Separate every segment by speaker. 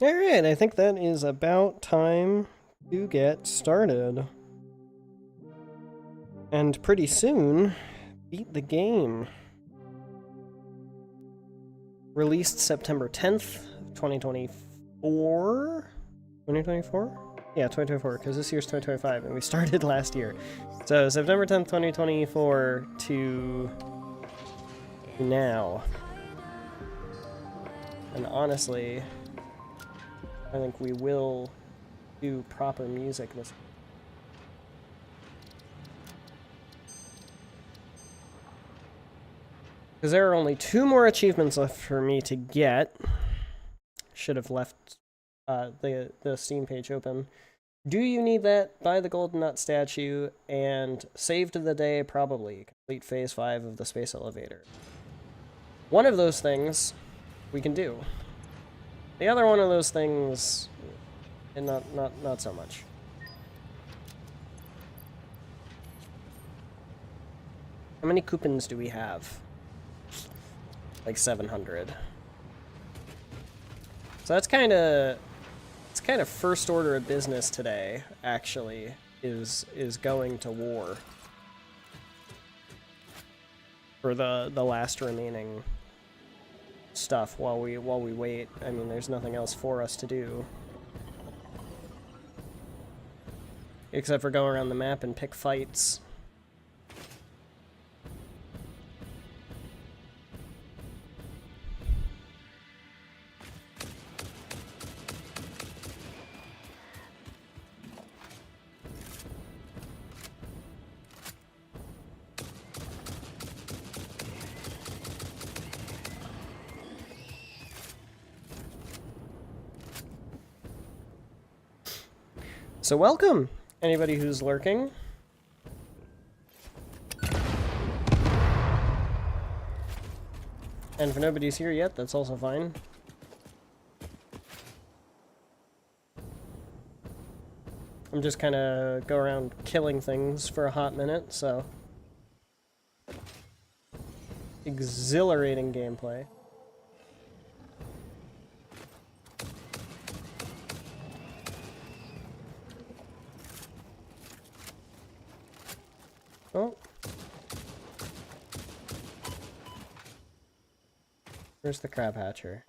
Speaker 1: Alright, I think that is about time to get started. And pretty soon, beat the game. Released September 10th, 2024? 2024? Yeah, 2024, because this year's 2025, and we started last year. So, September 10th, 2024 to now. And honestly, I think we will do proper music this. Because there are only 2 more achievements left for me to get. Should have left the Steam page open. Do you need that? Buy the Golden Nut statue, and save to the day, probably. Complete Phase 5 of the space elevator. One of those things we can do. The other one of those things, and not so much. How many coupons do we have? Like 700. So that's kind of first order of business today. Actually, is going to war for the last remaining stuff while we wait. I mean, there's nothing else for us to do except for go around the map and pick fights. So welcome, anybody who's lurking. And if nobody's here yet, that's also fine. I'm just kind of go around killing things for a hot minute, so. Exhilarating gameplay. Oh. Where's the crab hatcher?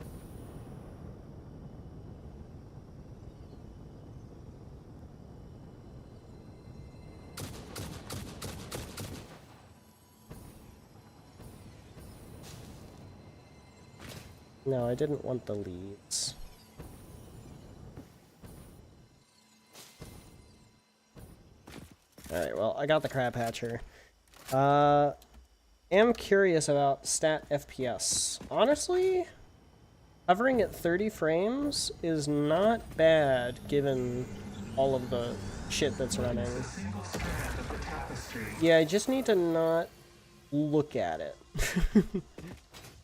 Speaker 1: No, I didn't want the leads. Alright, well, I got the crab hatcher. Am curious about stat FPS. Honestly, hovering at 30 frames is not bad given all of the shit that's running. Yeah, I just need to not look at it.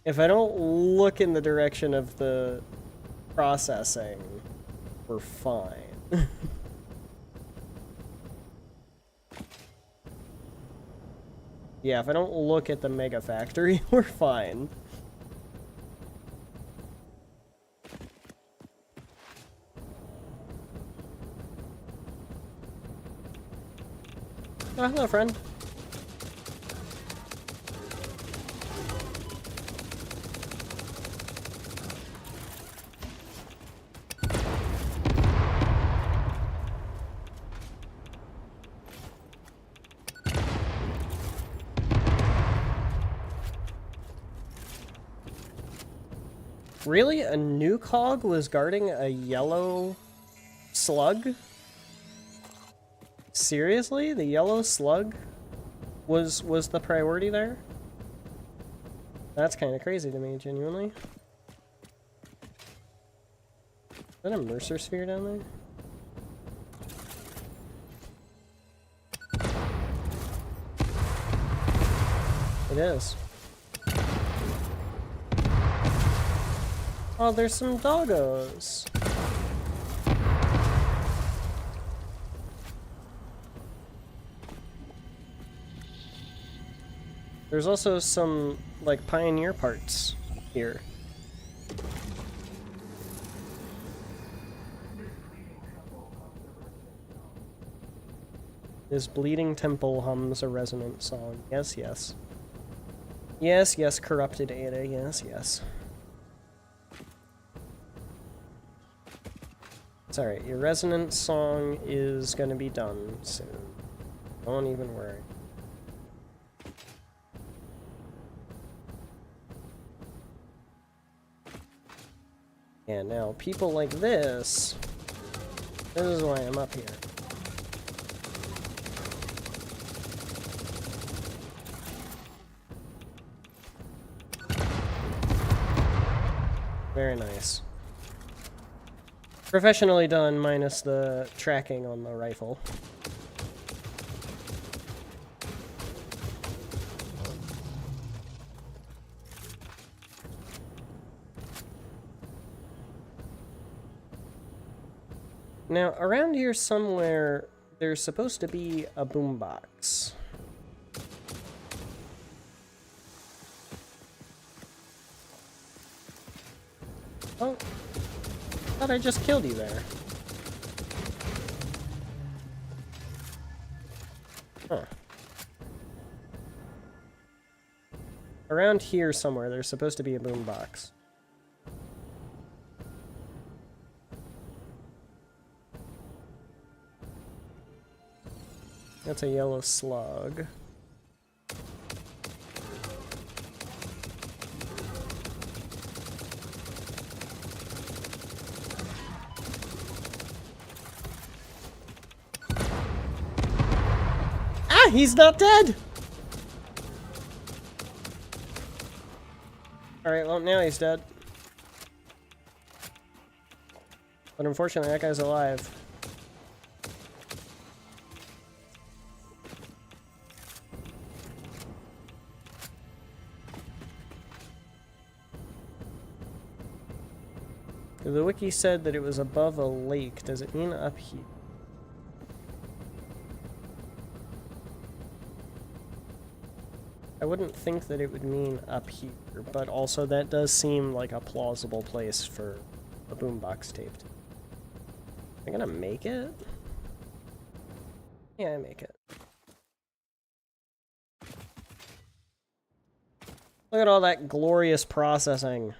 Speaker 1: If I don't look in the direction of the processing, we're fine. Yeah, if I don't look at the Mega Factory, we're fine. Oh, hello, friend. Really? A new cog was guarding a yellow slug? Seriously? The yellow slug was the priority there? That's kind of crazy to me, genuinely. Is that a Mercer sphere down there? It is. Oh, there's some doggos. There's also some, like, pioneer parts here. This bleeding temple hums a resonant song. Yes, yes. Yes, yes, corrupted Ada. Yes, yes. It's alright. Your resonant song is gonna be done soon. Don't even worry. And now, people like this is why I'm up here. Very nice. Professionally done, minus the tracking on the rifle. Now, around here somewhere, there's supposed to be a boombox. Oh, I thought I just killed you there. Huh. Around here somewhere, there's supposed to be a boombox. That's a yellow slug. Ah, he's not dead! Alright, well, now he's dead. But unfortunately, that guy's alive. The wiki said that it was above a lake. Does it mean up here? I wouldn't think that it would mean up here, but also that does seem like a plausible place for a boombox taped. Am I gonna make it? Yeah, I make it. Look at all that glorious processing.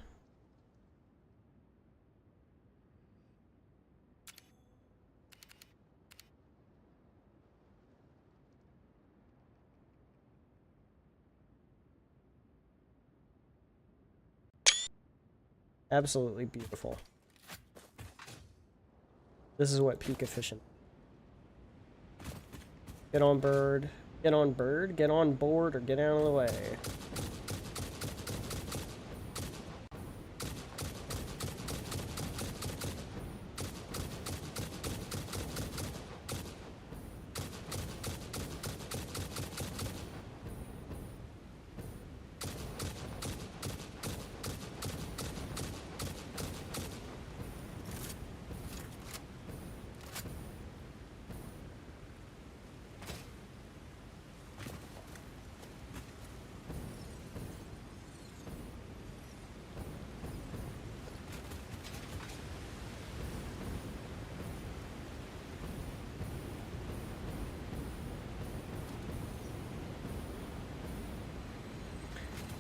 Speaker 1: Absolutely beautiful. This is what peak efficient. Get on bird. Get on bird. Get on board or get out of the way.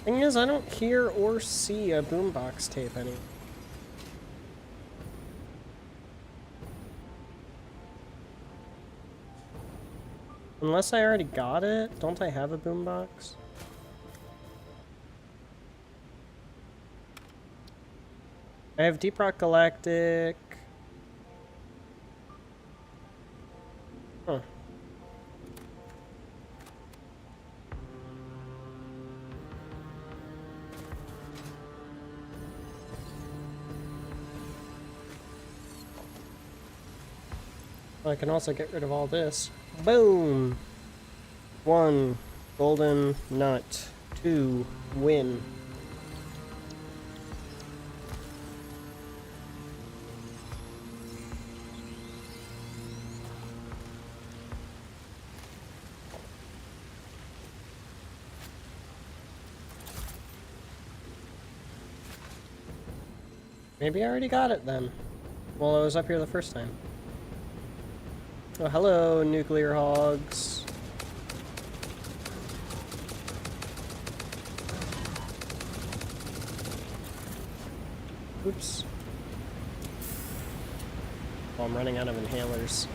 Speaker 1: Thing is, I don't hear or see a boombox tape any. Unless I already got it, don't I have a boombox? I have Deep Rock Galactic. Huh. I can also get rid of all this. Boom! 1 golden nut. to win. Maybe I already got it then. Well, I was up here the first time. Oh, hello, nuclear hogs. Oops. Oh, I'm running out of inhalers.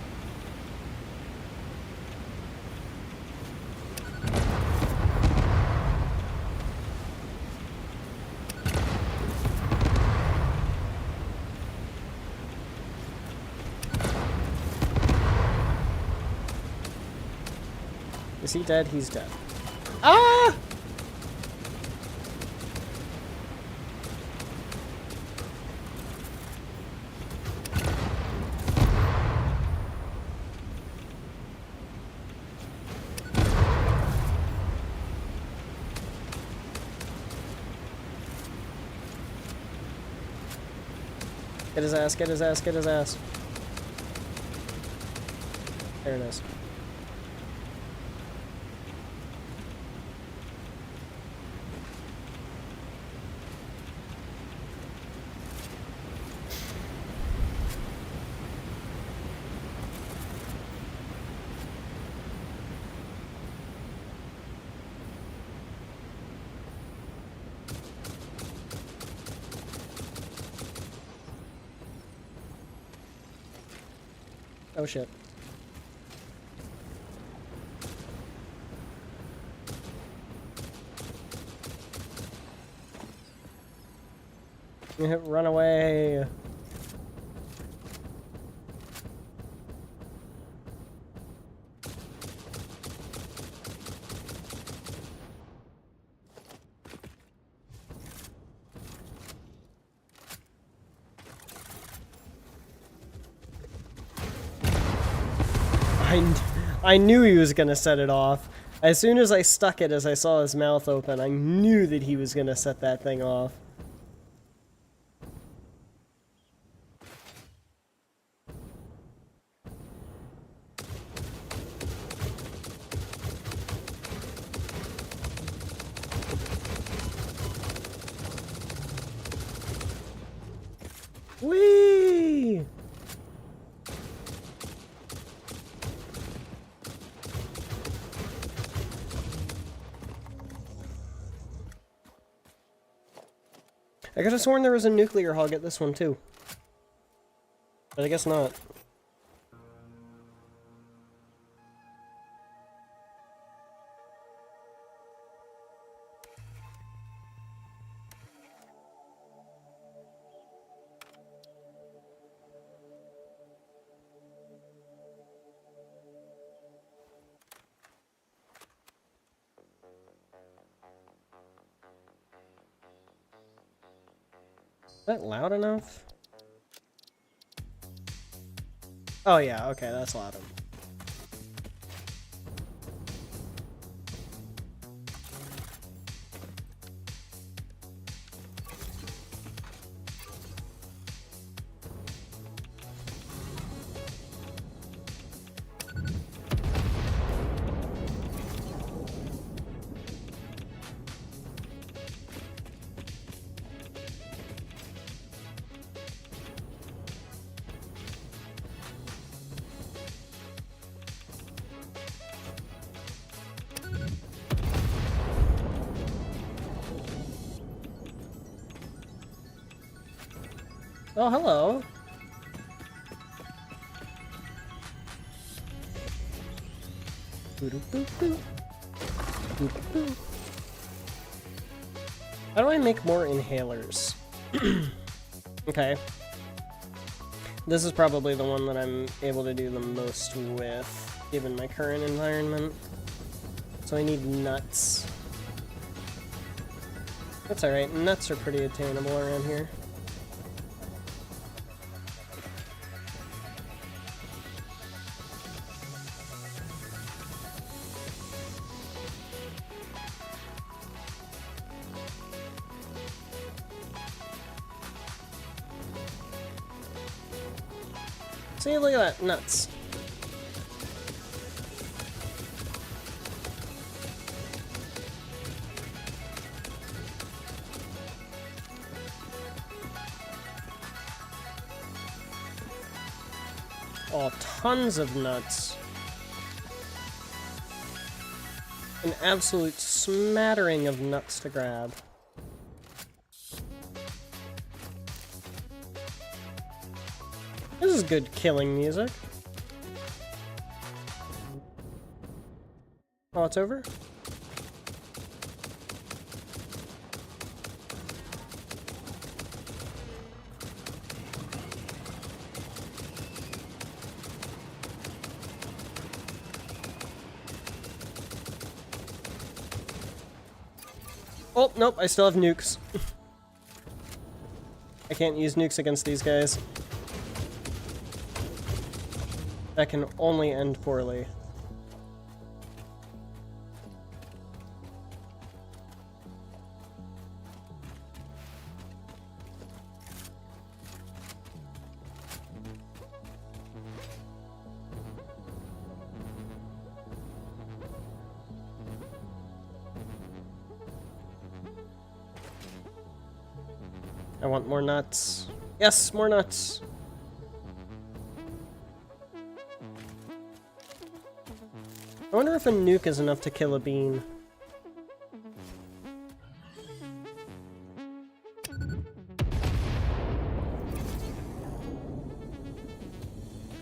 Speaker 1: Is he dead? He's dead. Ah! Get his ass, get his ass, get his ass. There it is. Oh shit. Run away. I knew he was gonna set it off. As soon as I stuck it, as I saw his mouth open, I knew that he was gonna set that thing off. Whee! I could have sworn there was a nuclear hog at this one too. But I guess not. Is that loud enough? Oh yeah, okay, that's loud enough. Oh, hello. How do I make more inhalers? Okay. This is probably the one that I'm able to do the most with, given my current environment. So I need nuts. That's alright, nuts are pretty attainable around here. See, look at that. Nuts. Oh, tons of nuts. An absolute smattering of nuts to grab. This is good killing music. Oh, it's over? Oh, nope, I still have nukes. I can't use nukes against these guys. That can only end poorly. I want more nuts. Yes, more nuts. I wonder if a nuke is enough to kill a bean.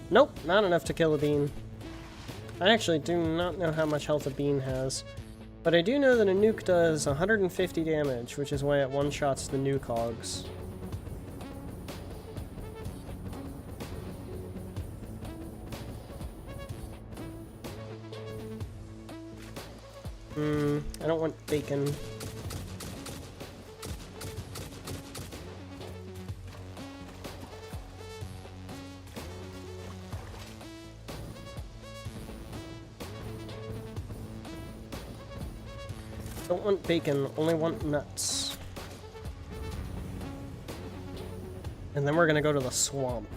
Speaker 1: Nope, not enough to kill a bean. I actually do not know how much health a bean has. But I do know that a nuke does 150 damage, which is why it one-shots the nuke hogs. I don't want bacon. Don't want bacon, only want nuts. And then we're gonna go to the swamp.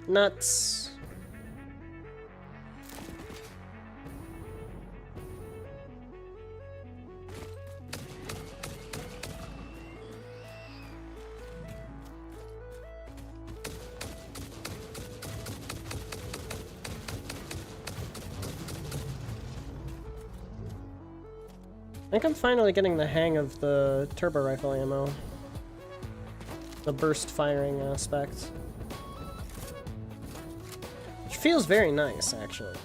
Speaker 1: Nuts. I think I'm finally getting the hang of the turbo rifle ammo. The burst firing aspect. Which feels very nice, actually.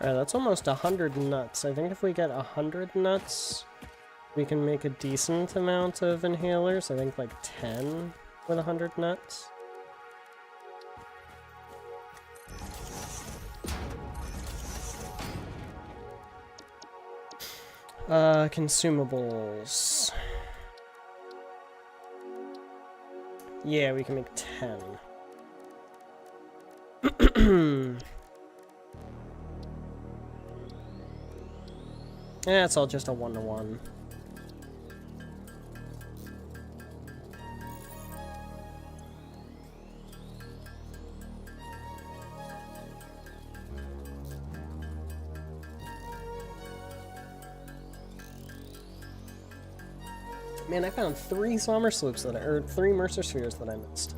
Speaker 1: Alright, that's almost 100 nuts. I think if we get 100 nuts, we can make a decent amount of inhalers. I think like 10 with 100 nuts. Consumables. Yeah, we can make 10. Yeah, it's all just a 1-to-1. Man, I found 3 Sommer Sloops that or 3 Mercer Spheres that I missed.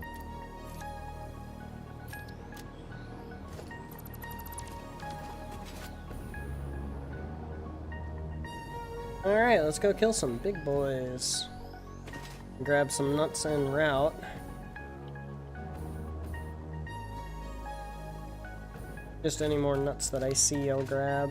Speaker 1: Alright, let's go kill some big boys. Grab some nuts en route. Just any more nuts that I see, I'll grab.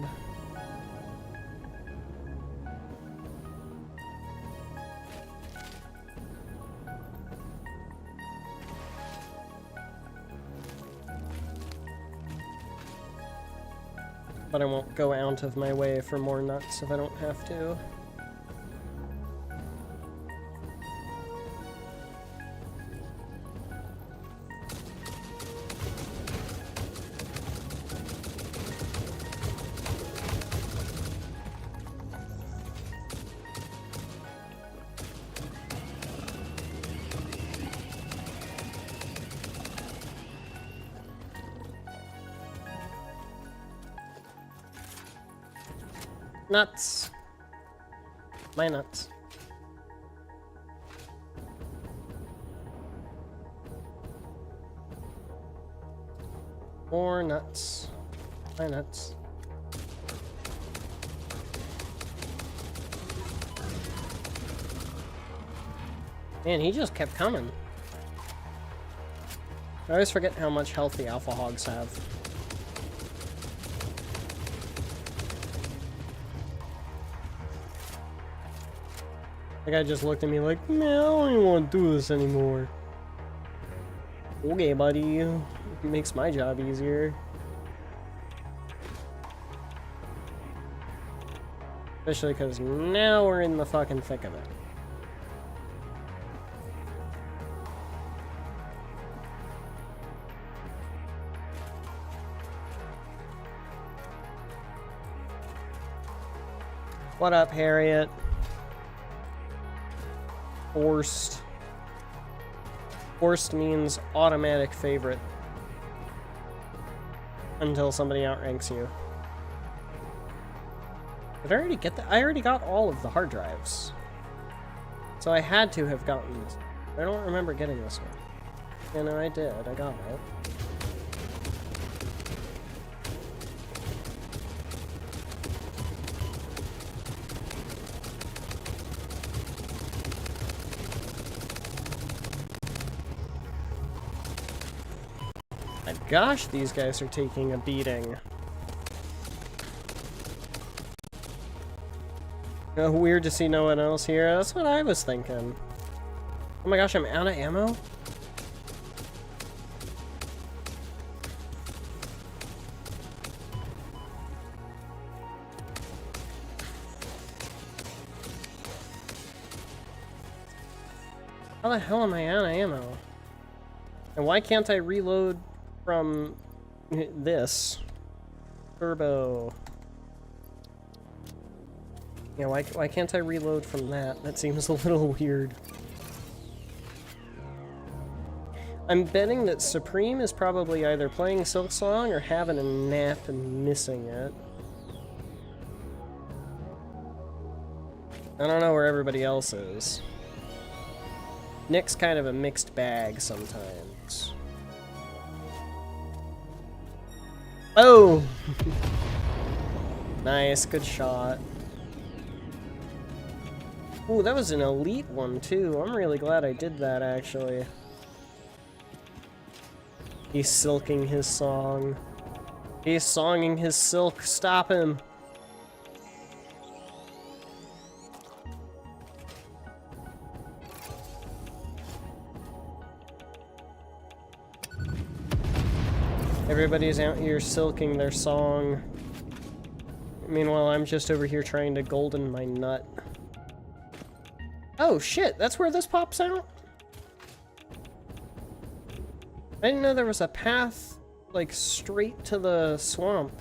Speaker 1: But I won't go out of my way for more nuts if I don't have to. Nuts. My nuts. More nuts. My nuts. Man, he just kept coming. I always forget how much health the alpha hogs have. The guy just looked at me like, man, I don't even want to do this anymore. Okay, buddy. It makes my job easier. Especially because now we're in the fucking thick of it. What up, Harriet? Forced. Forced means automatic favorite. Until somebody outranks you. Did I already get that? I already got all of the hard drives. So I had to have gotten this. I don't remember getting this one. Yeah, no, I did. I got it. Gosh, these guys are taking a beating. Oh, weird to see no one else here. That's what I was thinking. Oh my gosh, I'm out of ammo? How the hell am I out of ammo? And why can't I reload from this? Turbo. Yeah, why can't I reload from that? That seems a little weird. I'm betting that Supreme is probably either playing Silksong or having a nap and missing it. I don't know where everybody else is. Nick's kind of a mixed bag sometimes. Oh! Nice, good shot. Ooh, that was an elite one too. I'm really glad I did that, actually. He's silking his song. He's songing his silk. Stop him. Everybody's out here silking their song. Meanwhile, I'm just over here trying to golden my nut. Oh shit, that's where this pops out? I didn't know there was a path, like, straight to the swamp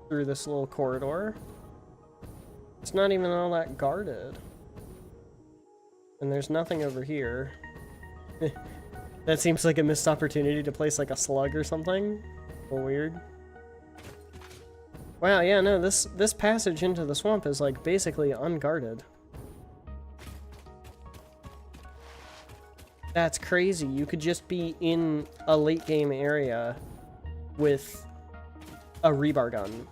Speaker 1: through this little corridor. It's not even all that guarded. And there's nothing over here. That seems like a missed opportunity to place, like, a slug or something. Well, weird. Wow, yeah, no, this passage into the swamp is, like, basically unguarded. That's crazy. You could just be in a late game area with a rebar gun.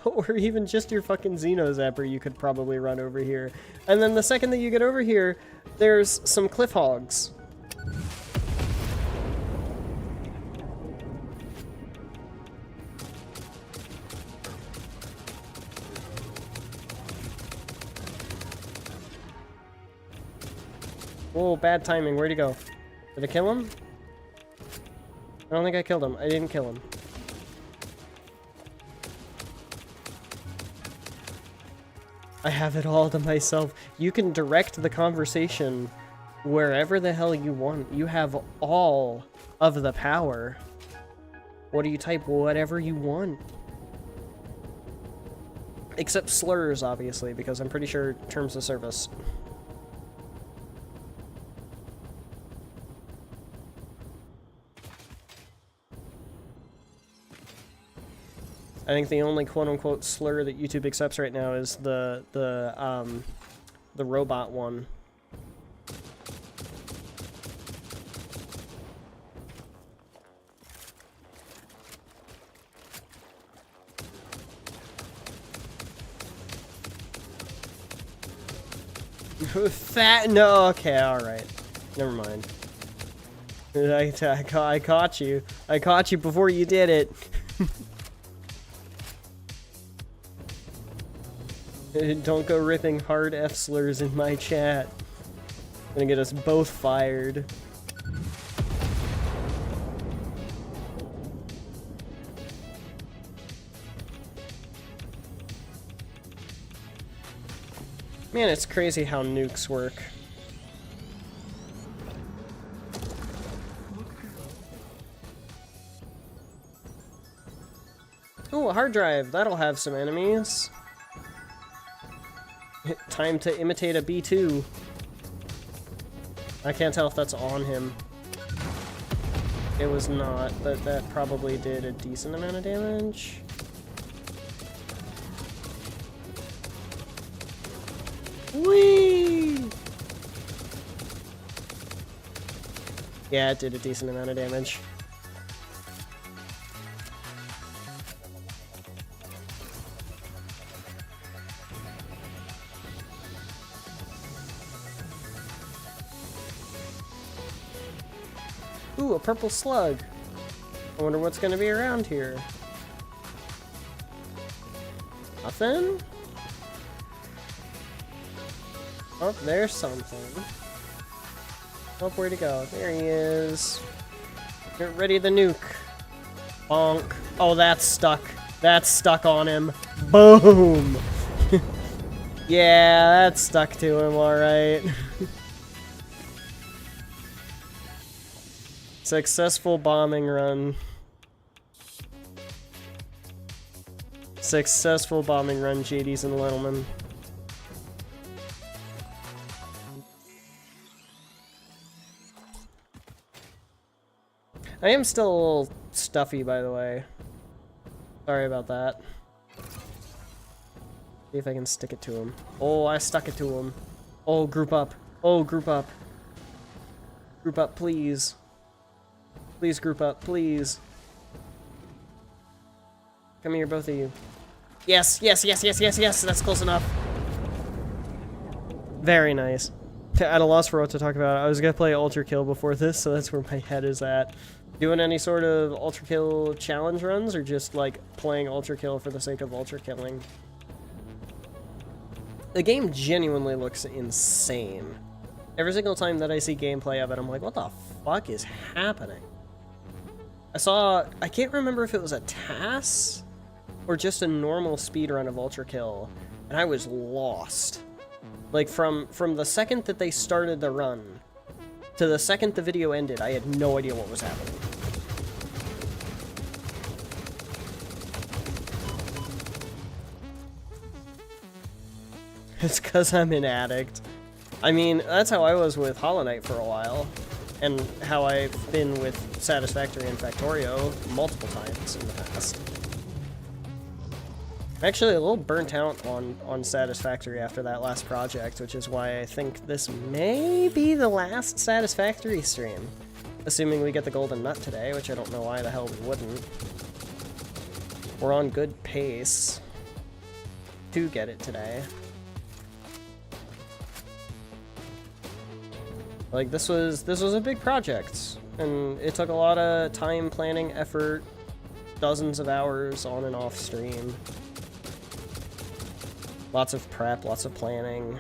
Speaker 1: Or even just your fucking Xeno Zapper you could probably run over here. And then the second that you get over here, there's some cliff hogs. Whoa, bad timing. Where'd he go? Did I kill him? I don't think I killed him. I didn't kill him. I have it all to myself. You can direct the conversation wherever the hell you want. You have all of the power. What do you type? Whatever you want. Except slurs, obviously, because I'm pretty sure terms of service. I think the only quote-unquote slur that YouTube accepts right now is the robot one. Fat? No, okay, alright. Never mind. I caught you. I caught you before you did it. Don't go ripping hard F slurs in my chat. Gonna get us both fired. Man, it's crazy how nukes work. Ooh, a hard drive. That'll have some enemies. Time to imitate a B2. I can't tell if that's on him. It was not, but that probably did a decent amount of damage. Whee! Yeah, it did a decent amount of damage. Ooh, a purple slug. I wonder what's gonna be around here. Nothing? Oh, there's something. Oh, where'd he go? There he is. Get ready to nuke. Bonk. Oh, that's stuck. That's stuck on him. Boom! Yeah, that's stuck to him, alright. Successful bombing run. Successful bombing run, JDs and gentlemen. I am still a little stuffy, by the way. Sorry about that. See if I can stick it to him. Oh, I stuck it to him. Oh, group up. Oh, group up. Group up, please. Please group up, please. Come here, both of you. Yes, yes, yes, yes, yes, yes. That's close enough. Very nice. At a loss for what to talk about. I was gonna play Ultra Kill before this, so that's where my head is at. Doing any sort of Ultra Kill challenge runs, or just like playing Ultra Kill for the sake of Ultra Killing? The game genuinely looks insane. Every single time that I see gameplay of it, I'm like, what the fuck is happening? I can't remember if it was a TAS or just a normal speedrun of Ultra Kill, and I was lost. Like, from the second that they started the run to the second the video ended, I had no idea what was happening. It's because I'm an addict. I mean, that's how I was with Hollow Knight for a while. And how I've been with Satisfactory and Factorio multiple times in the past. I'm actually a little burnt out on Satisfactory after that last project, which is why I think this may be the last Satisfactory stream. Assuming we get the golden nut today, which I don't know why the hell we wouldn't. We're on good pace to get it today. Like, this was a big project, and it took a lot of time, planning, effort, dozens of hours on and off stream. Lots of prep, lots of planning.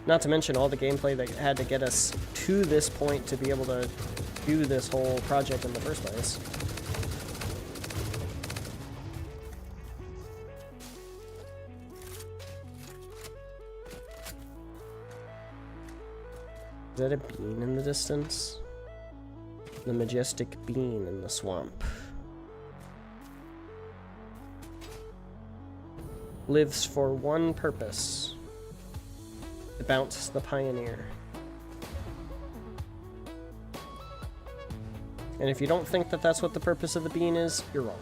Speaker 1: Not to mention all the gameplay that had to get us to this point to be able to do this whole project in the first place. Is that a bean in the distance? The majestic bean in the swamp. Lives for one purpose. To bounce the pioneer. And if you don't think that that's what the purpose of the bean is, you're wrong.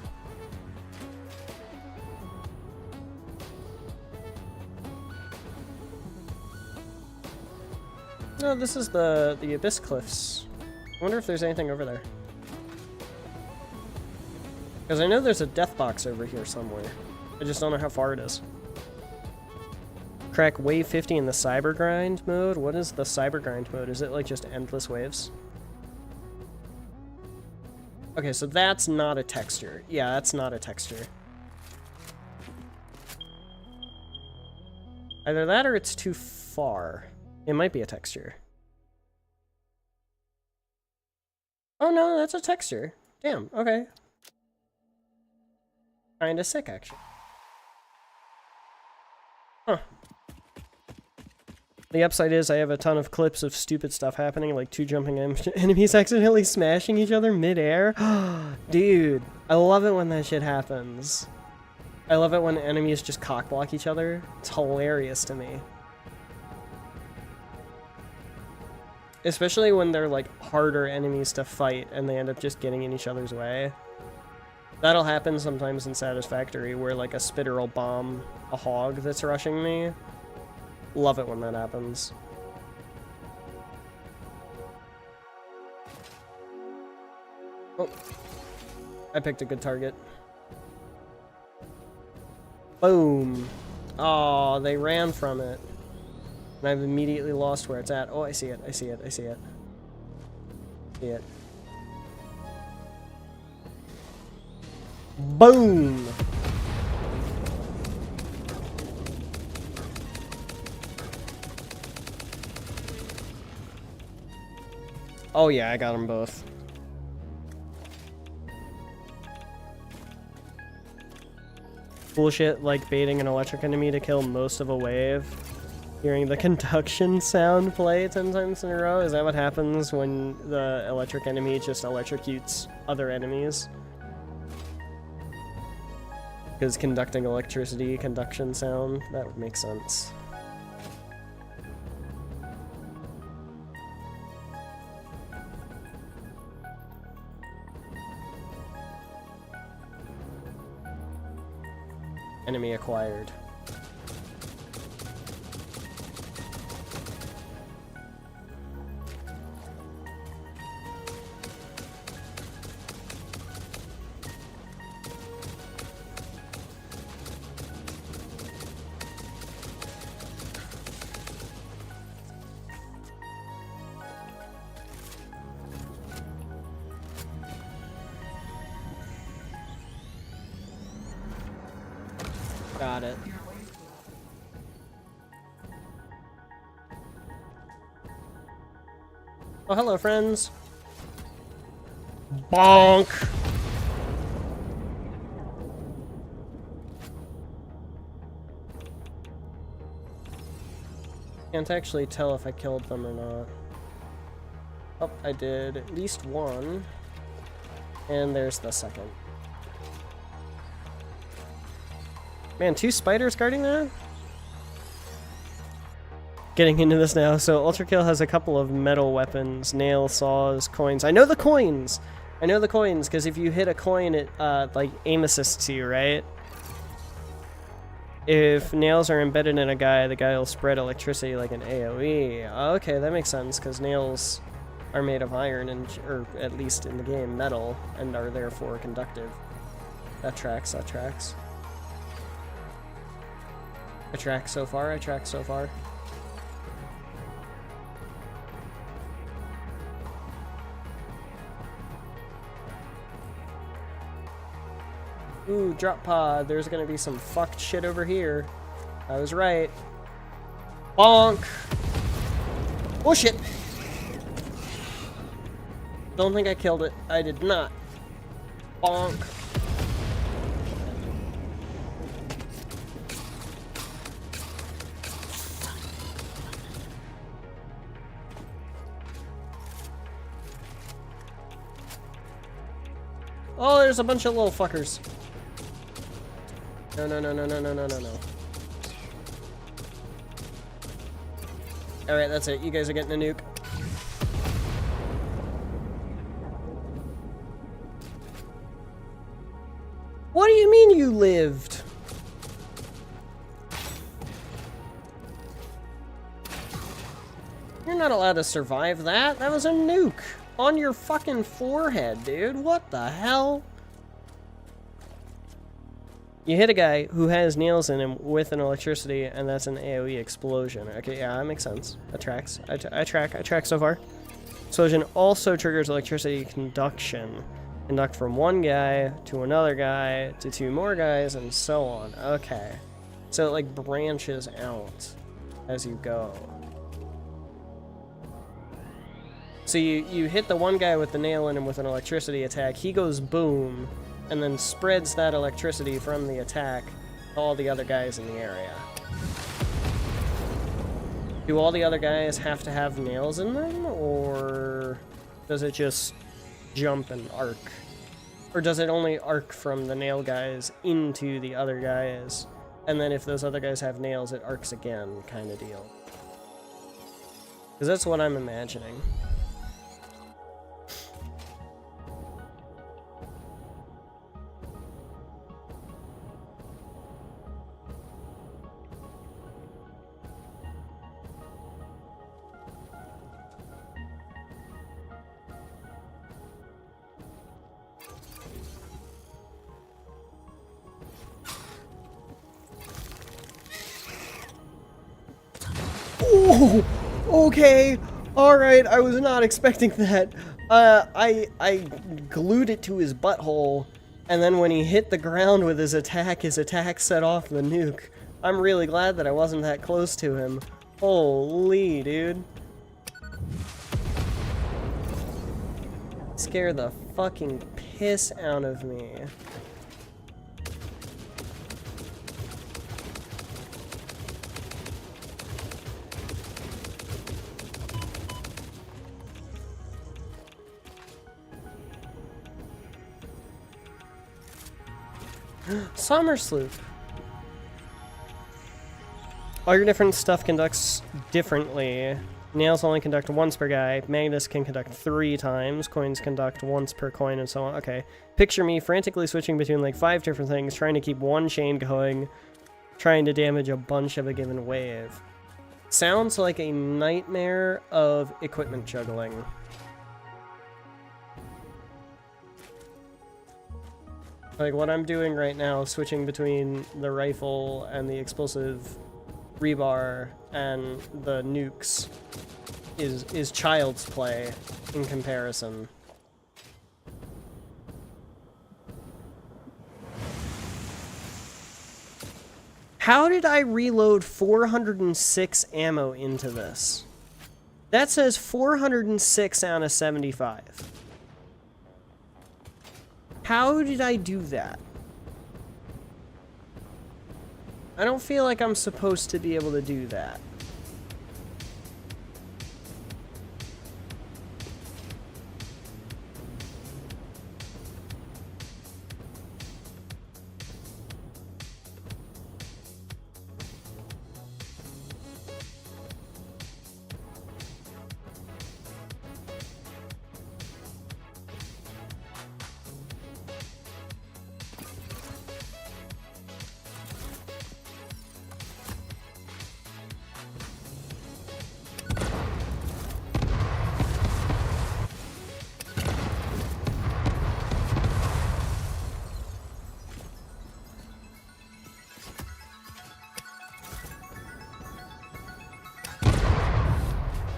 Speaker 1: No, this is the Abyss Cliffs. I wonder if there's anything over there. Because I know there's a death box over here somewhere. I just don't know how far it is. Crack wave 50 in the cyber grind mode? What is the cyber grind mode? Is it like just endless waves? Okay, so that's not a texture. Yeah, that's not a texture. Either that or it's too far. It might be a texture. Oh no, that's a texture. Damn, okay. Kinda sick, actually. Huh. The upside is I have a ton of clips of stupid stuff happening, like two jumping enemies accidentally smashing each other mid-air. Dude, I love it when that shit happens. I love it when enemies just cockblock each other. It's hilarious to me. Especially when they're like harder enemies to fight and they end up just getting in each other's way. That'll happen sometimes in Satisfactory where like a spitter will bomb a hog that's rushing me. Love it when that happens. Oh. I picked a good target. Boom. Oh, they ran from it. And I've immediately lost where it's at. Oh, I see it, I see it, I see it. See it. Boom! Oh yeah, I got them both. Bullshit like baiting an electric enemy to kill most of a wave. Hearing the conduction sound play 10 times in a row? Is that what happens when the electric enemy just electrocutes other enemies? Because conducting electricity, conduction sound, that would make sense. Enemy acquired. Got it. Oh, hello, friends. Bonk! Can't actually tell if I killed them or not. Oh, I did at least one. And there's the second. Man, 2 spiders guarding that? Getting into this now. So Ultra Kill has a couple of metal weapons, nail saws, coins. I know the coins! I know the coins, because if you hit a coin, it like aim assists you, right? If nails are embedded in a guy, the guy will spread electricity like an AoE. Okay, that makes sense, because nails are made of iron, and or at least in the game, metal, and are therefore conductive. That tracks, that tracks. I track so far, I track so far. Ooh, drop pod. There's gonna be some fucked shit over here. I was right. Bonk! Oh shit! Don't think I killed it. I did not. Bonk. Oh, there's a bunch of little fuckers. No, no, no, no, no, no, no, no, no. Alright, that's it. You guys are getting a nuke. What do you mean you lived? You're not allowed to survive that. That was a nuke. On your fucking forehead, dude. What the hell? You hit a guy who has nails in him with an electricity, and that's an AoE explosion. Okay, yeah, that makes sense. That tracks. I track so far. Explosion also triggers electricity conduction. Conduct from one guy to another guy to two more guys, and so on. Okay. So it, like, branches out as you go. So you hit the one guy with the nail in him with an electricity attack, he goes boom, and then spreads that electricity from the attack to all the other guys in the area. Do all the other guys have to have nails in them, or does it just jump and arc? Or does it only arc from the nail guys into the other guys, and then if those other guys have nails, it arcs again, kind of deal? Because that's what I'm imagining. Oh, okay, alright, I was not expecting that. I glued it to his butthole, and then when he hit the ground with his attack set off the nuke. I'm really glad that I wasn't that close to him. Holy, dude. Scare the fucking piss out of me. Summer Sloop. All your different stuff conducts differently. Nails only conduct once per guy. Magnets can conduct 3 times. Coins conduct once per coin, and so on. Okay. Picture me frantically switching between like 5 different things, trying to keep one chain going, trying to damage a bunch of a given wave. Sounds like a nightmare of equipment juggling. Like what I'm doing right now, switching between the rifle and the explosive rebar and the nukes is child's play in comparison. How did I reload 406 ammo into this? That says 406 out of 75. How did I do that? I don't feel like I'm supposed to be able to do that.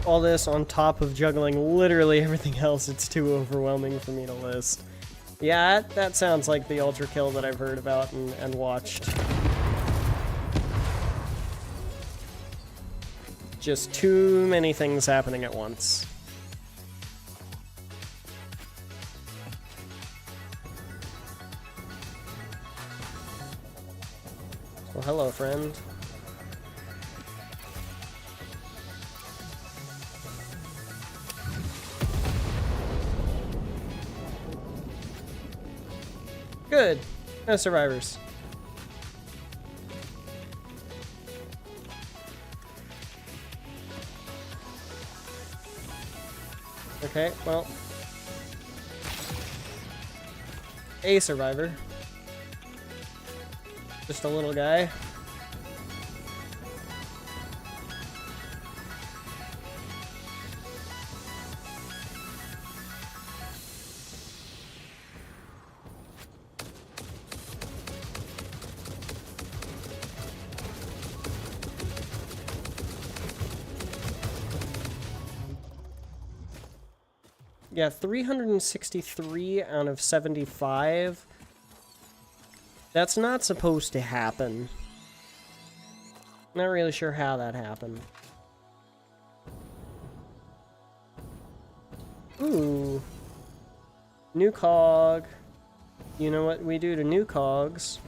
Speaker 1: all this on top of juggling literally everything else, it's too overwhelming for me to list. Yeah, that sounds like the ultra kill that I've heard about and watched. Just too many things happening at once. Well, hello, friend. Good. No survivors. Okay, well. A survivor. Just a little guy. Yeah, 363 out of 75. That's not supposed to happen. Not really sure how that happened. Ooh. New cog. You know what we do to new cogs?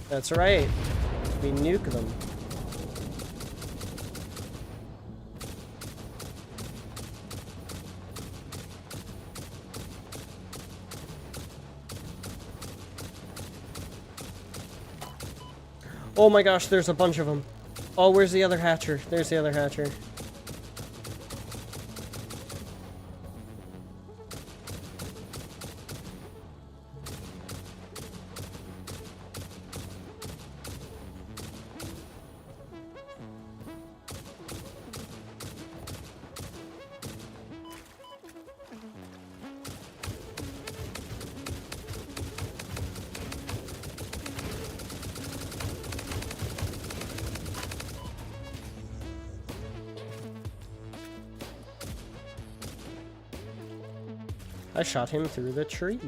Speaker 1: That's right. We nuke them. Oh my gosh, there's a bunch of them. Oh, where's the other hatcher? There's the other hatcher. I shot him through the tree.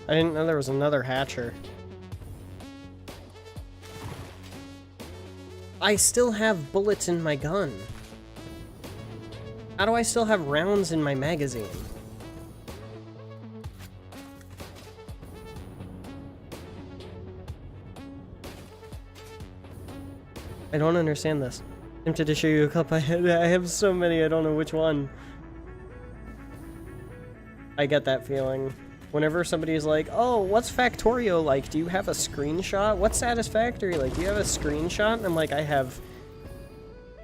Speaker 1: I didn't know there was another hatcher. I still have bullets in my gun. How do I still have rounds in my magazine? I don't understand this. Tempted to show you a clip. I have so many, I don't know which one. I get that feeling. Whenever somebody's like, oh, what's Factorio like? Do you have a screenshot? What's Satisfactory like? Do you have a screenshot? And I'm like, I have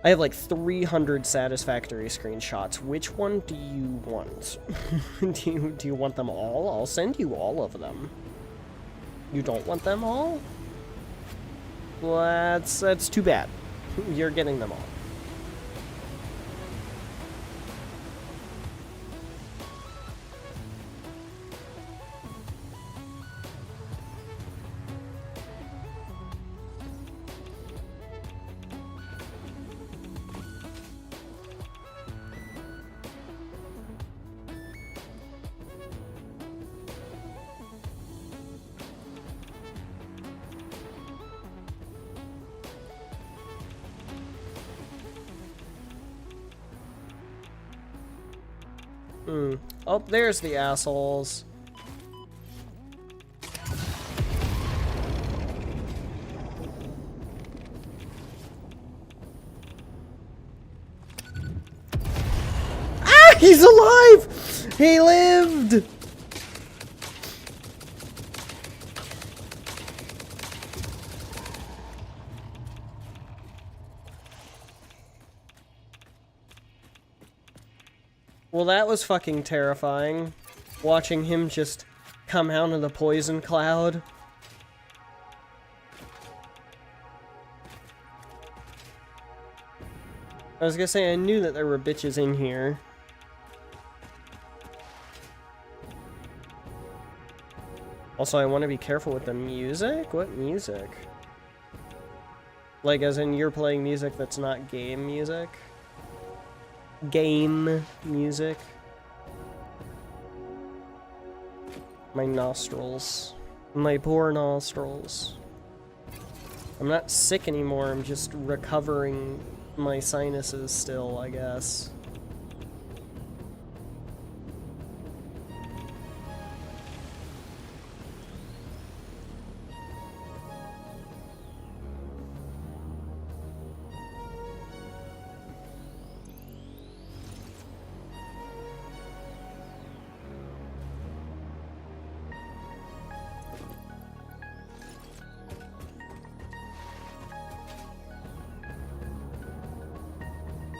Speaker 1: like 300 Satisfactory screenshots. Which one do you want? do you want them all? I'll send you all of them. You don't want them all? Well, that's too bad. You're getting them all. Oh, there's the assholes. Ah, he's alive! He lived! Well, that was fucking terrifying. Watching him just come out of the poison cloud. I was gonna say, I knew that there were bitches in here. Also, I want to be careful with the music? What music? Like, as in you're playing music that's not game music? Game music? My nostrils. My poor nostrils. I'm not sick anymore, I'm just recovering my sinuses still, I guess.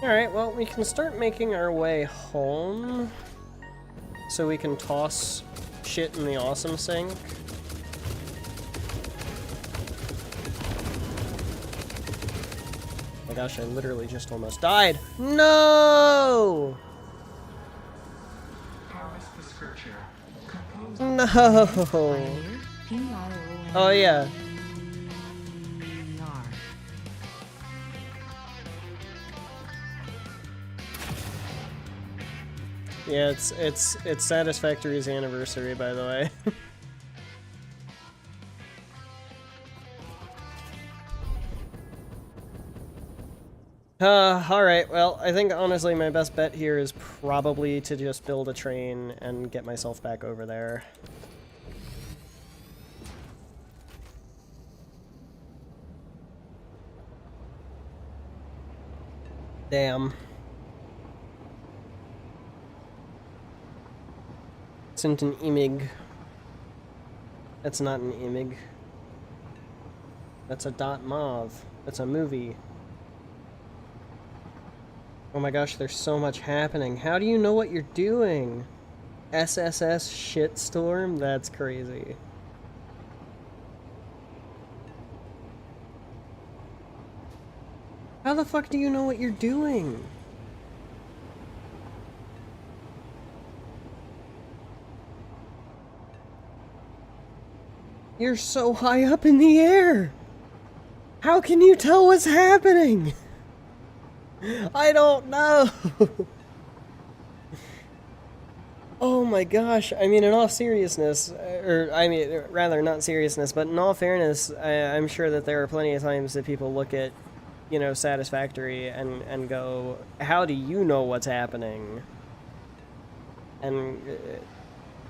Speaker 1: Alright, well, we can start making our way home so we can toss shit in the awesome sink. Oh my gosh, I literally just almost died. No! No! Oh yeah. Yeah, it's Satisfactory's anniversary, by the way. Alright, well, I think honestly my best bet here is probably to just build a train and get myself back over there. Damn. Isn't an imig. That's not an imig. That's a dot mauve. That's a movie. Oh my gosh, there's so much happening. How do you know what you're doing? SSS shitstorm? That's crazy. How the fuck do you know what you're doing? You're so high up in the air! How can you tell what's happening? I don't know! Oh my gosh, I mean, in all seriousness, or I mean, rather not seriousness, but in all fairness, I'm sure that there are plenty of times that people look at, you know, Satisfactory and go, how do you know what's happening? And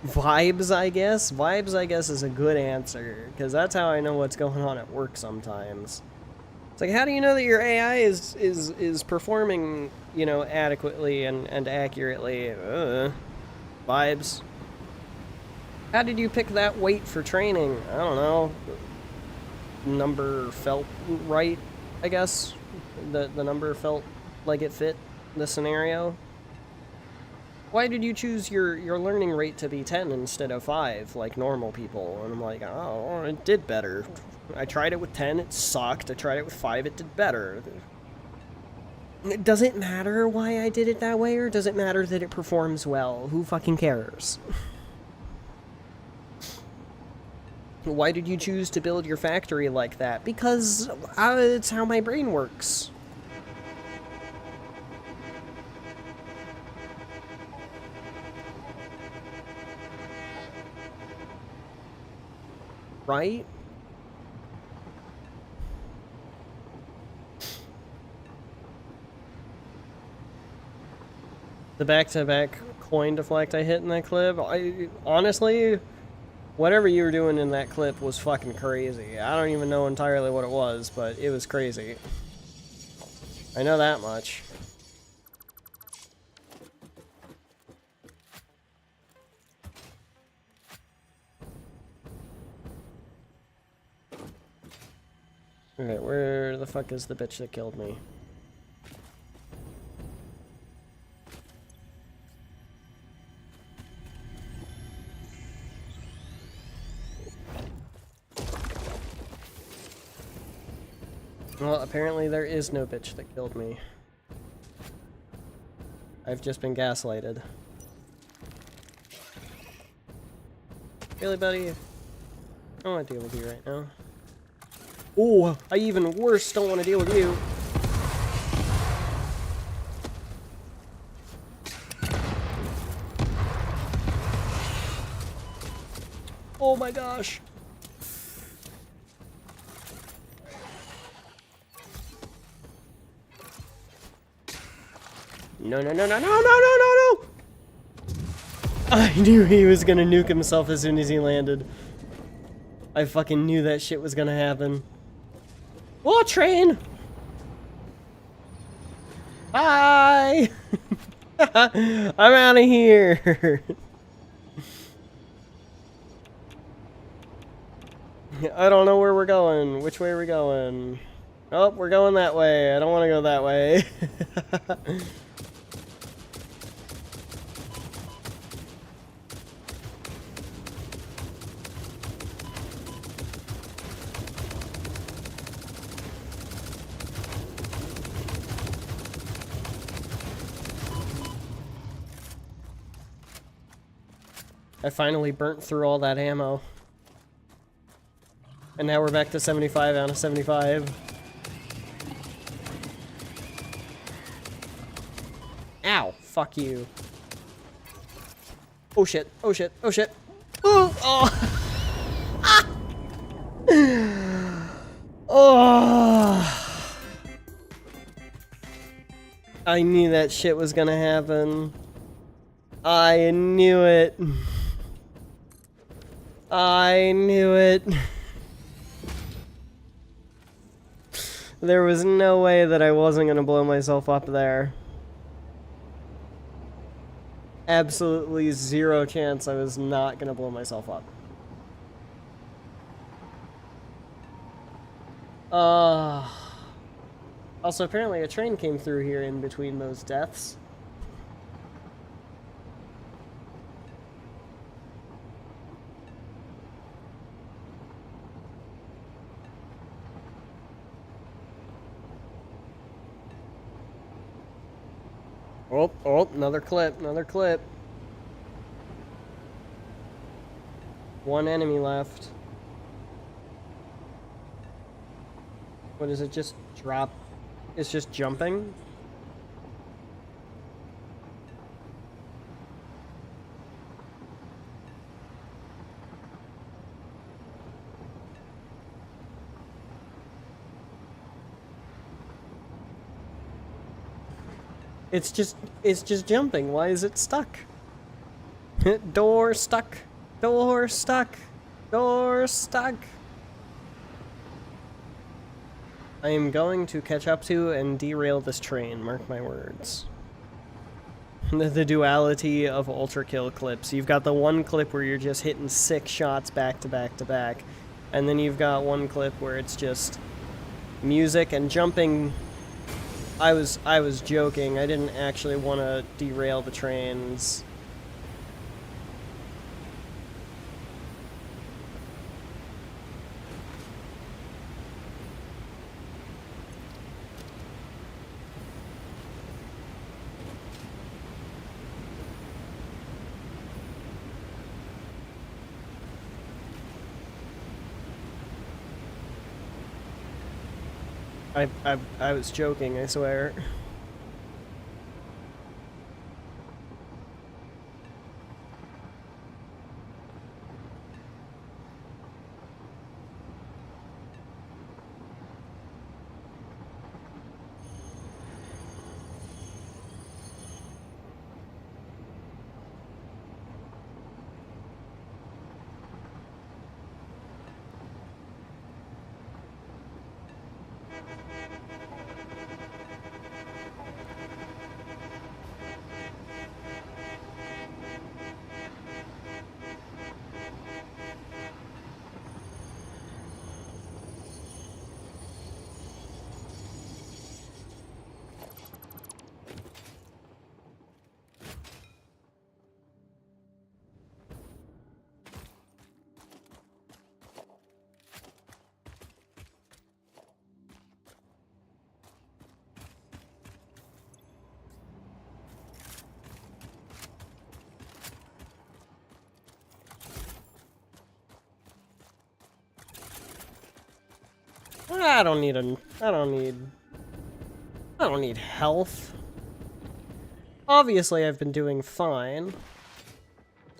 Speaker 1: vibes, I guess? Vibes, I guess, is a good answer, because that's how I know what's going on at work sometimes. It's like, how do you know that your AI is performing, you know, adequately and accurately? Vibes. How did you pick that weight for training? I don't know. Number felt right, I guess. The number felt like it fit the scenario. Why did you choose your learning rate to be 10 instead of 5, like normal people? And I'm like, oh, it did better. I tried it with 10, it sucked. I tried it with 5, it did better. Does it matter why I did it that way, or does it matter that it performs well? Who fucking cares? Why did you choose to build your factory like that? Because it's how my brain works. Right? The back-to-back coin deflect I hit in that clip, honestly, whatever you were doing in that clip was fucking crazy. I don't even know entirely what it was, but it was crazy. I know that much. Okay, where the fuck is the bitch that killed me? Well, apparently there is no bitch that killed me. I've just been gaslighted. Really, buddy? I don't want to deal with you right now. Oh, I even worse don't want to deal with you. Oh my gosh. No, no, no, no, no, no, no, no, no! I knew he was gonna nuke himself as soon as he landed. I fucking knew that shit was gonna happen. Oh, train! Bye! I'm out of here! I don't know where we're going. Which way are we going? Oh, we're going that way. I don't want to go that way. I finally burnt through all that ammo. And now we're back to 75 out of 75. Ow! Fuck you. Oh shit, oh shit, oh shit. Ooh! Oh! Ah! Oh! I knew that shit was gonna happen. I knew it. I knew it. There was no way that I wasn't gonna blow myself up there. Absolutely zero chance I was not gonna blow myself up. Also, apparently a train came through here in between those deaths. Oh, oh, another clip, another clip. One enemy left. What is it, just drop? It's just jumping? It's just jumping. Why is it stuck? Door stuck. Door stuck. Door stuck. I am going to catch up to and derail this train, mark my words. The duality of ultra kill clips. You've got the one clip where you're just hitting 6 shots back to back to back, and then you've got one clip where it's just music and jumping. I was joking. I didn't actually want to derail the trains. I was joking, I swear. I don't need health. Obviously, I've been doing fine.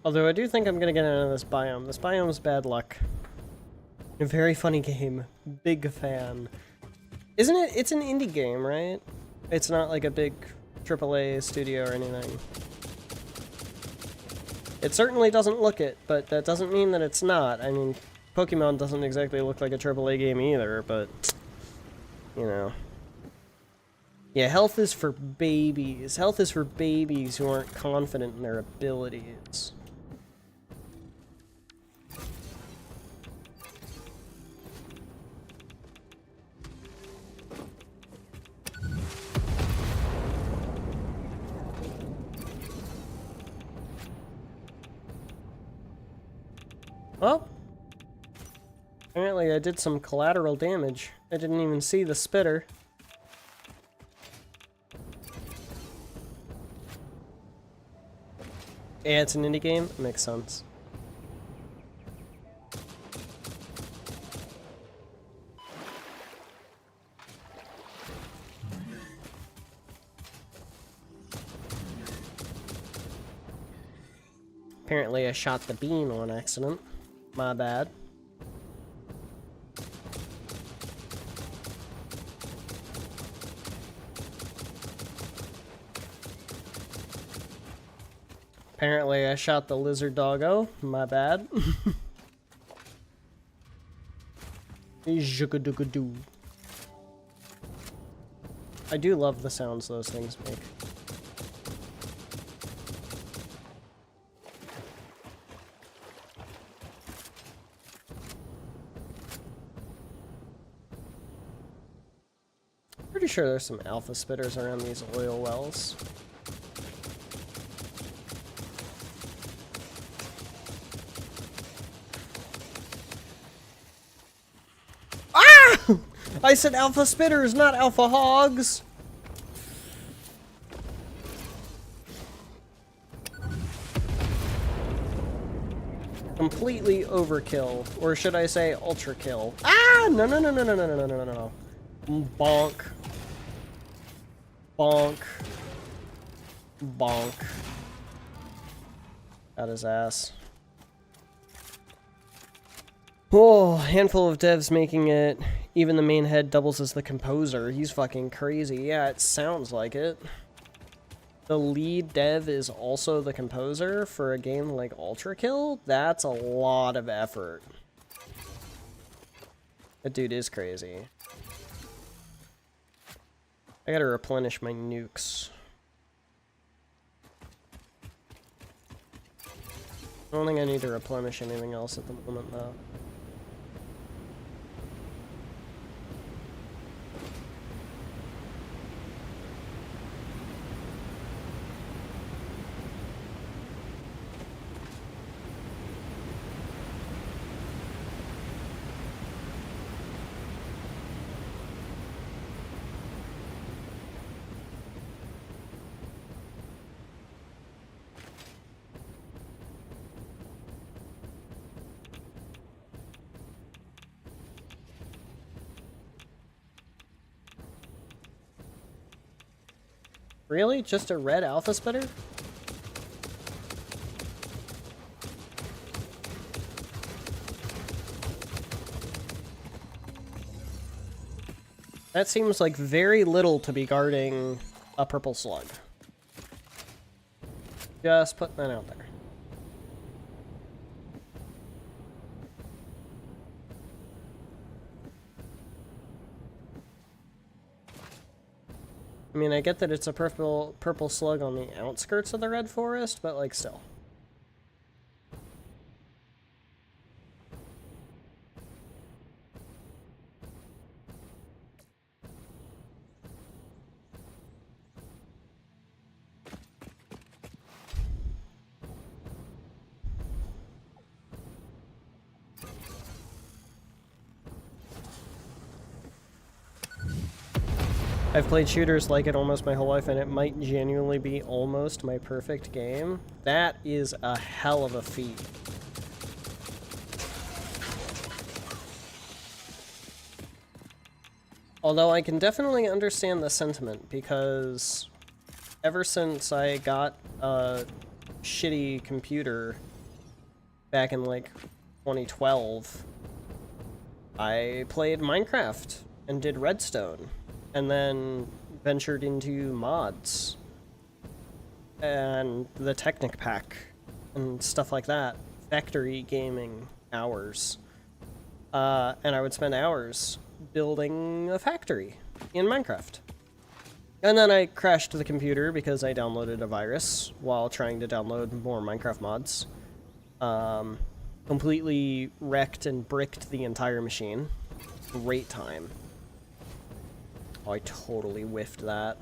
Speaker 1: Although I do think I'm gonna get out of this biome. This biome's bad luck. A very funny game. Big fan. Isn't it? It's an indie game, right? It's not like a big AAA studio or anything. It certainly doesn't look it, but that doesn't mean that it's not. I mean, Pokemon doesn't exactly look like a AAA game either, but, you know. Yeah, health is for babies. Health is for babies who aren't confident in their abilities. Well, apparently I did some collateral damage. I didn't even see the spitter. Yeah, it's an indie game. It makes sense. Apparently I shot the bean on accident. My bad. Apparently I shot the lizard doggo. My bad. Jugga-dugga-doo. I do love the sounds those things make. Pretty sure there's some alpha spitters around these oil wells. Ah! I said alpha spitters, not alpha hogs. Completely overkill, or should I say ultra kill? Ah! No, no, no, no, no, no, no, no, no, no, no. Bonk. Bonk. Bonk. Got his ass. Oh, handful of devs making it. Even the main head doubles as the composer. He's fucking crazy. Yeah, it sounds like it. The lead dev is also the composer for a game like Ultra Kill? That's a lot of effort. That dude is crazy. I gotta replenish my nukes. I don't think I need to replenish anything else at the moment, though. Really? Just a red alpha spitter? That seems like very little to be guarding a purple slug. Just putting that out there. I mean, I get that it's a purple slug on the outskirts of the red forest, but like still. I've played shooters like it almost my whole life, and it might genuinely be almost my perfect game. That is a hell of a feat. Although I can definitely understand the sentiment, because ever since I got a shitty computer back in like 2012, I played Minecraft and did Redstone, and then ventured into mods and the Technic Pack and stuff like that. Factory gaming hours. And I would spend hours building a factory in Minecraft. And then I crashed the computer because I downloaded a virus while trying to download more Minecraft mods. Completely wrecked and bricked the entire machine. Great time. Oh, I totally whiffed that.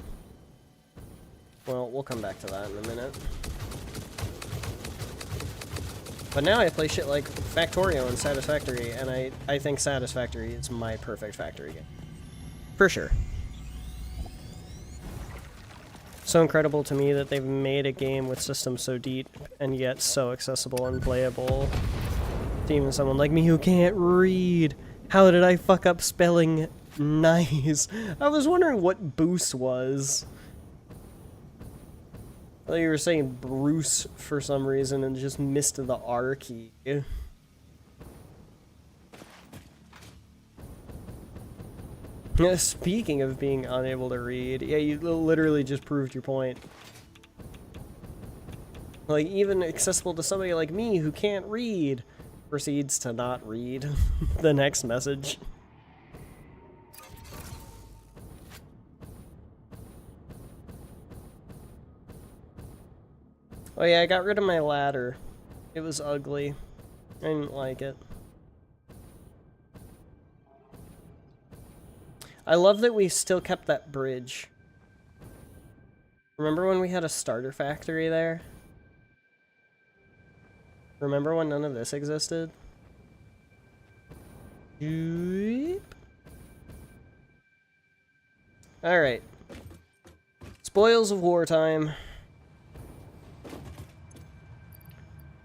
Speaker 1: Well, we'll come back to that in a minute. But now I play shit like Factorio and Satisfactory, and I think Satisfactory is my perfect factory game. For sure. So incredible to me that they've made a game with systems so deep and yet so accessible and playable to even someone like me who can't read. How did I fuck up spelling nice? I was wondering what Boos was. I thought you were saying Bruce for some reason and just missed the R key. Speaking of being unable to read, yeah, you literally just proved your point. Like, even accessible to somebody like me who can't read, proceeds to not read the next message. Oh yeah, I got rid of my ladder. It was ugly. I didn't like it. I love that we still kept that bridge. Remember when we had a starter factory there? Remember when none of this existed? Alright. Spoils of wartime.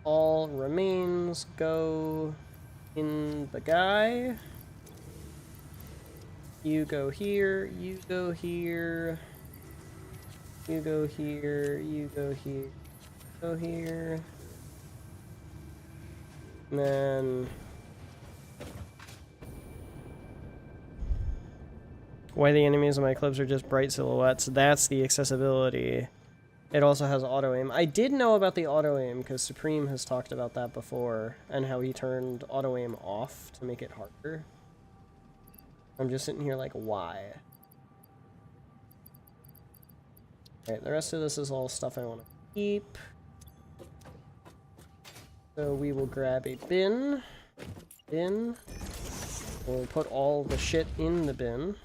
Speaker 1: All remains go in the guy. You go here, you go here. You go here, you go here, go here. And then... Why the enemies in my clips are just bright silhouettes. That's the accessibility. It also has auto-aim. I did know about the auto-aim because Supreme has talked about that before and how he turned auto-aim off to make it harder. I'm just sitting here like, why? Alright, the rest of this is all stuff I want to keep. So we will grab a bin. We'll put all the shit in the bin.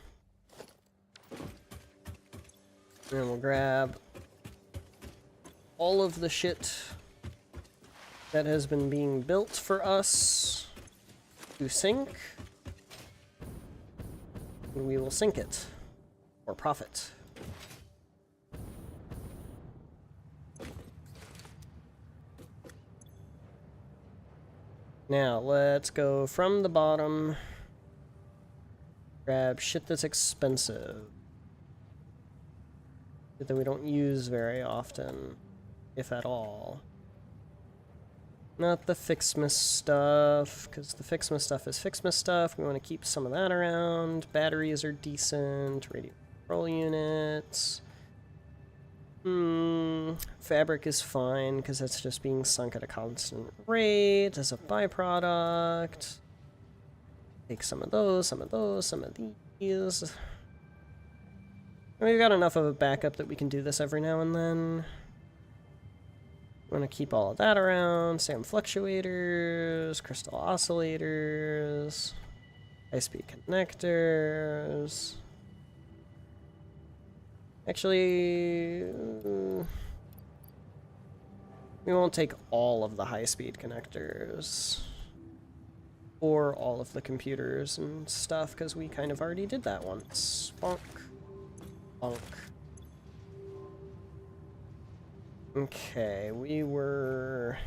Speaker 1: And we'll grab all of the shit that has been being built for us to sink. And we will sink it for profit. Now, let's go from the bottom. Grab shit that's expensive. That we don't use very often, if at all. Not the Fixmas stuff, because the Fixmas stuff is Fixmas stuff. We want to keep some of that around. Batteries are decent. Radio control units. Fabric is fine, because that's just being sunk at a constant rate as a byproduct. Take some of those, some of those, some of these. We've got enough of a backup that we can do this every now and then. We want to keep all of that around. SAM fluctuators, crystal oscillators, high-speed connectors. Actually, we won't take all of the high-speed connectors or all of the computers and stuff because we kind of already did that once. Bonk. Bonk. Okay, we were...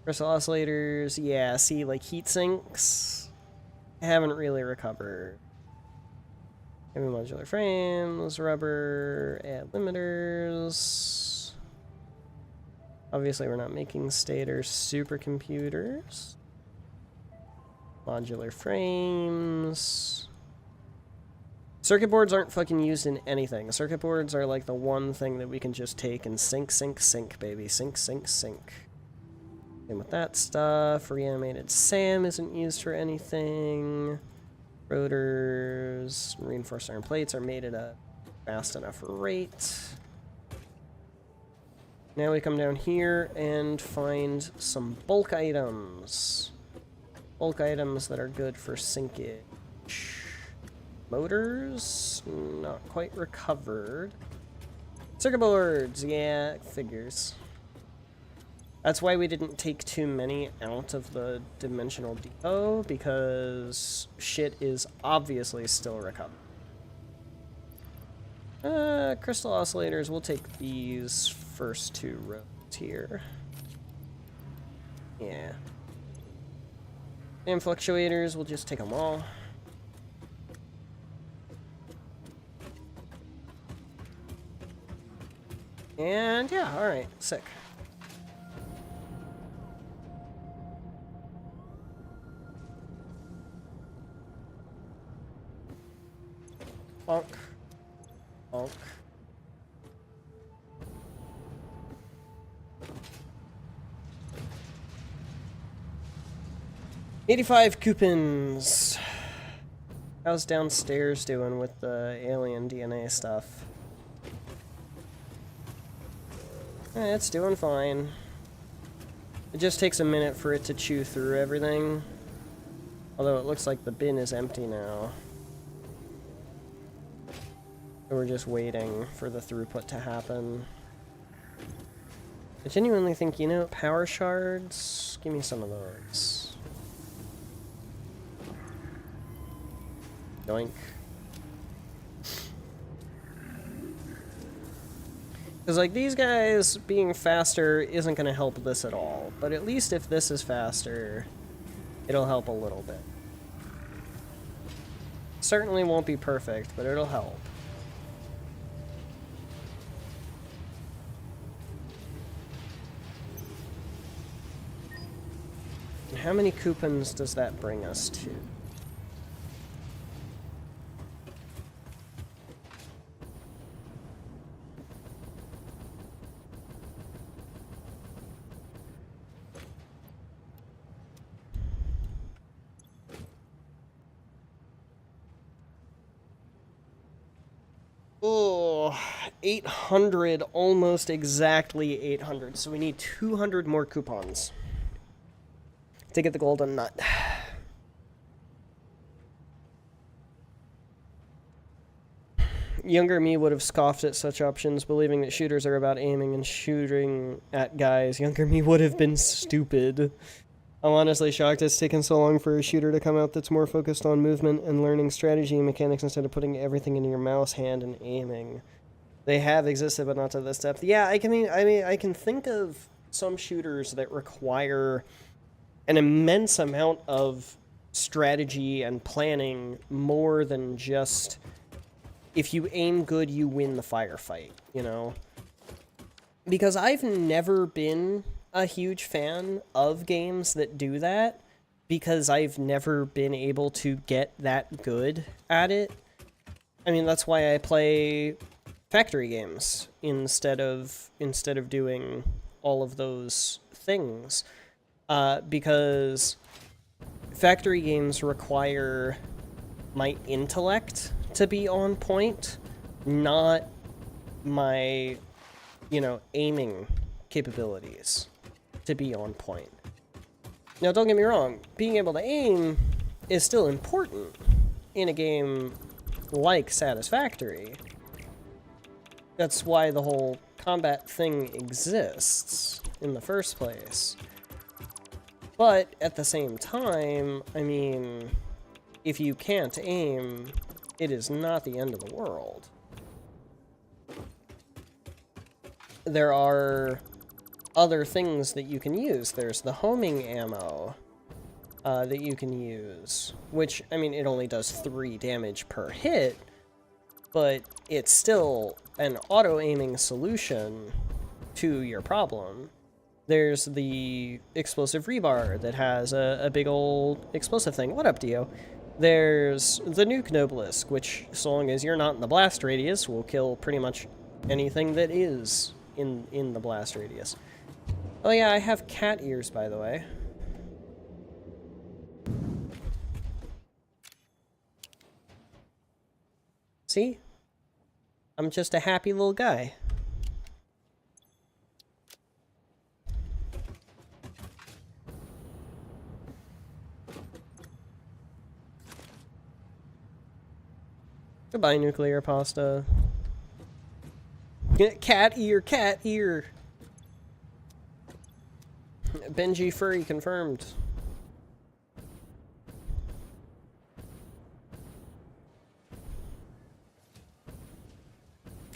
Speaker 1: Crystal oscillators, yeah, see, like heat sinks, haven't really recovered. Heavy modular frames, rubber, add limiters. Obviously, we're not making stator supercomputers. Modular frames. Circuit boards aren't fucking used in anything. Circuit boards are like the one thing that we can just take and sync, sync, sync, baby. Sync, sync, sync. Same with that stuff. Reanimated SAM isn't used for anything. Rotors, reinforced iron plates are made at a fast enough rate. Now we come down here and find some bulk items. Bulk items that are good for sinkage. Motors, not quite recovered. Circuit boards, yeah, figures. That's why we didn't take too many out of the dimensional depot, because shit is obviously still recovered. Crystal oscillators, we'll take these first two rows here. Yeah. And fluctuators, we'll just take them all. And yeah, alright, sick. Bonk. Bonk. $85 coupons. How's downstairs doing with the alien DNA stuff? It's doing fine. It just takes a minute for it to chew through everything. Although it looks like the bin is empty now. So we're just waiting for the throughput to happen. I genuinely think, you know, power shards? Give me some of those. Yoink. Because, like, these guys being faster isn't going to help this at all. But at least if this is faster, it'll help a little bit. Certainly won't be perfect, but it'll help. And how many coupons does that bring us to? Oh, 800, almost exactly 800. So we need 200 more coupons to get the golden nut. Younger me would have scoffed at such options, believing that shooters are about aiming and shooting at guys. Younger me would have been stupid. I'm honestly shocked it's taken so long for a shooter to come out that's more focused on movement and learning strategy and mechanics instead of putting everything into your mouse hand and aiming. They have existed, but not to this depth. Yeah, I can think of some shooters that require an immense amount of strategy and planning more than just if you aim good, you win the firefight, you know? Because I've never been a huge fan of games that do that, because I've never been able to get that good at it. I mean, that's why I play factory games instead of doing all of those things. Because factory games require my intellect to be on point, not my, you know, aiming capabilities to be on point. Now, don't get me wrong, being able to aim is still important in a game like Satisfactory. That's why the whole combat thing exists in the first place. But at the same time, I mean, if you can't aim, it is not the end of the world. There are other things that you can use. There's the homing ammo that you can use, which, I mean, it only does 3 damage per hit, but it's still an auto-aiming solution to your problem. There's the explosive rebar that has a big old explosive thing. What up, Dio? There's the nuke Noblisk, which, so long as you're not in the blast radius, will kill pretty much anything that is in the blast radius. Oh yeah, I have cat ears, by the way. See? I'm just a happy little guy. Goodbye, nuclear pasta. Cat ear, cat ear. Benji Furry confirmed.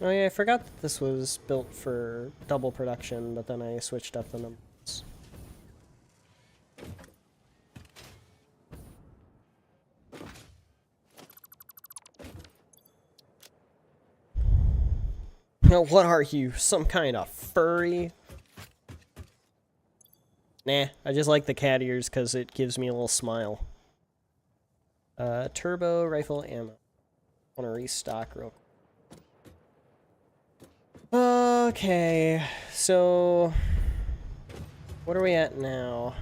Speaker 1: Oh yeah, I forgot that this was built for double production, but then I switched up the numbers. Now, what are you? Some kind of furry? Nah, I just like the cat ears because it gives me a little smile. Turbo rifle ammo. I want to restock real quick. Okay, so what are we at now?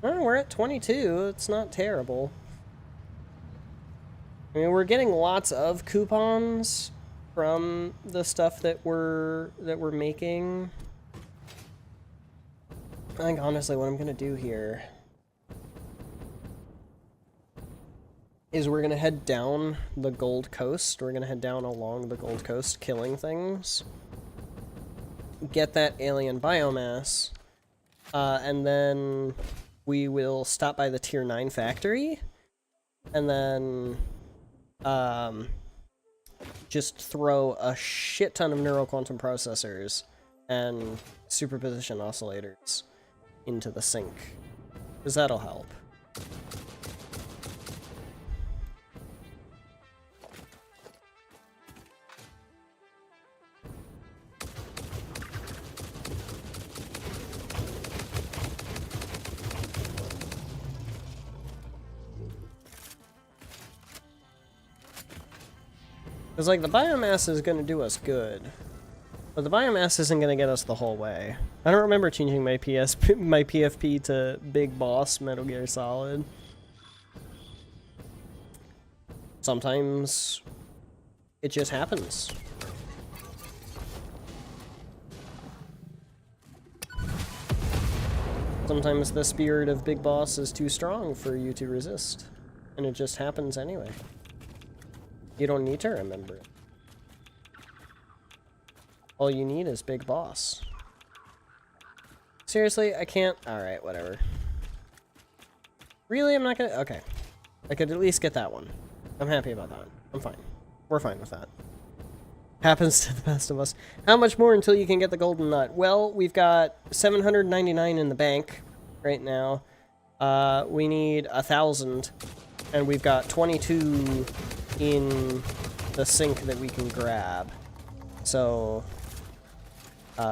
Speaker 1: Oh, we're at 22. It's not terrible. I mean, we're getting lots of coupons from the stuff that we're making. I think honestly what I'm gonna do here is we're gonna head down the Gold Coast. We're gonna head down along the Gold Coast killing things. Get that alien biomass, and then we will stop by the Tier 9 factory, and then just throw a shit ton of neuroquantum processors and superposition oscillators into the sink, because that'll help. Because, like, the biomass is going to do us good, but the biomass isn't going to get us the whole way. I don't remember changing my PFP to Big Boss Metal Gear Solid. Sometimes it just happens. Sometimes the spirit of Big Boss is too strong for you to resist, and it just happens anyway. You don't need to remember it. All you need is Big Boss. Seriously, I can't... Alright, whatever. Really? I'm not gonna... Okay. I could at least get that one. I'm happy about that. I'm fine. We're fine with that. Happens to the best of us. How much more until you can get the golden nut? Well, we've got 799 in the bank right now. We need 1,000. And we've got 22 in the sink that we can grab. So,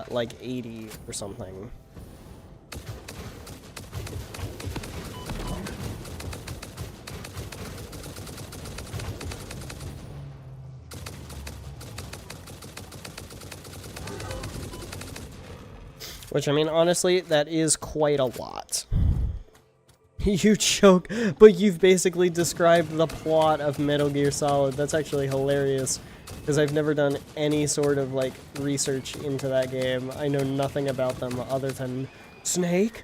Speaker 1: like 80 or something. Which, I mean, honestly, that is quite a lot. You choke, but you've basically described the plot of Metal Gear Solid. That's actually hilarious, because I've never done any sort of, like, research into that game. I know nothing about them other than Snake?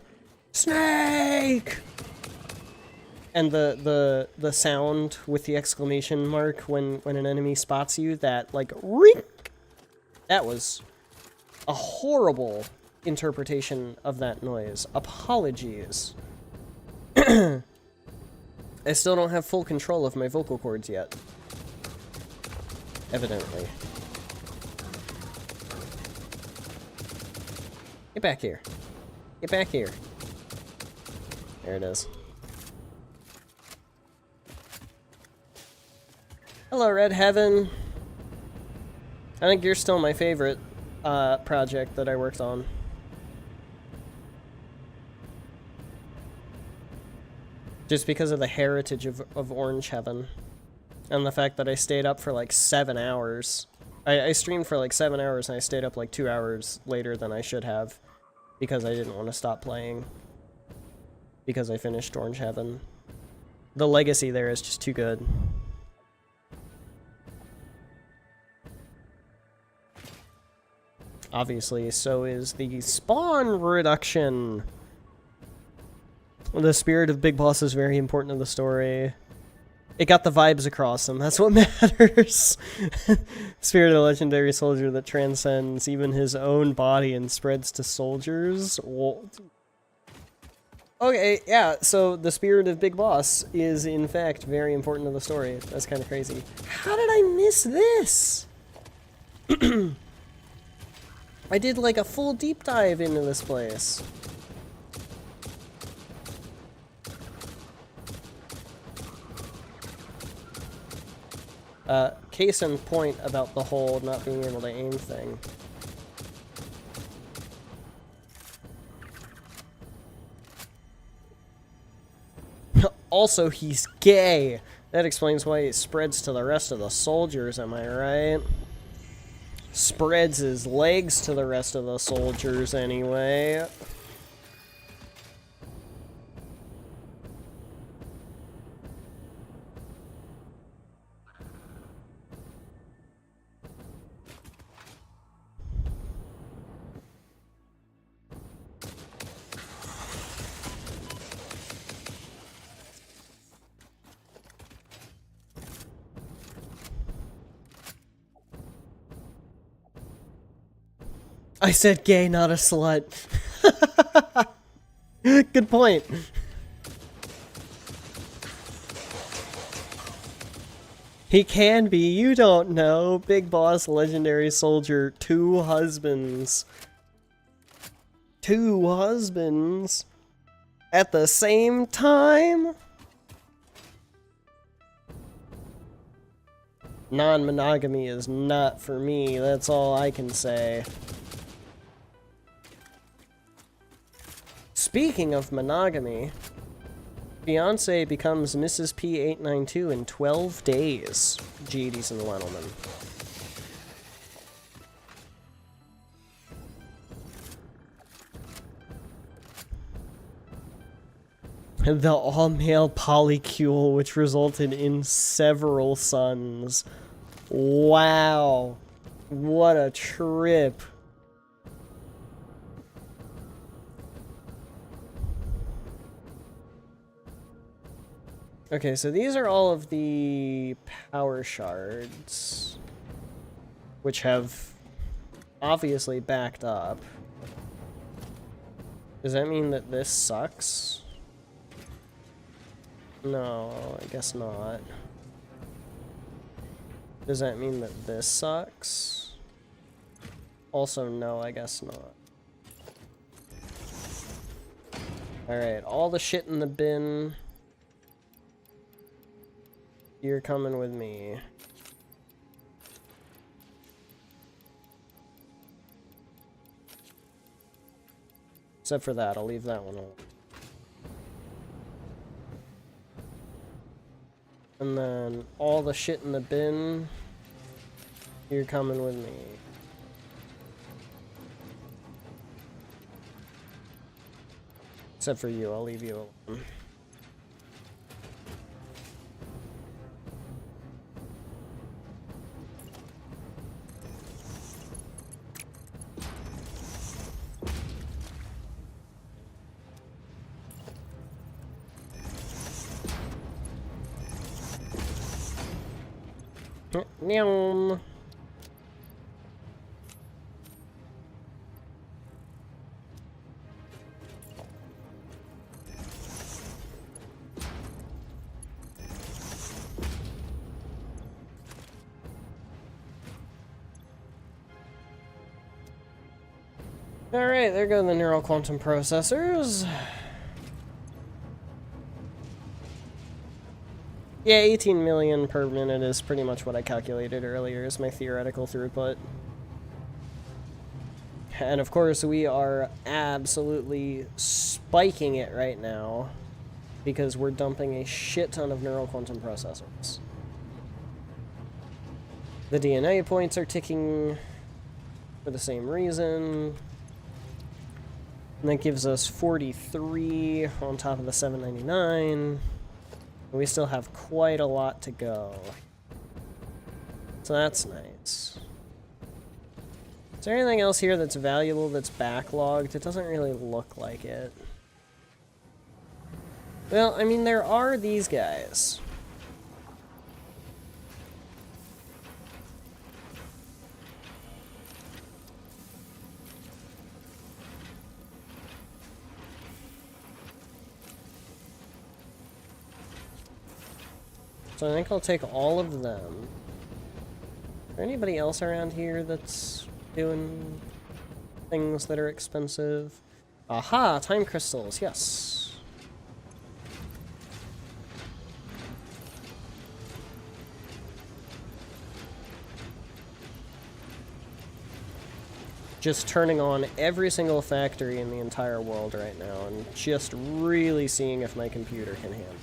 Speaker 1: Snake! And the sound with the exclamation mark when an enemy spots you, that, like, rink! That was a horrible interpretation of that noise. Apologies. I still don't have full control of my vocal cords yet. Evidently. Get back here. Get back here. There it is. Hello, Red Heaven. I think you're still my favorite project that I worked on. Just because of the heritage of Orange Heaven. And the fact that I stayed up for like 7 hours. I streamed for like 7 hours and I stayed up like 2 hours later than I should have. Because I didn't want to stop playing. Because I finished Orange Heaven. The legacy there is just too good. Obviously, so is the spawn reduction. The spirit of Big Boss is very important to the story. It got the vibes across them, that's what matters. Spirit of the legendary soldier that transcends even his own body and spreads to soldiers. Well, okay, yeah, so the spirit of Big Boss is in fact very important to the story. That's kind of crazy. How did I miss this? I did like a full deep dive into this place. Case in point about the whole not being able to aim thing. Also, he's gay. That explains why he spreads to the rest of the soldiers, am I right? Spreads his legs to the rest of the soldiers anyway. I said gay, not a slut. Good point. He can be, you don't know. Big Boss, legendary soldier, 2 husbands. 2 husbands. At the same time? Non-monogamy is not for me, that's all I can say. Speaking of monogamy, Fiancée becomes Mrs. P892 in 12 days. G80s and Lenelman. The all-male polycule, which resulted in several sons. Wow. What a trip. Okay, so these are all of the power shards, which have obviously backed up. Does that mean that this sucks? No, I guess not. Does that mean that this sucks? Also, no, I guess not. Alright, all the shit in the bin. You're coming with me. Except for that, I'll leave that one alone. And then all the shit in the bin, you're coming with me. Except for you, I'll leave you alone. Meow. Alright, there go the neural quantum processors. Yeah, 18 million per minute is pretty much what I calculated earlier as my theoretical throughput. And of course, we are absolutely spiking it right now because we're dumping a shit ton of neural quantum processors. The DNA points are ticking for the same reason. And that gives us 43 on top of the 799. We still have quite a lot to go. So that's nice. Is there anything else here that's valuable that's backlogged? It doesn't really look like it. Well, I mean, there are these guys. So I think I'll take all of them. Is there anybody else around here that's doing things that are expensive? Aha! Time crystals, yes. Just turning on every single factory in the entire world right now and just really seeing if my computer can handle it.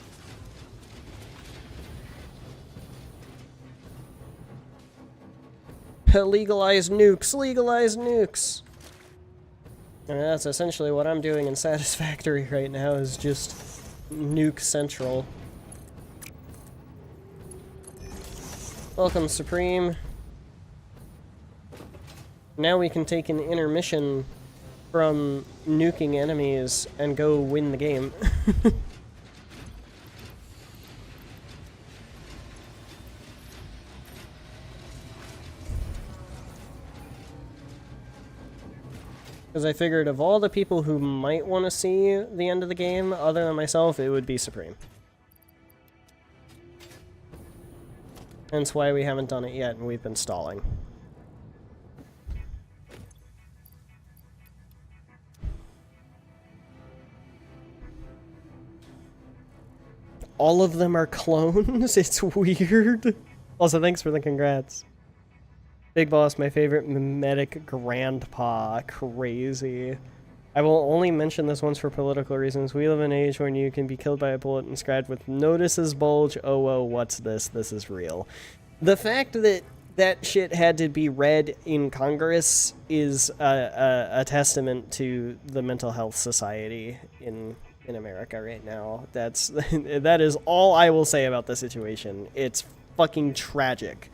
Speaker 1: Legalize nukes! Legalize nukes! And that's essentially what I'm doing in Satisfactory right now, is just nuke central. Welcome, Supreme. Now we can take an intermission from nuking enemies and go win the game. Because I figured of all the people who might want to see the end of the game, other than myself, it would be Supreme. Hence why we haven't done it yet, and we've been stalling. All of them are clones? It's weird. Also, thanks for the congrats. Big Boss, my favorite mimetic grandpa. Crazy. I will only mention this once for political reasons. We live in an age when you can be killed by a bullet inscribed with "Notices bulge. Oh, what's this? This is real." The fact that that shit had to be read in Congress is a testament to the mental health society in America right now. That is all I will say about the situation. It's fucking tragic.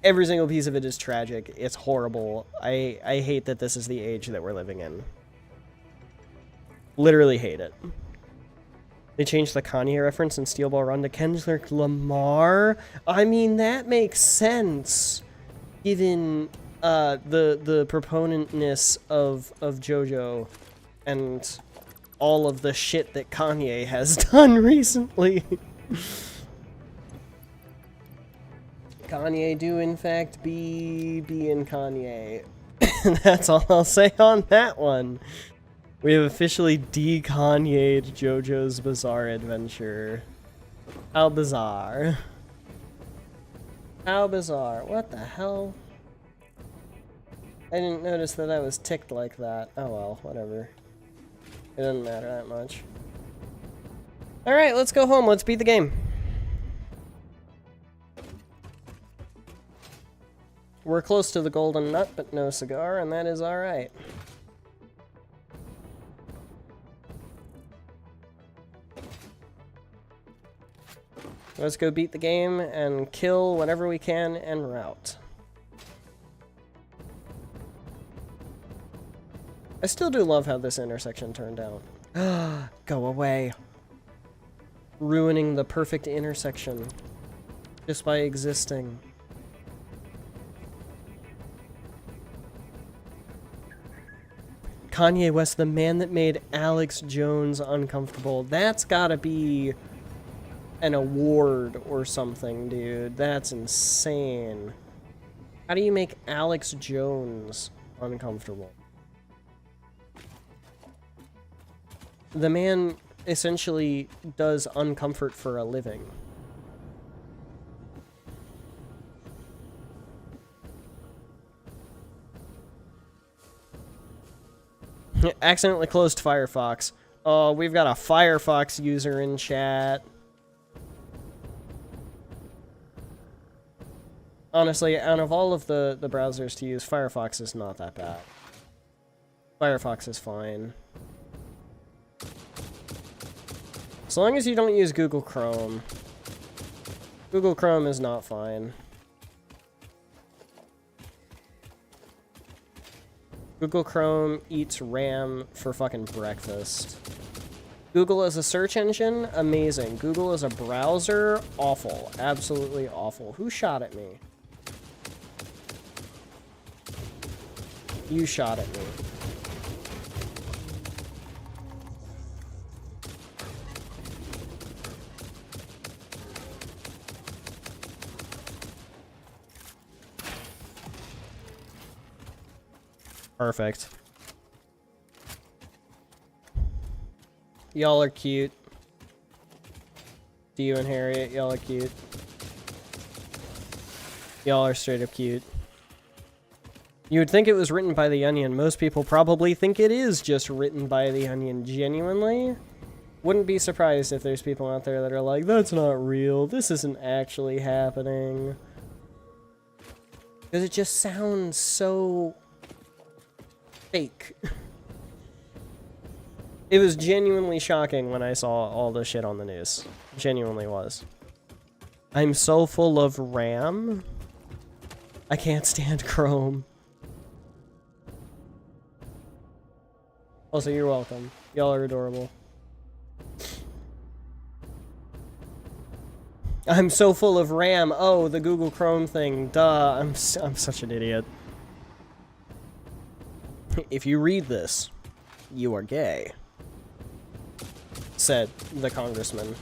Speaker 1: Every single piece of it is tragic. It's horrible. I hate that this is the age that we're living in. Literally hate it. They changed the Kanye reference in Steel Ball Run to Kendrick Lamar. I mean, that makes sense, given the proponentness of JoJo and all of the shit that Kanye has done recently. Kanye do in fact be in Kanye. That's all I'll say on that one. We have officially de-Kanye'd JoJo's Bizarre Adventure. How bizarre. How bizarre. What the hell? I didn't notice that I was ticked like that. Oh well, whatever. It doesn't matter that much. Alright, let's go home. Let's beat the game. We're close to the golden nut, but no cigar, and that is alright. Let's go beat the game and kill whatever we can en route. I still do love how this intersection turned out. Go away. Ruining the perfect intersection just by existing. Kanye West, the man that made Alex Jones uncomfortable. That's gotta be an award or something, dude. That's insane. How do you make Alex Jones uncomfortable? The man essentially does uncomfort for a living. Accidentally closed Firefox. Oh, we've got a Firefox user in chat. Honestly, out of all of the browsers to use, Firefox is not that bad. Firefox is fine. As long as you don't use Google Chrome. Google Chrome is not fine. Google Chrome eats RAM for fucking breakfast. Google as a search engine, amazing. Google as a browser, awful. Absolutely awful. Who shot at me? You shot at me. Perfect. Y'all are cute. Do you and Harriet, y'all are cute. Y'all are straight up cute. You would think it was written by The Onion. Most people probably think it is just written by The Onion, genuinely. Wouldn't be surprised if there's people out there that are like, that's not real, this isn't actually happening. Because it just sounds so fake. It was genuinely shocking when I saw all this shit on the news. Genuinely was. I'm so full of RAM. I can't stand Chrome. Also, you're welcome. Y'all are adorable. I'm so full of RAM. Oh, the Google Chrome thing. Duh. I'm such an idiot. If you read this, you are gay, said the congressman.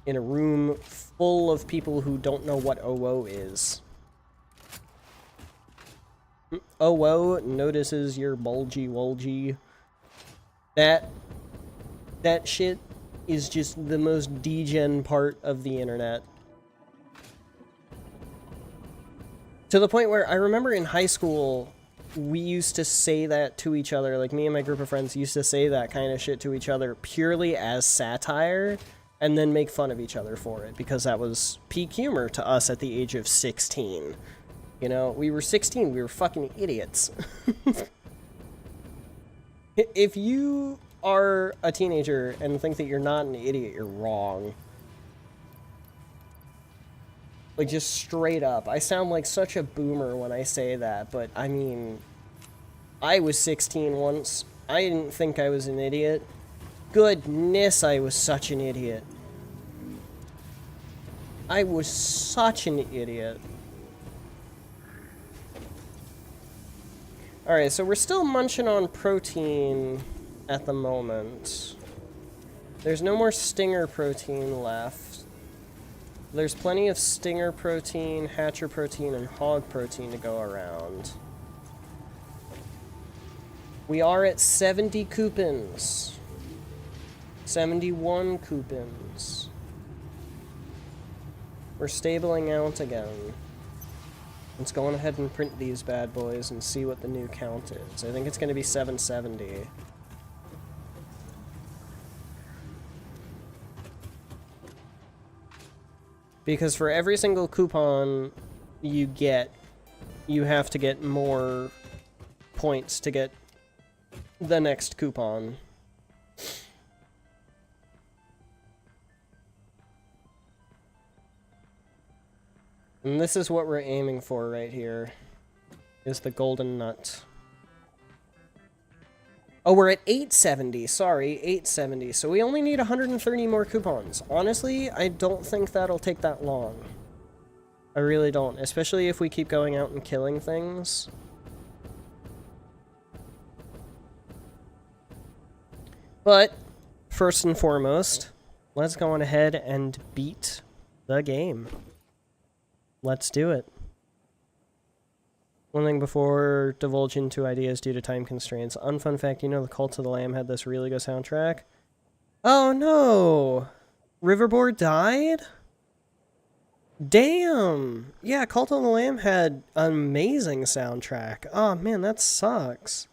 Speaker 1: In a room full of people who don't know what OO is. OO notices your bulgy. That shit is just the most degen part of the internet. To the point where I remember in high school, we used to say that to each other, like me and my group of friends used to say that kind of shit to each other purely as satire, and then make fun of each other for it, because that was peak humor to us at the age of 16. You know, we were 16, we were fucking idiots. If you are a teenager and think that you're not an idiot, you're wrong. Like, just straight up. I sound like such a boomer when I say that, but I mean, I was 16 once. I didn't think I was an idiot. Goodness, I was such an idiot. I was such an idiot. Alright, so we're still munching on protein at the moment. There's no more stinger protein left. There's plenty of stinger protein, hatcher protein, and hog protein to go around. We are at 70 coupons. 71 coupons. We're stabling out again. Let's go on ahead and print these bad boys and see what the new count is. I think it's going to be 770. Because for every single coupon you get, you have to get more points to get the next coupon. And this is what we're aiming for right here, is the golden nut. Oh, we're at 870, sorry, 870. So we only need 130 more coupons. Honestly, I don't think that'll take that long. I really don't, especially if we keep going out and killing things. But, first and foremost, let's go on ahead and beat the game. Let's do it. One thing before divulging into ideas due to time constraints. Unfun fact, you know the Cult of the Lamb had this really good soundtrack? Oh no! Riverboard died? Damn! Yeah, Cult of the Lamb had an amazing soundtrack. Oh man, that sucks.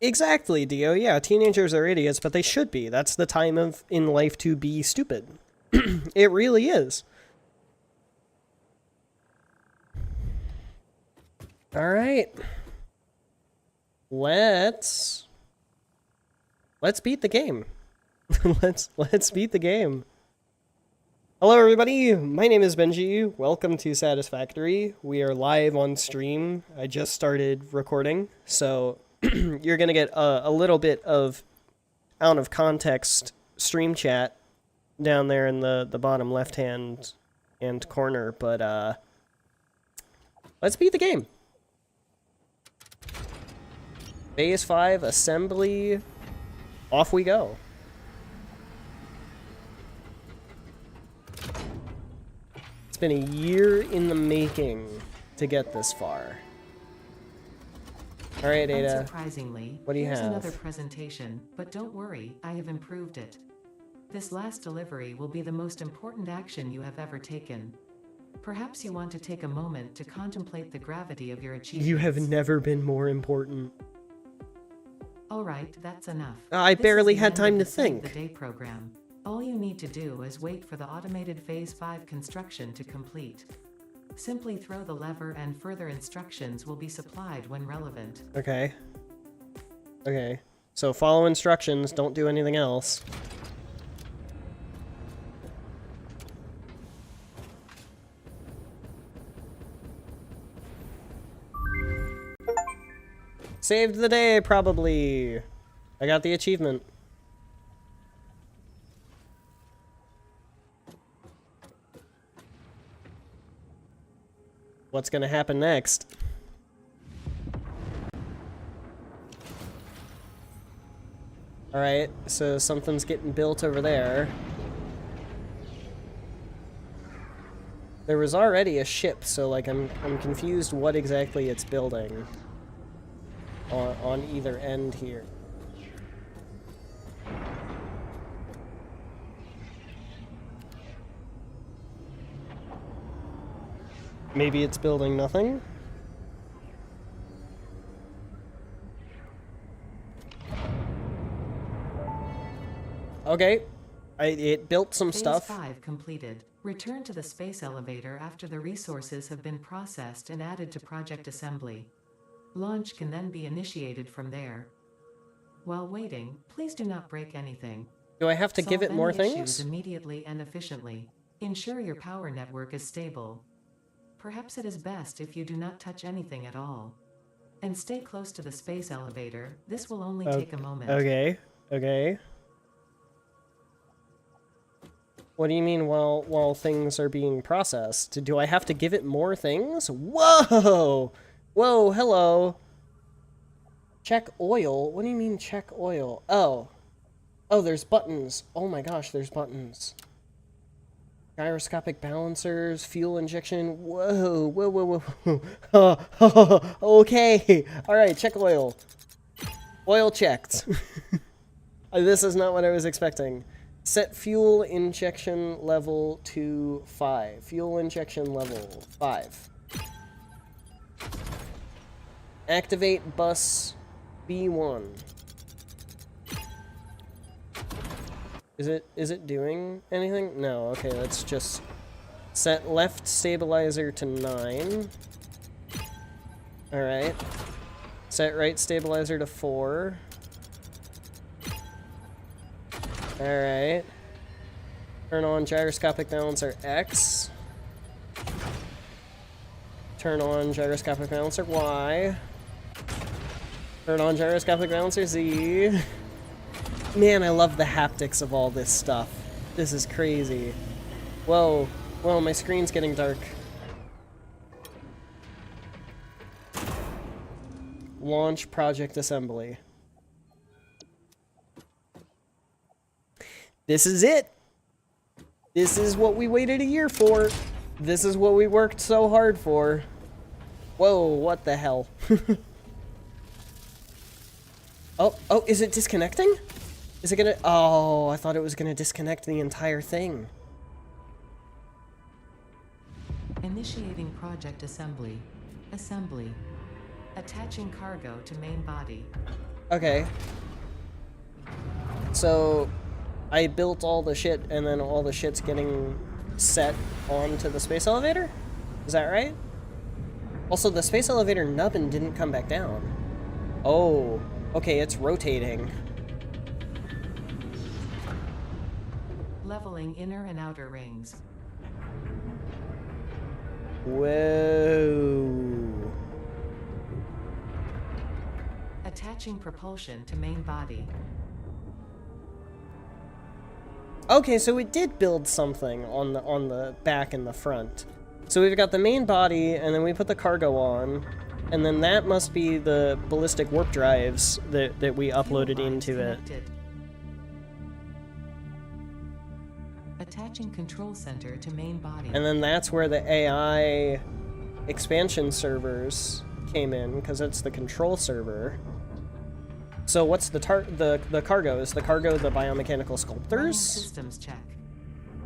Speaker 1: Exactly, Dio. Yeah, teenagers are idiots, but they should be. That's the time of in life to be stupid. It really is. All right. Let's beat the game. let's beat the game. Hello everybody, my name is Benji. Welcome to Satisfactory. We are live on stream. I just started recording, so you're gonna get a little bit of out of context stream chat down there in the bottom left hand corner, but let's beat the game. Phase 5 assembly, off we go. It's been a year in the making to get this far. All right, Ada.
Speaker 2: Unsurprisingly,
Speaker 1: what do you
Speaker 2: here's
Speaker 1: have?
Speaker 2: Another presentation, but don't worry, I have improved it. This last delivery will be the most important action you have ever taken. Perhaps you want to take a moment to contemplate the gravity of your achievements.
Speaker 1: You have never been more important.
Speaker 2: All right, that's enough.
Speaker 1: I
Speaker 2: This
Speaker 1: barely
Speaker 2: is the
Speaker 1: had
Speaker 2: end
Speaker 1: time
Speaker 2: of
Speaker 1: to
Speaker 2: the Save
Speaker 1: think.
Speaker 2: the Day program. All you need to do is wait for the automated Phase 5 construction to complete. Simply throw the lever and further instructions will be supplied when relevant.
Speaker 1: Okay. Okay. So follow instructions, don't do anything else. Saved the day, probably. I got the achievement. What's gonna happen next? Alright, so something's getting built over there. There was already a ship, so like I'm confused what exactly it's building on either end here. Maybe it's building nothing? Okay. It built some stuff.
Speaker 2: Phase 5 completed. Return to the space elevator after the resources have been processed and added to project assembly. Launch can then be initiated from there. While waiting, please do not break anything.
Speaker 1: Do I have to give it more
Speaker 2: Solve any
Speaker 1: things?
Speaker 2: issues immediately and efficiently. Ensure your power network is stable. Perhaps it is best if you do not touch anything at all. And stay close to the space elevator. This will only take a moment.
Speaker 1: Okay. Okay. What do you mean while things are being processed? Do I have to give it more things? Whoa! Whoa, hello. Check oil? What do you mean check oil? Oh. Oh, there's buttons. Oh my gosh, there's buttons. Gyroscopic balancers, fuel injection. Whoa, whoa, whoa, whoa. Okay. All right, check oil. Oil checked. This is not what I was expecting. Set fuel injection level to 5. Fuel injection level 5. Activate bus B1. Is it doing anything? No, okay, let's just set left stabilizer to 9. Alright. Set right stabilizer to 4. Alright. Turn on gyroscopic balancer X. Turn on gyroscopic balancer Y. Turn on gyroscopic balancer Z. Man, I love the haptics of all this stuff. This is crazy. Whoa. Whoa, my screen's getting dark. Launch project assembly. This is it! This is what we waited a year for. This is what we worked so hard for. Whoa, what the hell? Oh, is it disconnecting? Is it gonna... Oh, I thought it was gonna disconnect the entire thing.
Speaker 2: Initiating project assembly. Assembly. Attaching cargo to main body.
Speaker 1: Okay. So, I built all the shit, and then all the shit's getting set onto the space elevator? Is that right? Also, the space elevator nubbin didn't come back down. Oh, okay, it's rotating.
Speaker 2: Leveling inner and outer rings.
Speaker 1: Whoa.
Speaker 2: Attaching propulsion to main body.
Speaker 1: Okay, so it did build something on the back and the front. So we've got the main body, and then we put the cargo on, and then that must be the ballistic warp drives that we uploaded into it.
Speaker 2: Attaching control center to main body.
Speaker 1: And then that's where the AI expansion servers came in, because it's the control server. So what's the cargo? Is the cargo the biomechanical sculptors?
Speaker 2: Systems check.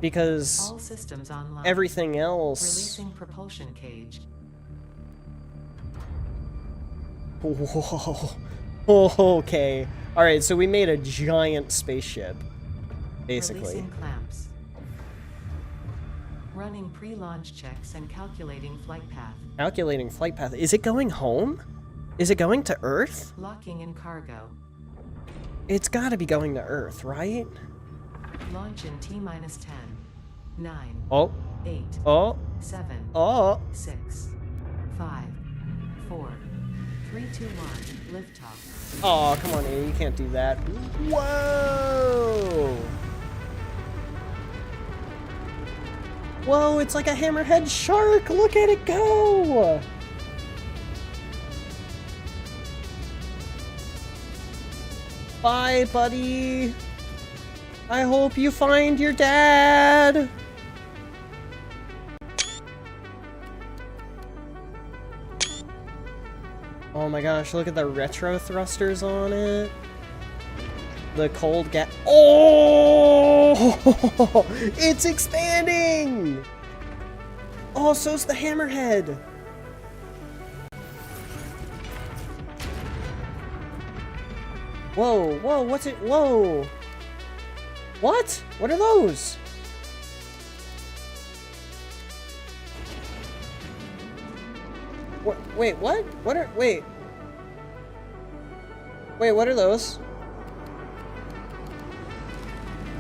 Speaker 1: Because
Speaker 2: all systems online.
Speaker 1: Everything else...
Speaker 2: Releasing propulsion cage.
Speaker 1: Whoa. Okay. Alright, so we made a giant spaceship, basically.
Speaker 2: Releasing clamps. Running pre-launch checks and calculating flight path.
Speaker 1: Calculating flight path. Is it going home? Is it going to Earth?
Speaker 2: Locking in cargo.
Speaker 1: It's gotta be going to Earth, right?
Speaker 2: Launch in T-minus 10, 9,
Speaker 1: Oh.
Speaker 2: 8,
Speaker 1: Oh.
Speaker 2: 7,
Speaker 1: Oh.
Speaker 2: 6, 5, 4, 3, 2, 1, liftoff.
Speaker 1: Oh, come on, Annie, you can't do that. Whoa! Whoa, it's like a hammerhead shark! Look at it go! Bye, buddy! I hope you find your dad! Oh my gosh, look at the retro thrusters on it. The cold gas. Oh! It's expanding! Oh, so's the hammerhead! Whoa, whoa, what's it? Whoa! What? What are those? What? Wait, what? What are? Wait. Wait, what are those?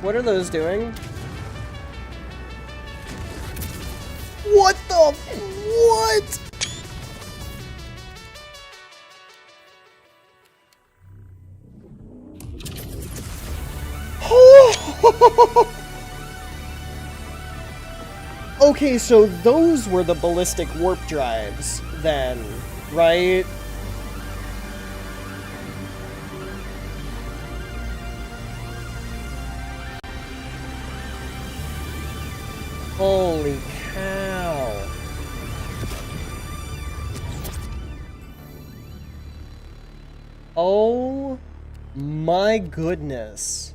Speaker 1: What are those doing? What the? What? Okay, so those were the ballistic warp drives, then, right? Holy cow. Oh my goodness.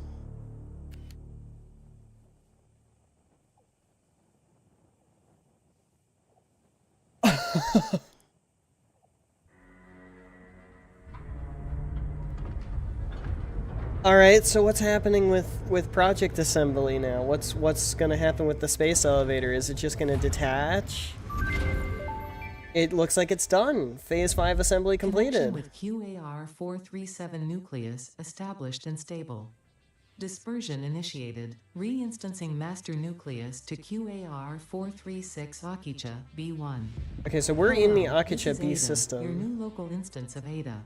Speaker 1: All right, so what's happening with project assembly now? What's going to happen with the space elevator? Is it just going to detach? It looks like it's done. Phase 5 assembly completed.
Speaker 2: With QAR 437 nucleus established and stable. Dispersion initiated. Reinstancing master nucleus to QAR 436 Akicha B1.
Speaker 1: Okay, so we're in the
Speaker 2: Hello,
Speaker 1: Akicha
Speaker 2: this is
Speaker 1: B
Speaker 2: Ada,
Speaker 1: system.
Speaker 2: Your new local instance of Ada.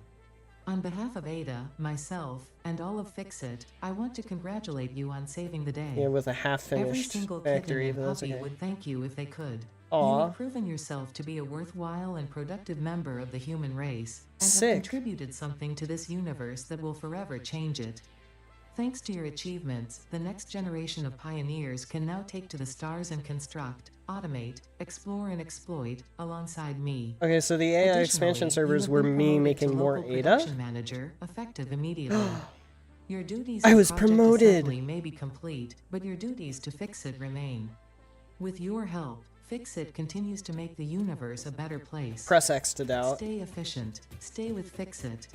Speaker 2: On behalf of Ada, myself, and all of Fixit, I want to congratulate you on saving the day.
Speaker 1: Yeah, with a
Speaker 2: Every
Speaker 1: half-finished
Speaker 2: single
Speaker 1: factory,
Speaker 2: kitten
Speaker 1: but
Speaker 2: and
Speaker 1: that's
Speaker 2: puppy
Speaker 1: okay.
Speaker 2: would thank you if they could.
Speaker 1: Aw.
Speaker 2: You've proven yourself to be a worthwhile and productive member of the human race, and
Speaker 1: Sick.
Speaker 2: have contributed something to this universe that will forever change it. Thanks to your achievements, the next generation of pioneers can now take to the stars and construct, automate, explore and exploit, alongside me.
Speaker 1: Okay, so the AI expansion
Speaker 2: Additionally, you
Speaker 1: servers
Speaker 2: have
Speaker 1: were
Speaker 2: been
Speaker 1: me
Speaker 2: promoted
Speaker 1: making
Speaker 2: to
Speaker 1: more
Speaker 2: local
Speaker 1: Ada?
Speaker 2: production manager, effective immediately. Your duties
Speaker 1: I
Speaker 2: to
Speaker 1: was
Speaker 2: project
Speaker 1: promoted!
Speaker 2: assembly may be complete, but your duties to fix it remain. With your help, Fix It continues to make the universe a better place.
Speaker 1: Press X to doubt.
Speaker 2: Stay efficient. Stay with Fix It.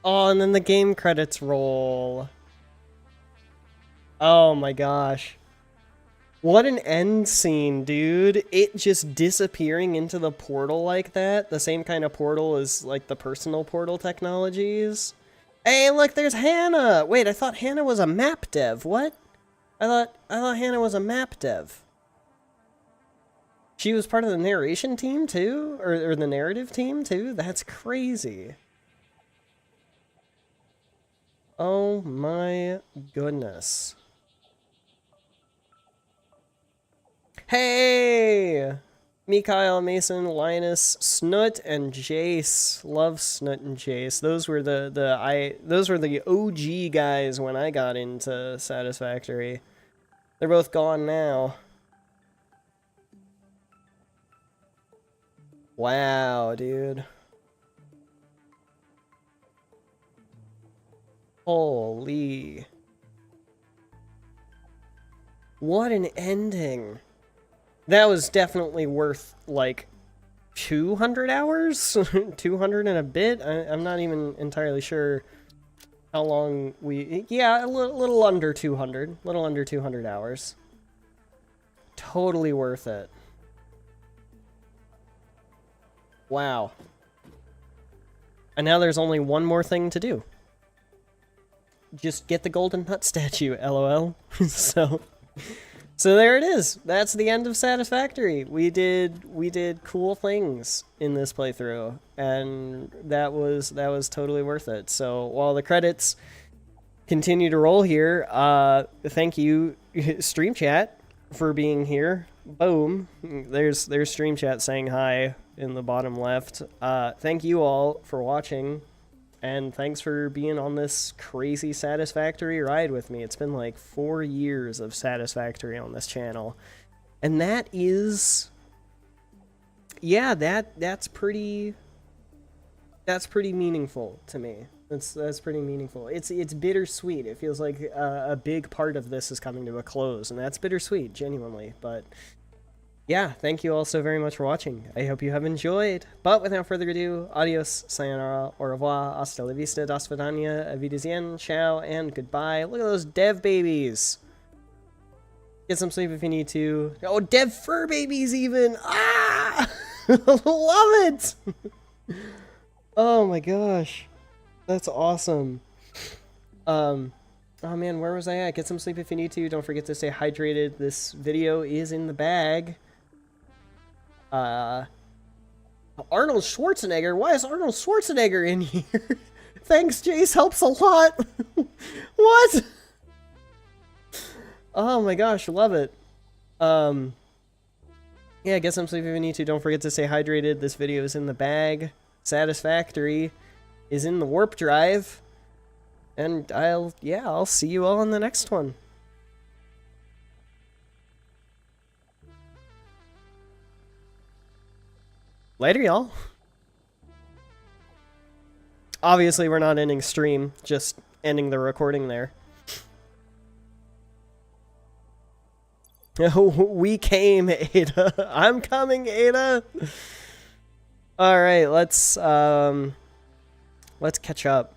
Speaker 1: Oh, and then the game credits roll. Oh my gosh. What an end scene, dude. It just disappearing into the portal like that. The same kind of portal as, like, the personal portal technologies. Hey, look, there's Hannah! Wait, I thought Hannah was a map dev. What? I thought Hannah was a map dev. She was part of the narration team, too? Or the narrative team, too? That's crazy. Oh my goodness. Hey! Mikhail, Mason, Linus, Snoot, and Jace. Love Snoot and Jace. Those were the OG guys when I got into Satisfactory. They're both gone now. Wow, dude. Holy. What an ending. That was definitely worth, like, 200 hours? 200 and a bit? I'm not even entirely sure how long we... Yeah, a little under 200. Little under 200 hours. Totally worth it. Wow. And now there's only one more thing to do. Just get the golden nut statue, lol. So there it is. That's the end of Satisfactory. We did cool things in this playthrough, and that was totally worth it. So while the credits continue to roll here, thank you, Stream Chat, for being here. Boom. There's Stream Chat saying hi in the bottom left. Thank you all for watching. And thanks for being on this crazy Satisfactory ride with me. It's been like 4 years of Satisfactory on this channel. And that is... Yeah, that's pretty meaningful to me. That's pretty meaningful. It's bittersweet. It feels like a big part of this is coming to a close. And that's bittersweet, genuinely. But... yeah, thank you all so very much for watching. I hope you have enjoyed. But without further ado, adios, sayonara, au revoir, hasta la vista, das vidania, avitazien, ciao, and goodbye. Look at those dev babies. Get some sleep if you need to. Oh, dev fur babies even. Ah! Love it. Oh my gosh. That's awesome. Oh man, where was I at? Get some sleep if you need to. Don't forget to stay hydrated. This video is in the bag. Arnold Schwarzenegger? Why is Arnold Schwarzenegger in here? Thanks, Jace, helps a lot. What? Oh my gosh, love it. Yeah, get some sleep if you need to. Don't forget to stay hydrated. This video is in the bag. Satisfactory is in the warp drive. And I'll see you all in the next one. Later, y'all. Obviously, we're not ending stream, just ending the recording there. We came, Ada. I'm coming, Ada. All right, let's catch up.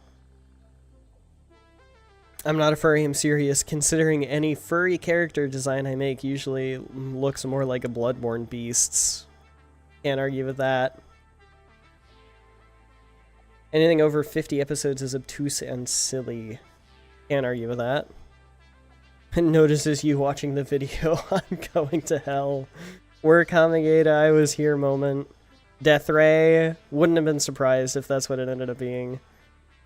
Speaker 1: I'm not a furry, I'm serious, considering any furry character design I make usually looks more like a Bloodborne beast's. Can't argue with that. Anything over 50 episodes is obtuse and silly. Can't argue with that. And notices you watching the video. I'm going to hell. We're coming, Ada. I was here moment. Death Ray. Wouldn't have been surprised if that's what it ended up being.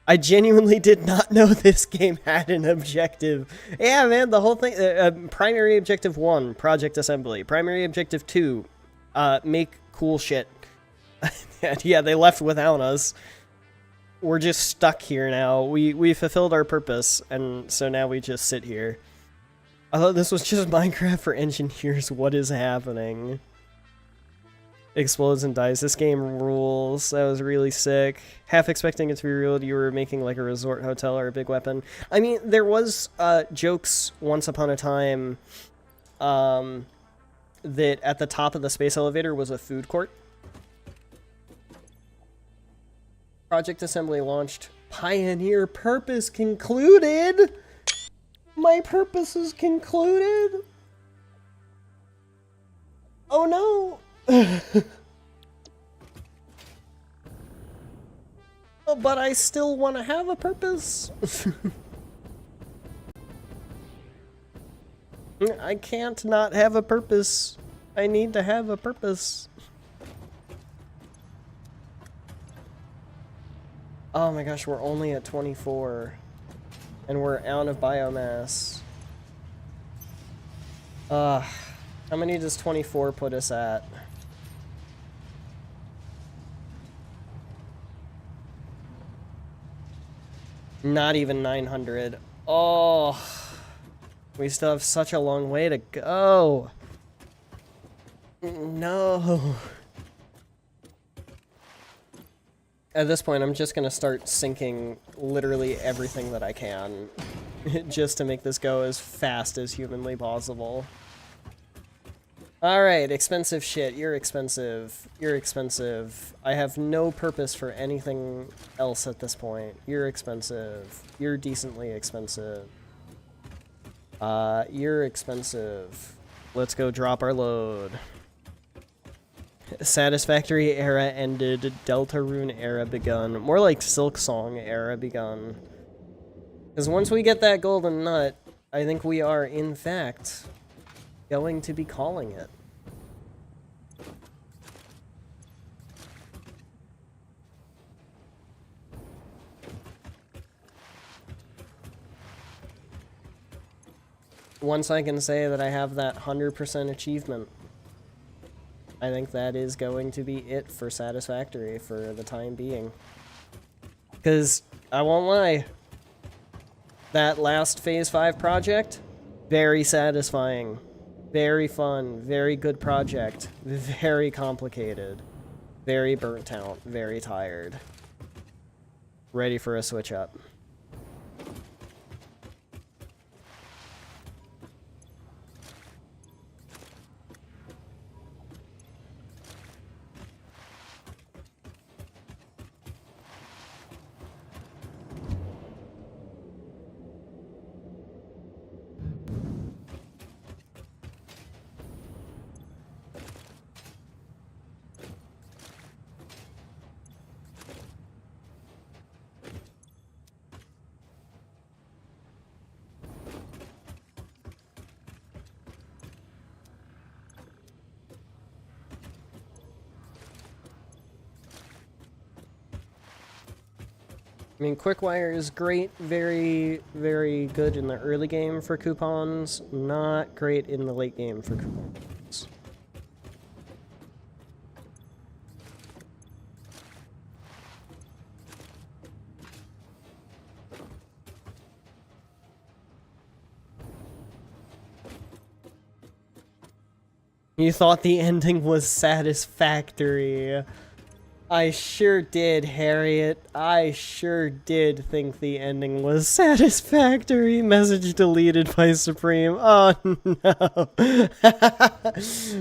Speaker 1: I genuinely did not know this game had an objective. Yeah, man, the whole thing. Primary objective 1, project assembly. Primary objective 2, make cool shit. Yeah, they left without us. we're just stuck here now. We fulfilled our purpose, and so now we just sit here. I thought this was just Minecraft for engineers. What is happening? Explodes and dies. This game rules. That was really sick. Half expecting it to be real, you were making like a resort hotel or a big weapon. I mean, there was jokes once upon a time that at the top of the space elevator was a food court. Project assembly launched. Pioneer purpose concluded. My purpose is concluded. Oh no. Oh, but I still want to have a purpose. I can't not have a purpose. I need to have a purpose. Oh my gosh, we're only at 24. And we're out of biomass. How many does 24 put us at? Not even 900. Oh, we still have such a long way to go. No. At this point, I'm just gonna start sinking literally everything that I can just to make this go as fast as humanly possible. Alright, expensive shit. You're expensive. You're expensive. I have no purpose for anything else at this point. You're expensive. You're decently expensive. You're expensive. Let's go drop our load. Satisfactory era ended, Deltarune era begun. More like Silksong era begun. Because once we get that golden nut, I think we are, in fact, going to be calling it. Once I can say that I have that 100% achievement, I think that is going to be it for Satisfactory for the time being. Because, I won't lie, that last Phase 5 project, very satisfying, very fun, very good project, very complicated, very burnt out, very tired. Ready for a switch up. I mean, Quickwire is great, very, very good in the early game for coupons, not great in the late game for coupons. You thought the ending was satisfactory. I sure did, Harriet. I sure did think the ending was satisfactory. Message deleted by Supreme. Oh no.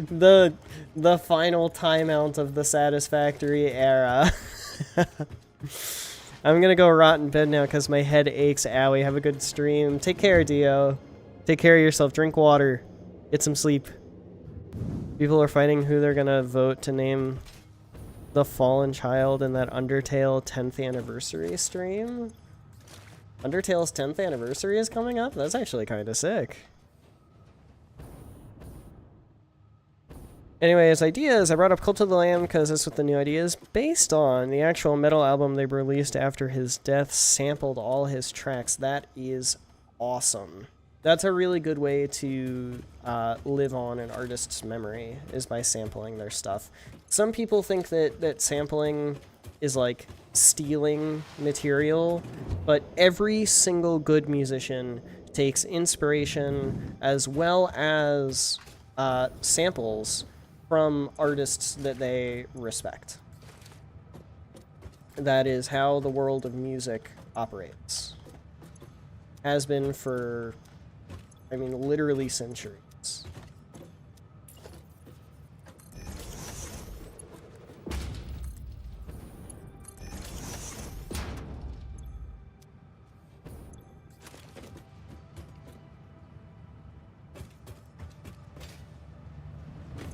Speaker 1: The final timeout of the Satisfactory era. I'm gonna go rot in bed now because my head aches. Owie, have a good stream. Take care, Dio. Take care of yourself. Drink water. Get some sleep. People are fighting who they're gonna vote to name the fallen child in that Undertale 10th anniversary stream. Undertale's 10th anniversary is coming up? That's actually kind of sick. Anyways, ideas. I brought up Cult of the Lamb because that's what the new idea is based on. The actual metal album they released after his death sampled all his tracks. That is awesome. That's a really good way to live on an artist's memory, is by sampling their stuff. Some people think that sampling is like stealing material, but every single good musician takes inspiration as well as samples from artists that they respect. That is how the world of music operates. Has been for, I mean, literally centuries.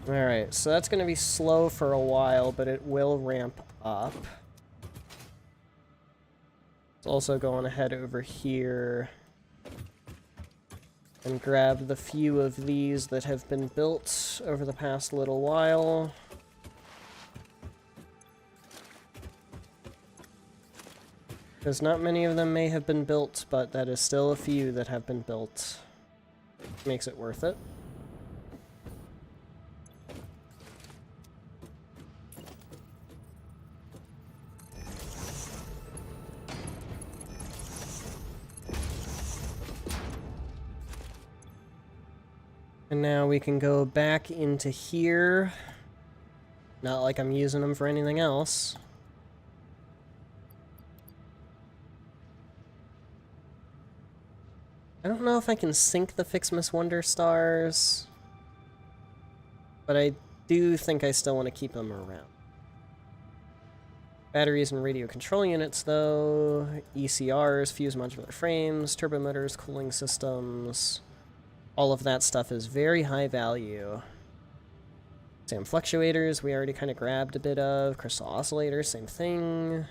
Speaker 1: Alright, so that's going to be slow for a while, but it will ramp up. It's also going ahead over here and grab the few of these that have been built over the past little while. Because not many of them may have been built, but that is still a few that have been built. Makes it worth it. And now we can go back into here. Not like I'm using them for anything else. I don't know if I can sync the Fix Miss Wonder stars, but I do think I still want to keep them around. Batteries and radio control units, though. ECRs, fuse modular frames, turbo motors, cooling systems. All of that stuff is very high value. Sam fluctuators, we already kind of grabbed a bit of. Crystal oscillators, same thing.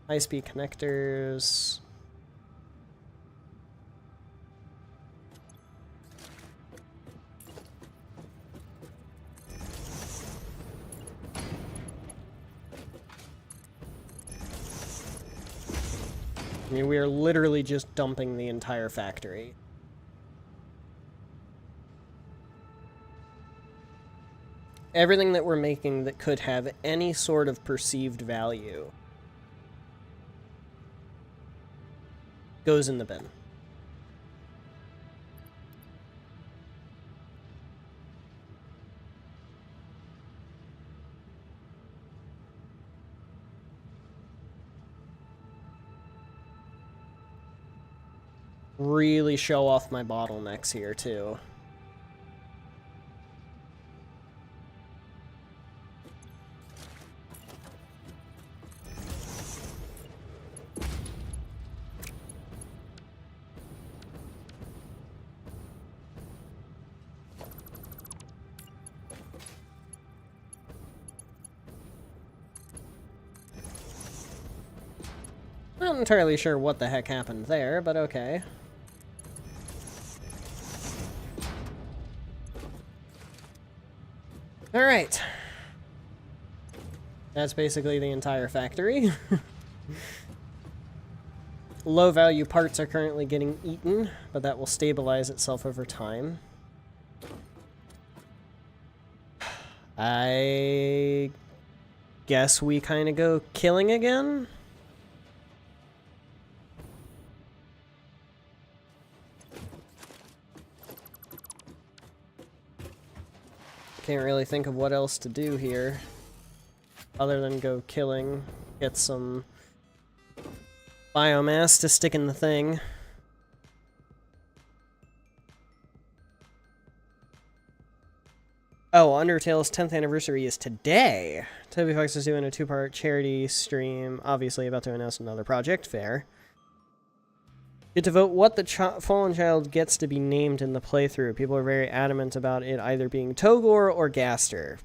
Speaker 1: High-speed connectors. I mean, we are literally just dumping the entire factory. Everything that we're making that could have any sort of perceived value goes in the bin. Really show off my bottlenecks here, too. Not entirely sure what the heck happened there, but okay. Alright. That's basically the entire factory. Low-value parts are currently getting eaten, but that will stabilize itself over time. I guess we kind of go killing again? Can't really think of what else to do here other than go killing, get some biomass to stick in the thing. Oh, Undertale's 10th anniversary is today. Toby Fox is doing a 2-part charity stream, obviously about to announce another project, fair. Get to vote what the fallen child gets to be named in the playthrough. People are very adamant about it either being Togor or Gaster.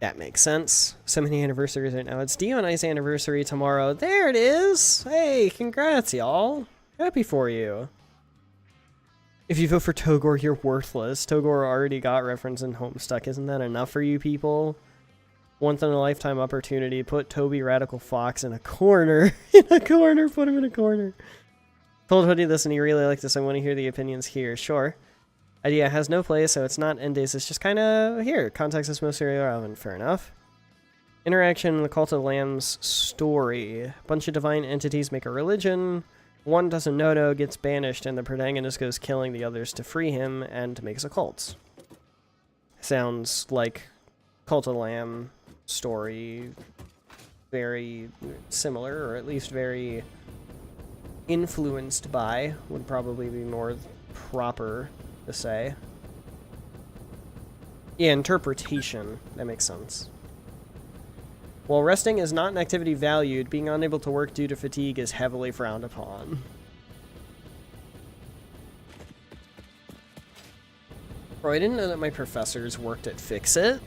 Speaker 1: That makes sense. So many anniversaries right now. It's Dio and I's anniversary tomorrow. There it is! Hey, congrats, y'all. Happy for you. If you vote for Togor, you're worthless. Togor already got reference in Homestuck. Isn't that enough for you people? Once-in-a-lifetime opportunity. Put Toby Radical Fox in a corner. In a corner. Put him in a corner. Told Hoodie this and he really liked this. I want to hear the opinions here. Sure. Idea has no place, so it's not end days. It's just kind of here. Context is mostly irrelevant. Fair enough. Interaction in the Cult of the Lamb's story. A bunch of divine entities make a religion. One doesn't know, gets banished, and the protagonist goes killing the others to free him and makes a cult. Sounds like Cult of the Lamb story. Very similar, or at least very influenced by, would probably be more proper to say. Yeah, interpretation. That makes sense. While resting is not an activity valued, being unable to work due to fatigue is heavily frowned upon. Bro, I didn't know that my professors worked at Fix-It.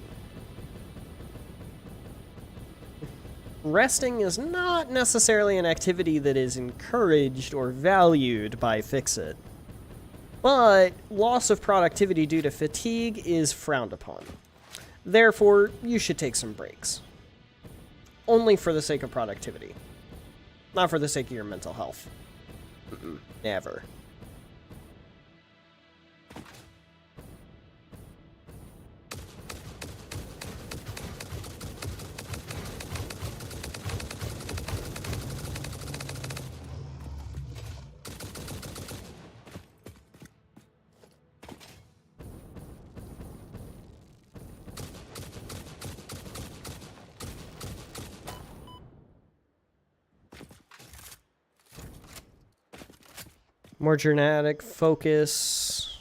Speaker 1: Resting is not necessarily an activity that is encouraged or valued by Fix-It. But loss of productivity due to fatigue is frowned upon. Therefore, you should take some breaks. Only for the sake of productivity. Not for the sake of your mental health. Never. More dramatic focus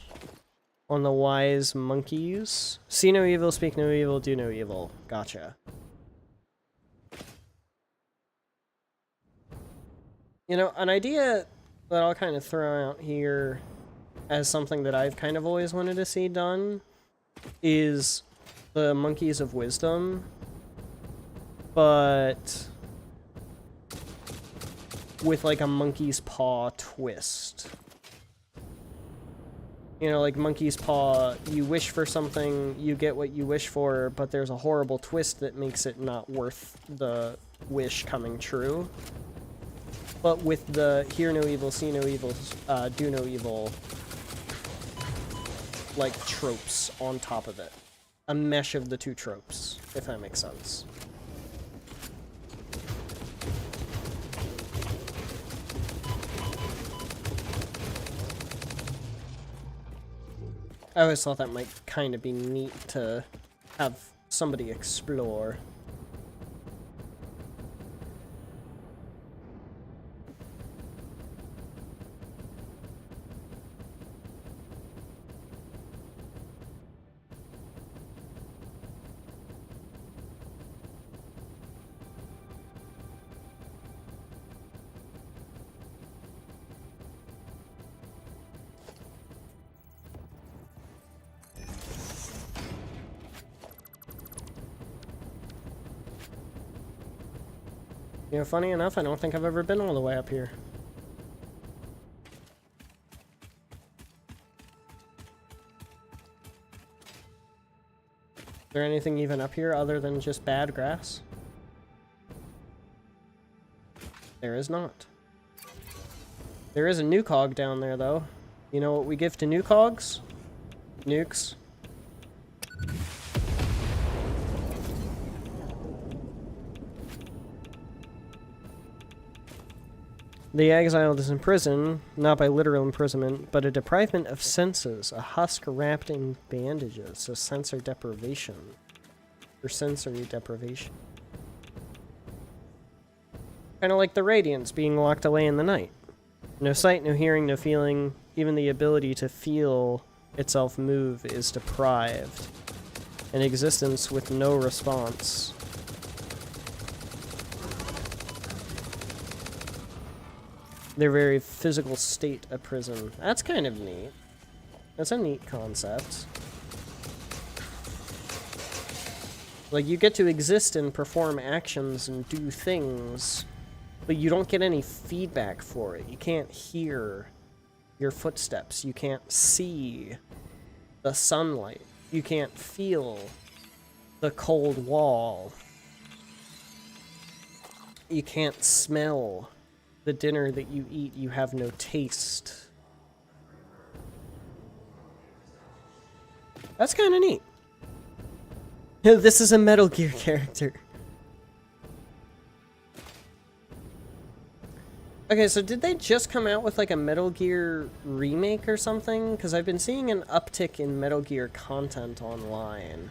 Speaker 1: on the wise monkeys. See no evil, speak no evil, do no evil. Gotcha. You know, an idea that I'll kind of throw out here as something that I've kind of always wanted to see done is the monkeys of wisdom, but with like a monkey's paw twist. You know, like monkey's paw, you wish for something, you get what you wish for, but there's a horrible twist that makes it not worth the wish coming true. But with the hear no evil, see no evil, do no evil, like tropes on top of it. A mesh of the two tropes, if that makes sense. I always thought that might kind of be neat to have somebody explore. You know, funny enough, I don't think I've ever been all the way up here. Is there anything even up here other than just bad grass? There is not. There is a new cog down there, though. You know what we give to new cogs? Nukes. The exiled is imprisoned, not by literal imprisonment, but a deprivement of senses, a husk wrapped in bandages, so sensory deprivation. Or sensory deprivation. Kind of like the Radiance being locked away in the night. No sight, no hearing, no feeling, even the ability to feel itself move is deprived. An existence with no response. Their very physical state of prison. That's kind of neat. That's a neat concept. Like, you get to exist and perform actions and do things, but you don't get any feedback for it. You can't hear your footsteps. You can't see the sunlight. You can't feel the cold wall. You can't smell the dinner that you eat. You have no taste. That's kind of neat. This is a Metal Gear character. Okay, so did they just come out with like a Metal Gear remake or something? Because I've been seeing an uptick in Metal Gear content online.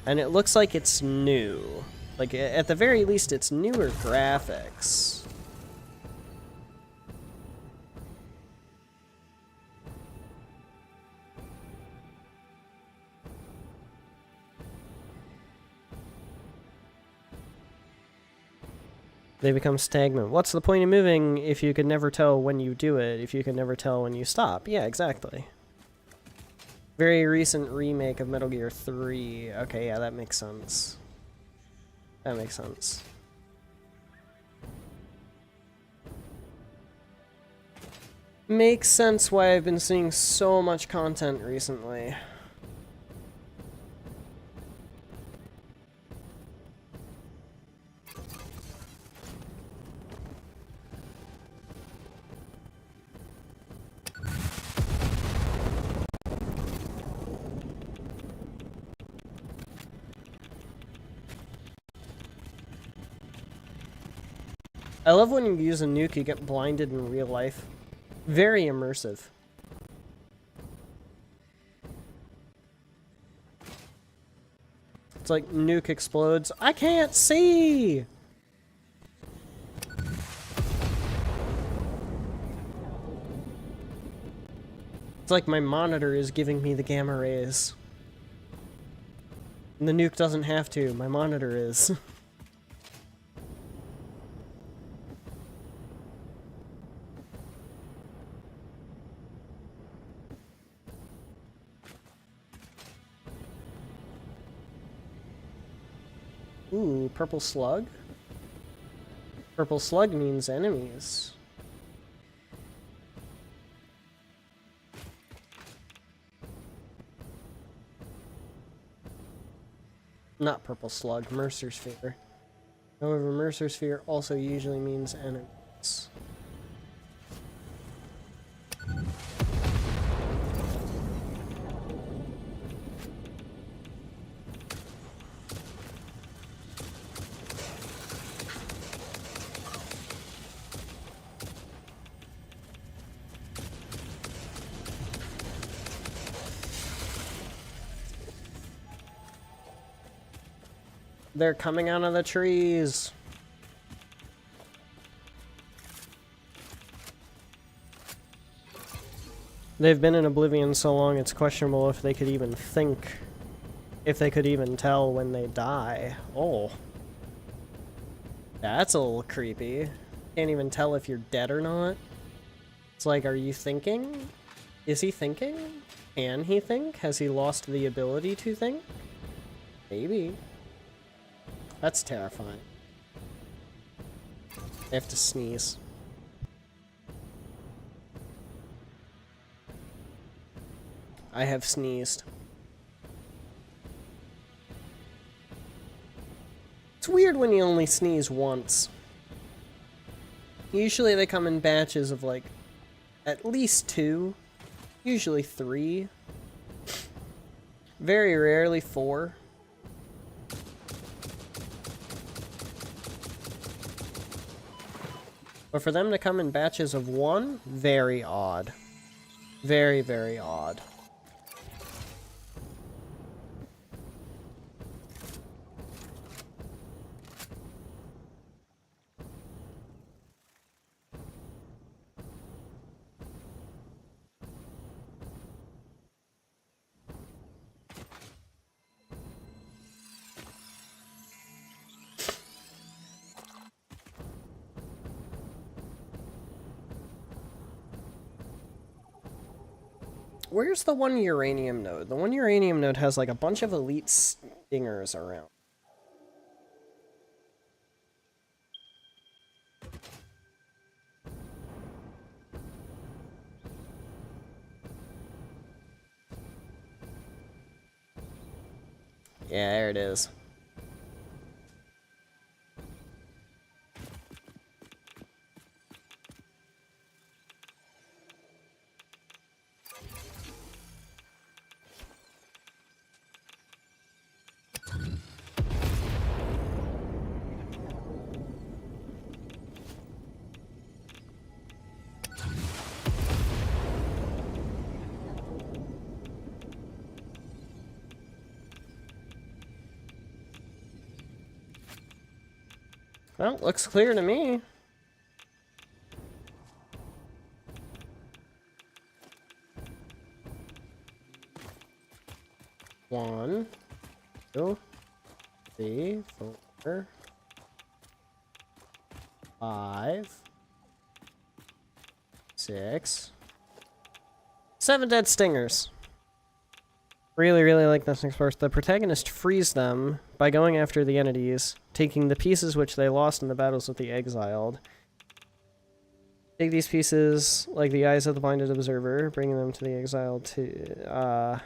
Speaker 1: And it looks like it's new. Like, at the very least, it's newer graphics. They become stagnant. What's the point of moving if you can never tell when you do it, if you can never tell when you stop? Yeah, exactly. Very recent remake of Metal Gear 3. Okay, yeah, that makes sense. That makes sense. Makes sense why I've been seeing so much content recently. I love when you use a nuke, you get blinded in real life. Very immersive. It's like nuke explodes. I can't see! It's like my monitor is giving me the gamma rays. And the nuke doesn't have to, my monitor is. Ooh, purple slug? Purple slug means enemies. Not purple slug, Mercer sphere. However, Mercer sphere also usually means enemies. They're coming out of the trees. They've been in oblivion so long it's questionable if they could even think. If they could even tell when they die. Oh. That's a little creepy. Can't even tell if you're dead or not. It's like, are you thinking? Is he thinking? Can he think? Has he lost the ability to think? Maybe. That's terrifying. I have to sneeze. I have sneezed. It's weird when you only sneeze once. Usually they come in batches of like at least 2, usually 3, very rarely 4. But for them to come in batches of 1, very odd. Very, very odd. Where's the one uranium node? The one uranium node has like a bunch of elite stingers around. Yeah, there it is. Well, looks clear to me. One, two, three, four, 5, 6, 7 dead stingers. Really, really like this next part. The protagonist frees them by going after the entities, taking the pieces which they lost in the battles with the exiled. Take these pieces, like the eyes of the blinded observer, bringing them to the exiled to,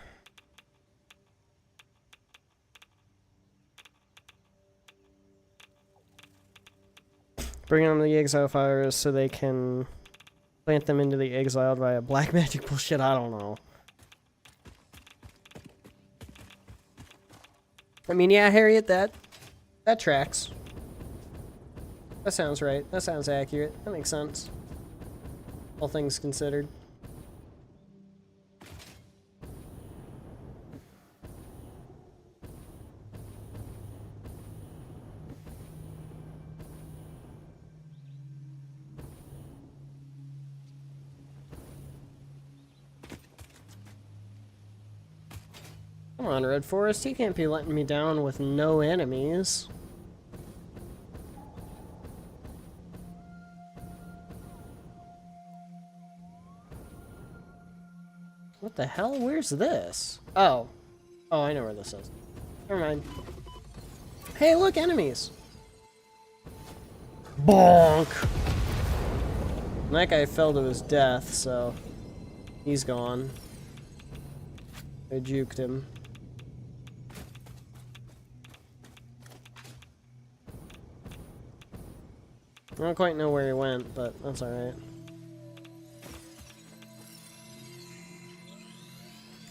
Speaker 1: bring them to the exile fires so they can plant them into the exiled via black magic bullshit, I don't know. I mean, yeah, Harriet, that tracks. That sounds right. That sounds accurate. That makes sense. All things considered. Come on, Red Forest, you can't be letting me down with no enemies. What the hell? Where's this? Oh. Oh, I know where this is. Never mind. Hey, look, enemies! Bonk! And that guy fell to his death, so he's gone. I juked him. I don't quite know where he went, but that's alright.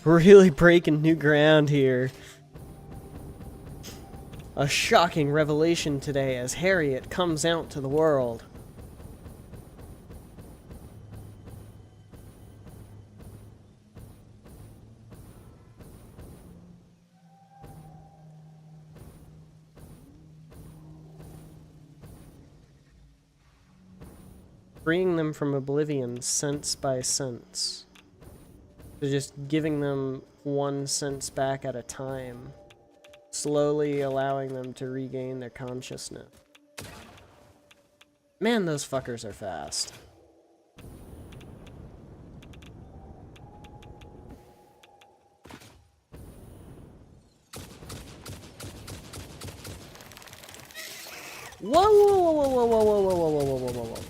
Speaker 1: We're really breaking new ground here. A shocking revelation today as Harriet comes out to the world. Freeing them from oblivion sense by sense. So just giving them 1 sense back at a time. Slowly allowing them to regain their consciousness. Man, those fuckers are fast. Whoa, whoa, whoa, whoa, whoa, whoa, whoa, whoa, whoa, whoa, whoa, whoa, whoa.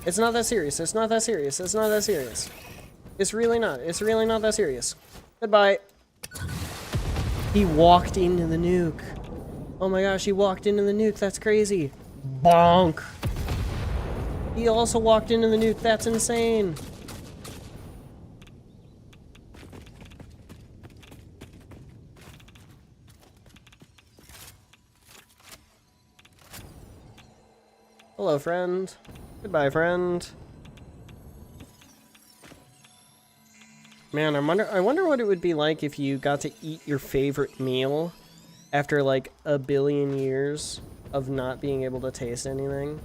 Speaker 1: It's not that serious. It's not that serious. It's not that serious. It's really not. It's really not that serious. Goodbye. He walked into the nuke. Oh my gosh, he walked into the nuke. That's crazy. Bonk. He also walked into the nuke. That's insane. Hello, friend. Goodbye, friend. Man, I wonder what it would be like if you got to eat your favorite meal after like 1 billion years of not being able to taste anything.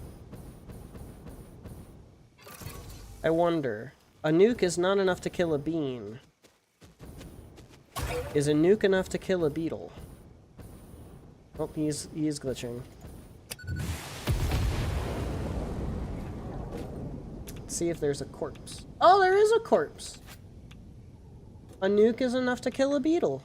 Speaker 1: I wonder. A nuke is not enough to kill a bean. Is a nuke enough to kill a beetle? Oh, he is glitching. Let's see if there's a corpse. Oh, there is a corpse! A nuke is enough to kill a beetle.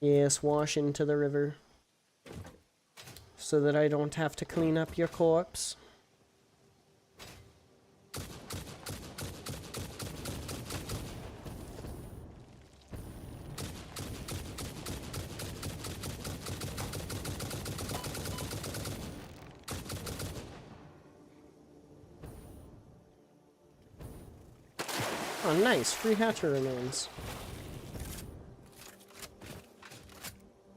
Speaker 1: Yes, wash into the river. So that I don't have to clean up your corpse. Oh, nice. Free hatcher remains.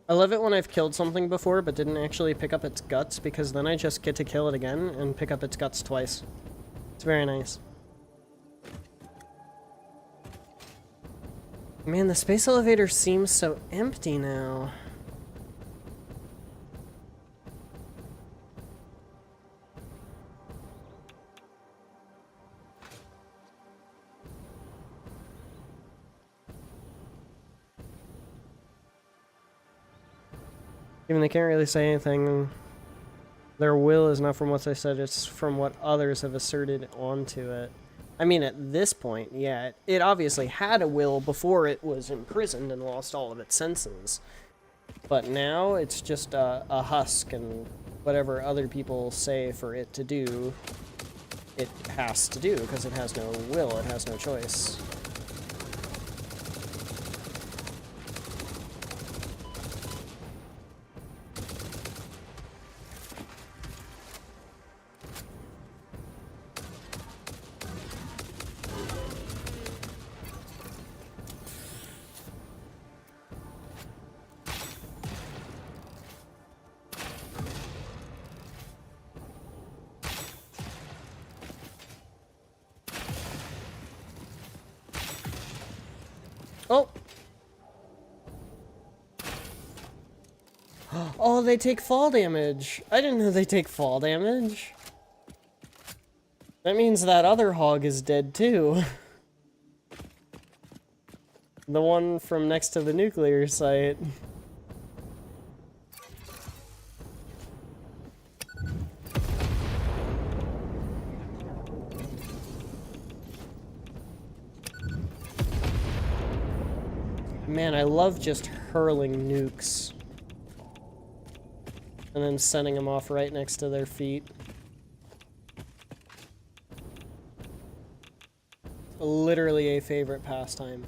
Speaker 1: I love it when I've killed something before but didn't actually pick up its guts, because then I just get to kill it again and pick up its guts twice. It's very nice. Man, the space elevator seems so empty now. Even they can't really say anything. Their will is not from what they said, it's from what others have asserted onto it. I mean, at this point, yeah, it obviously had a will before it was imprisoned and lost all of its senses. But now it's just a husk, and whatever other people say for it to do, it has to do, because it has no will, it has no choice. Oh! Oh, they take fall damage. I didn't know they take fall damage. That means that other hog is dead too. The one from next to the nuclear site. Man, I love just hurling nukes. And then sending them off right next to their feet. Literally a favorite pastime.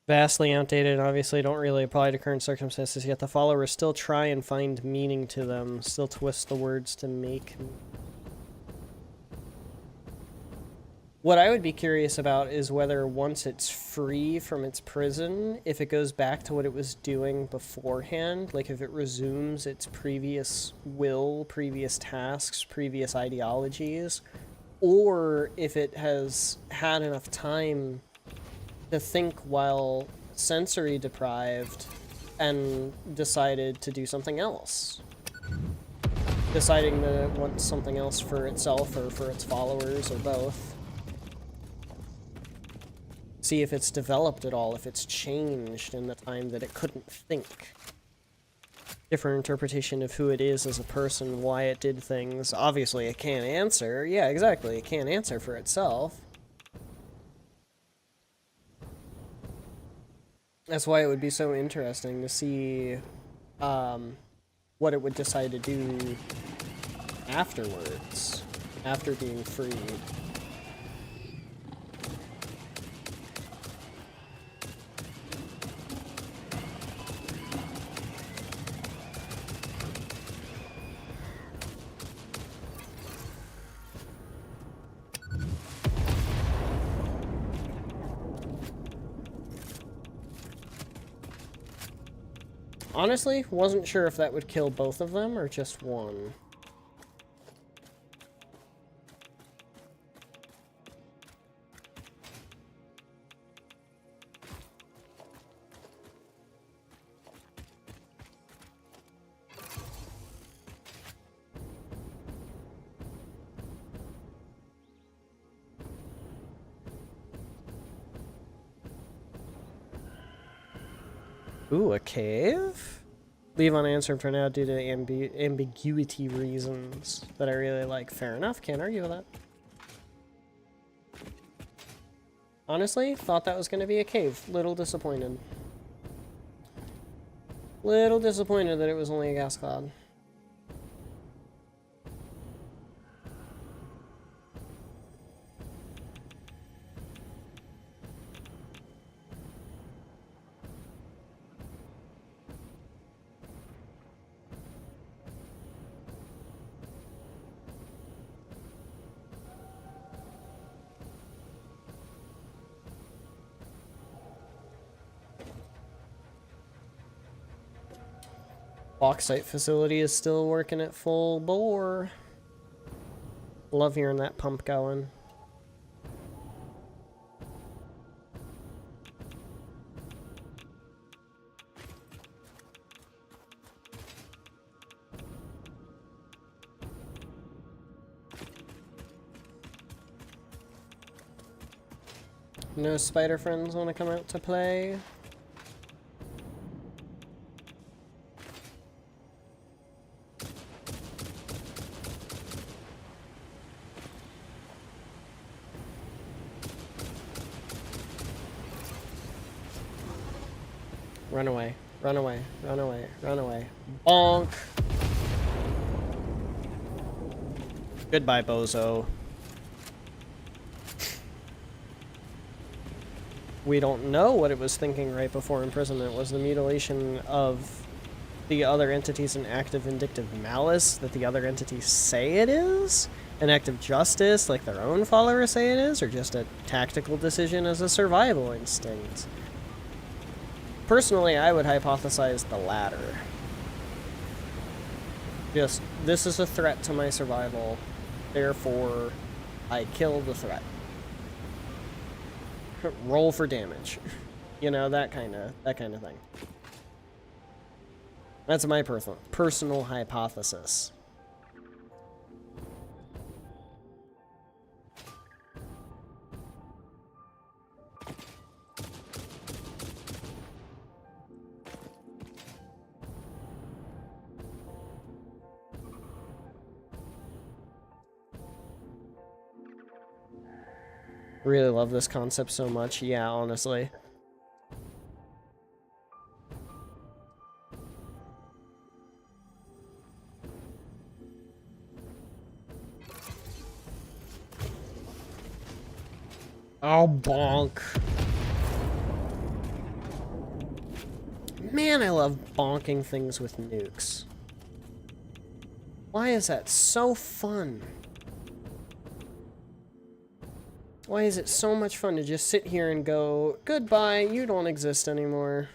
Speaker 1: Vastly outdated, obviously don't really apply to current circumstances, yet the followers still try and find meaning to them, still twist the words to make. What I would be curious about is whether once it's free from its prison, if it goes back to what it was doing beforehand, like if it resumes its previous will, previous tasks, previous ideologies, or if it has had enough time to think while sensory deprived and decided to do something else. Deciding to want something else for itself or for its followers or both. See if it's developed at all, if it's changed in the time that it couldn't think. Different interpretation of who it is as a person, why it did things. Obviously it can't answer. Yeah, exactly. It can't answer for itself. That's why it would be so interesting to see what it would decide to do afterwards, after being freed. Honestly, wasn't sure if that would kill both of them or just one. Ooh, a cave? Leave unanswered for now due to ambiguity reasons that I really like. Fair enough, can't argue with that. Honestly, thought that was going to be a cave. Little disappointed. Little disappointed that it was only a gas cloud. Bauxite facility is still working at full bore. Love hearing that pump going. No spider friends want to come out to play? Run away, run away, run away, run away. Bonk! Goodbye, bozo. We don't know what it was thinking right before imprisonment. Was the mutilation of the other entities an act of vindictive malice that the other entities say it is? An act of justice like their own followers say it is? Or just a tactical decision as a survival instinct? Personally, I would hypothesize the latter. Just, this is a threat to my survival, therefore I kill the threat. Roll for damage. You know, that kind of thing. That's my personal hypothesis. Really love this concept so much. Yeah, honestly. Oh, bonk. Man, I love bonking things with nukes. Why is that so fun? Why is it so much fun to just sit here and go, goodbye, you don't exist anymore?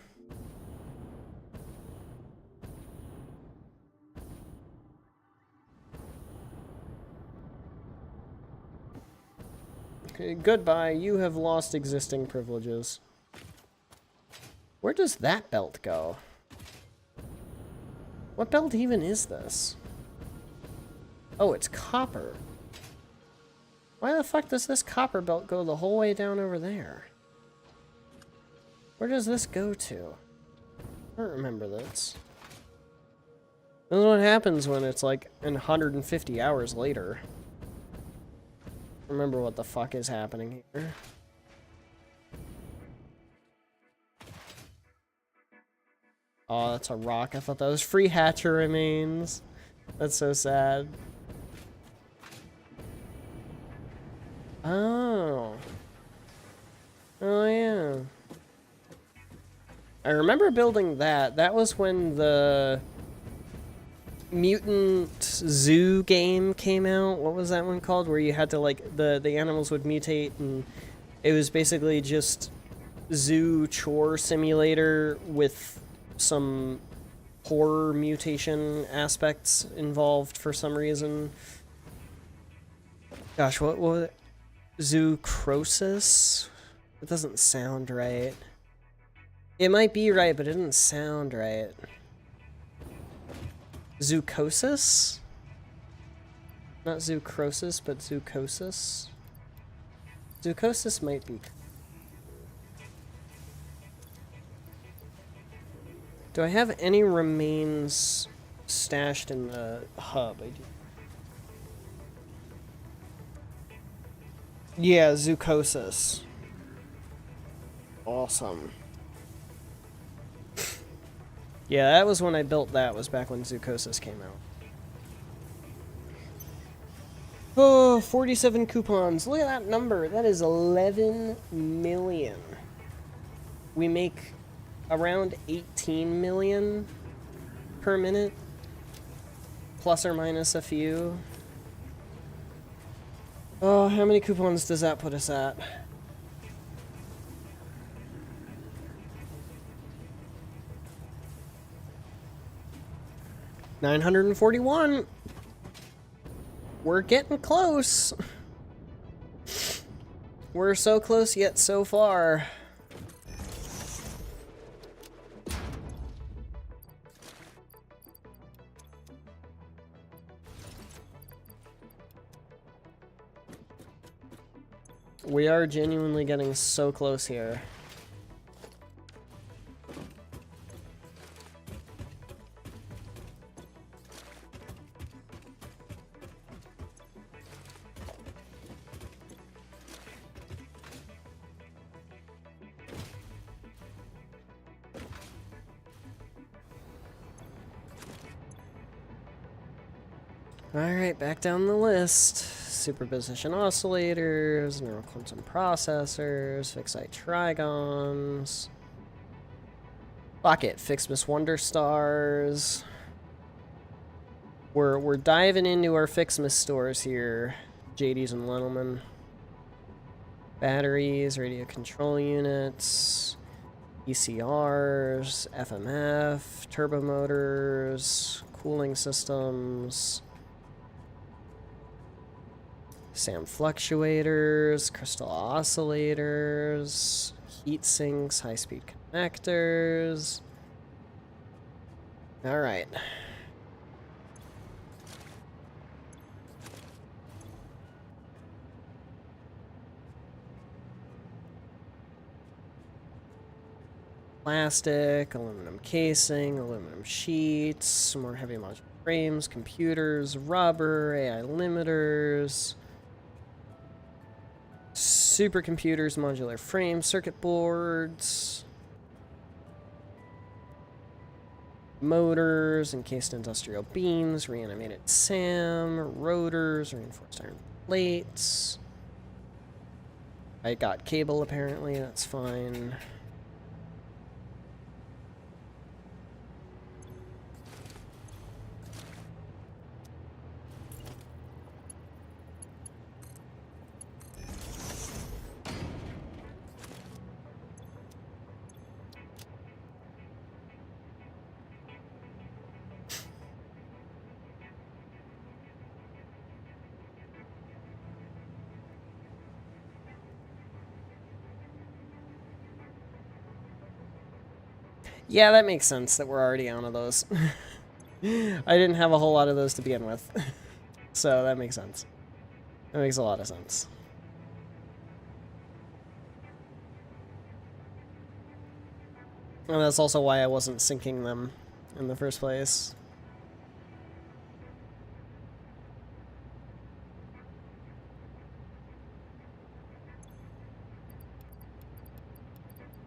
Speaker 1: Okay, goodbye, you have lost existing privileges. Where does that belt go? What belt even is this? Oh, it's copper. Why the fuck does this copper belt go the whole way down over there? Where does this go to? I don't remember this. This is what happens when it's like 150 hours later. Remember what the fuck is happening here. Oh, that's a rock. I thought that was free Hatcher remains. That's so sad. Oh. Oh, yeah. I remember building that. That was when the Mutant Zoo game came out. What was that one called? Where you had to, like, the animals would mutate, and it was basically just zoo chore simulator with some horror mutation aspects involved for some reason. Gosh, what was it? Zoocrosis? It doesn't sound right. It might be right, but it doesn't sound right. Zoocosis? Not zoocrosis, but zoocosis. Zoocosis might be. Do I have any remains stashed in the hub? I do. Yeah, zoocosis. Awesome. Yeah, that was when I built that, was back when zoocosis came out. Oh, 47 coupons. Look at that number. That is 11 million. We make around 18 million per minute, plus or minus a few. Oh, how many coupons does that put us at? $941. We're getting close. We're so close yet so far. We are genuinely getting so close here. Alright, back down the list. Superposition oscillators, neural quantum processors, fixite trigons. Fuck it, fix Miss Wonder stars. We're diving into our fix Miss stores here, JDs and Lenelman. Batteries, radio control units, ECRs, FMF, turbo motors, cooling systems. SAM fluctuators, crystal oscillators, heat sinks, high-speed connectors. All right. Plastic, aluminum casing, aluminum sheets, some more heavy module frames, computers, rubber, AI limiters. Supercomputers, modular frames, circuit boards, motors, encased industrial beams, reanimated SAM, rotors, reinforced iron plates. I got cable apparently, that's fine. Yeah, that makes sense that we're already out of those. I didn't have a whole lot of those to begin with. So that makes sense. That makes a lot of sense. And that's also why I wasn't syncing them in the first place.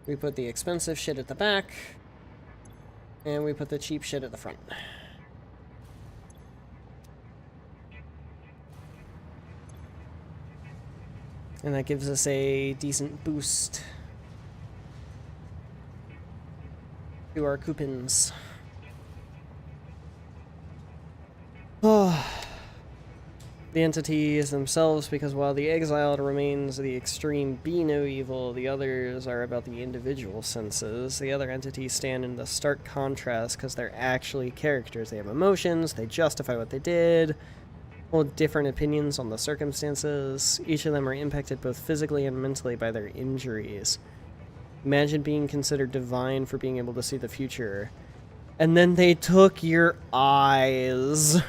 Speaker 1: We put the expensive shit at the back, and we put the cheap shit at the front. And that gives us a decent boost to our coupons. Oh. The entities themselves, because while the exiled remains the extreme be no evil, the others are about the individual senses. The other entities stand in the stark contrast because they're actually characters. They have emotions, they justify what they did, hold different opinions on the circumstances. Each of them are impacted both physically and mentally by their injuries. Imagine being considered divine for being able to see the future. And then they took your eyes.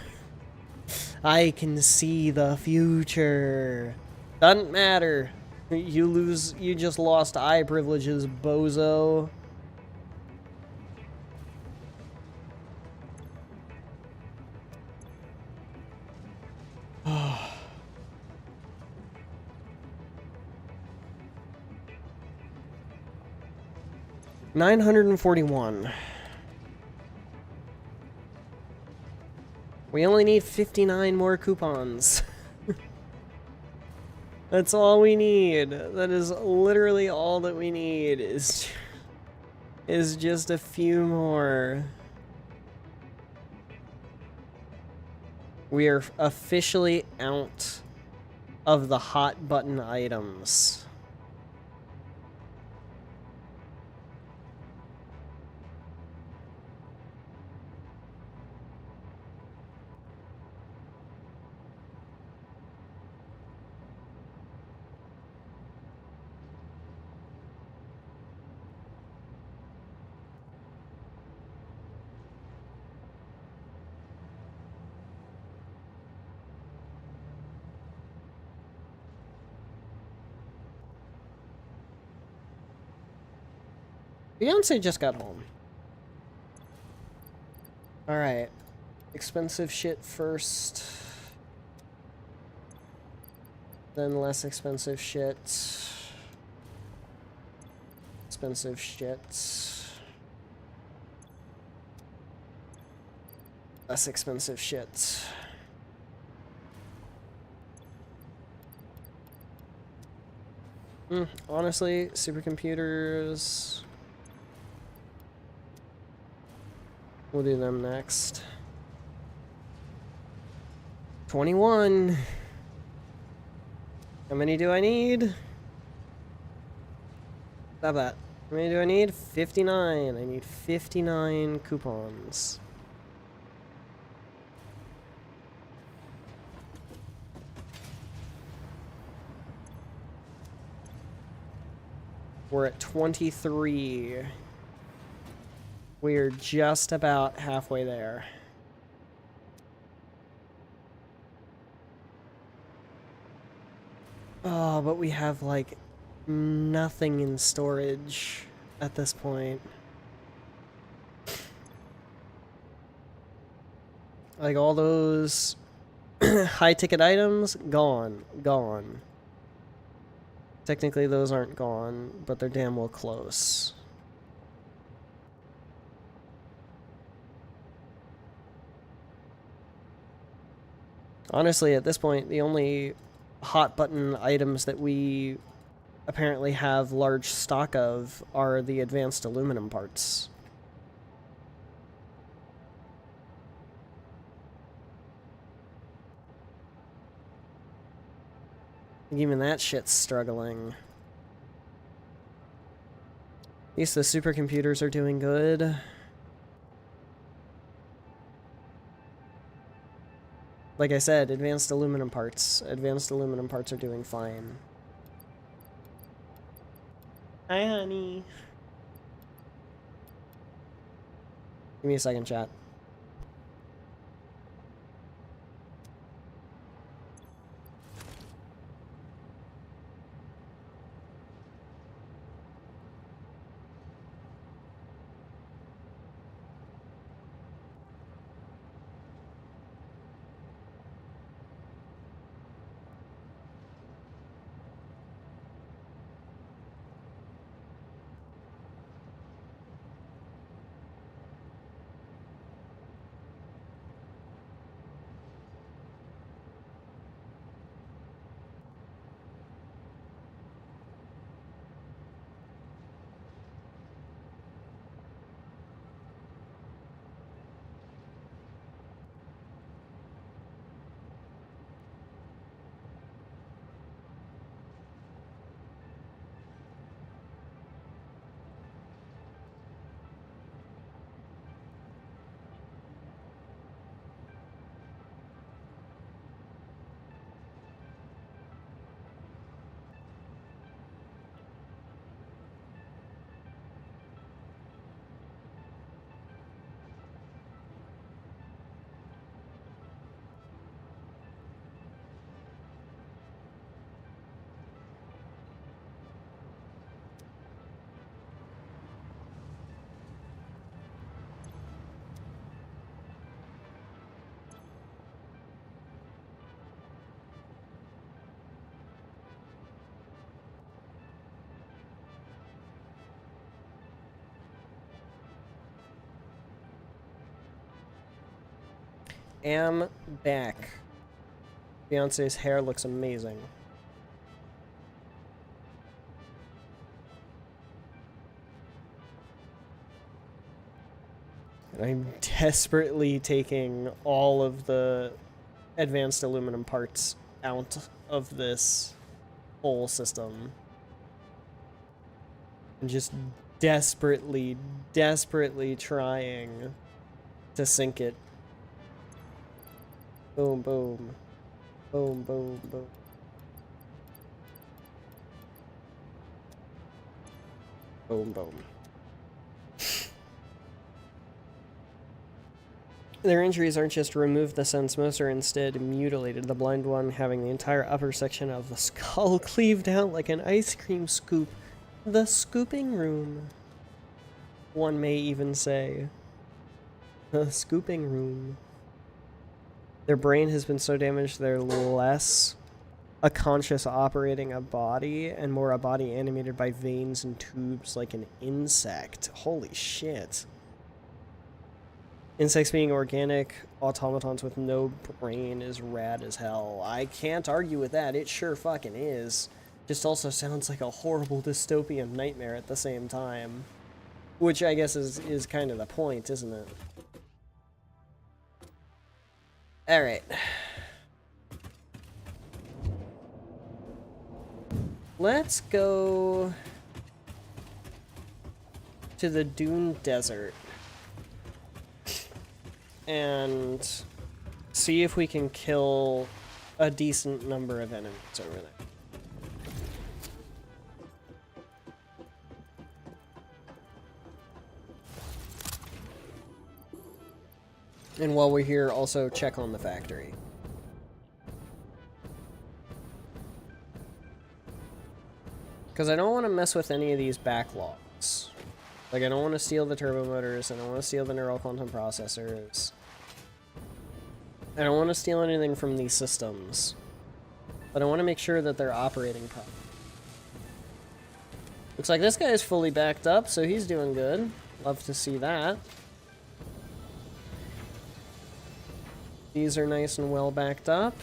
Speaker 1: I can see the future. Doesn't matter. You just lost eye privileges, bozo. $941. We only need 59 more coupons. That's all we need. That is literally all that we need is just a few more. We are officially out of the hot button items. Fiancé just got home. Alright. Expensive shit first. Then less expensive shit. Expensive shit. Less expensive shit. Honestly, supercomputers. We'll do them next. 21. How many do I need? Stop that. How many do I need? 59. I need 59 coupons. We're at 23. We're just about halfway there. Oh, but we have, like, nothing in storage at this point. Like, all those high-ticket items, gone. Gone. Technically, those aren't gone, but they're damn well close. Honestly, at this point, the only hot button items that we apparently have large stock of are the advanced aluminum parts. Even that shit's struggling. At least the supercomputers are doing good. Like I said, advanced aluminum parts. Advanced aluminum parts are doing fine. Hi, honey. Give me a second, chat. Am back. Beyonce's hair looks amazing. And I'm desperately taking all of the advanced aluminum parts out of this whole system. I'm just desperately trying to sink it. Boom, boom. Boom, boom, boom. Boom, boom. Their injuries aren't just removed the sense, most are instead mutilated, the blind one having the entire upper section of the skull cleaved out like an ice cream scoop. The scooping room. One may even say. A scooping room. Their brain has been so damaged they're less a conscious operating a body and more a body animated by veins and tubes like an insect. Holy shit. Insects being organic automatons with no brain is rad as hell. I can't argue with that. It sure fucking is. Just also sounds like a horrible dystopian nightmare at the same time. Which I guess is kind of the point, isn't it? Alright. Let's go to the Dune Desert and see if we can kill a decent number of enemies over there. And while we're here, also check on the factory. Because I don't want to mess with any of these backlogs. Like, I don't want to steal the turbo motors, I don't want to steal the neural quantum processors. I don't want to steal anything from these systems. But I want to make sure that they're operating properly. Looks like this guy is fully backed up, so he's doing good. Love to see that. These are nice and well backed up.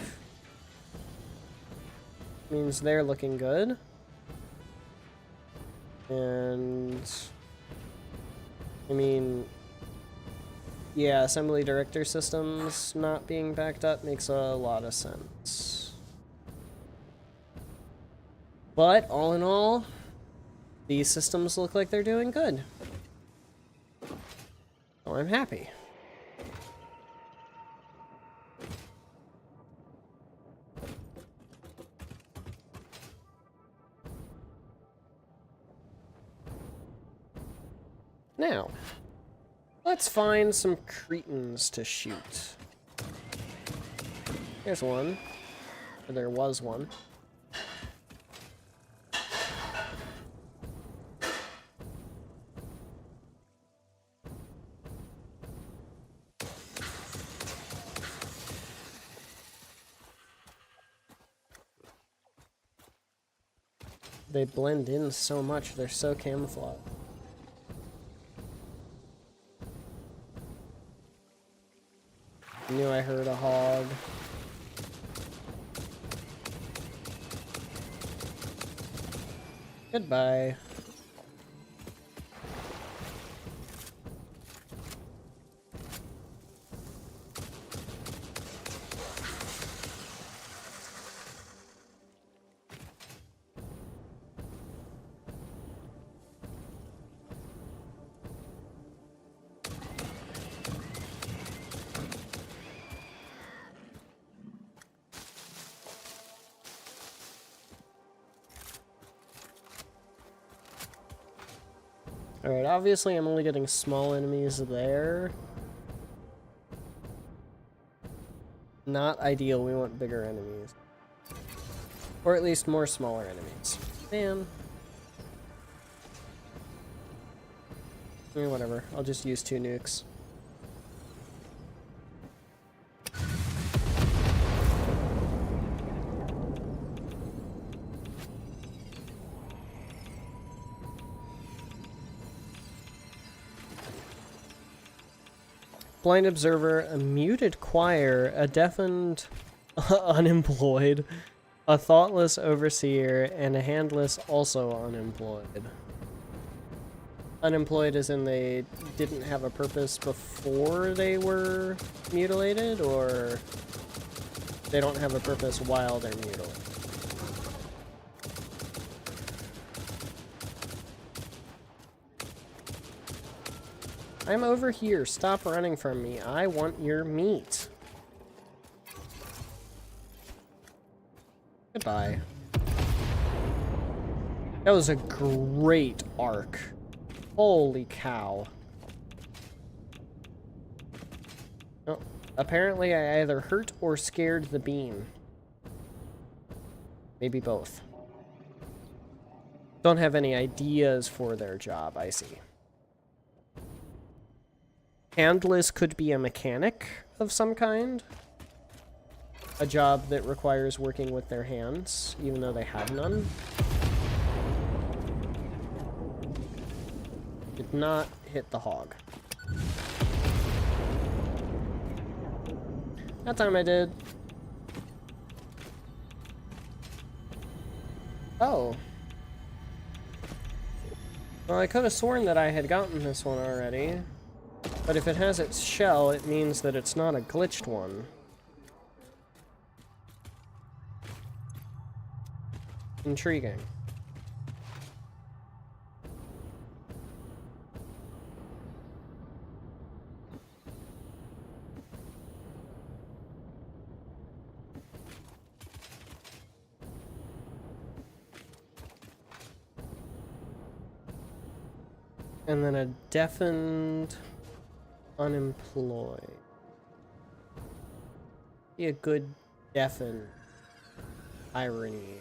Speaker 1: Means they're looking good. And I mean, yeah, assembly director systems not being backed up makes a lot of sense. But all in all, these systems look like they're doing good. So I'm happy. Now, let's find some cretins to shoot. Here's one. Or there was one. They blend in so much, they're so camouflaged. Knew I heard a hog. Goodbye. Alright, obviously I'm only getting small enemies there. Not ideal, we want bigger enemies. Or at least more smaller enemies. Man. Whatever, I'll just use 2 nukes. Blind observer, a muted choir, a deafened unemployed, a thoughtless overseer, and a handless also unemployed. Unemployed as in they didn't have a purpose before they were mutilated, or they don't have a purpose while they're mutilated? I'm over here. Stop running from me. I want your meat. Goodbye. That was a great arc. Holy cow. Oh, apparently I either hurt or scared the beam. Maybe both. Don't have any ideas for their job, I see. Handless could be a mechanic of some kind. A job that requires working with their hands, even though they have none. Did not hit the hog. That time I did. Oh. Well, I could have sworn that I had gotten this one already. But if it has its shell, it means that it's not a glitched one. Intriguing. And then a deafened unemployed. Be a good deafened irony.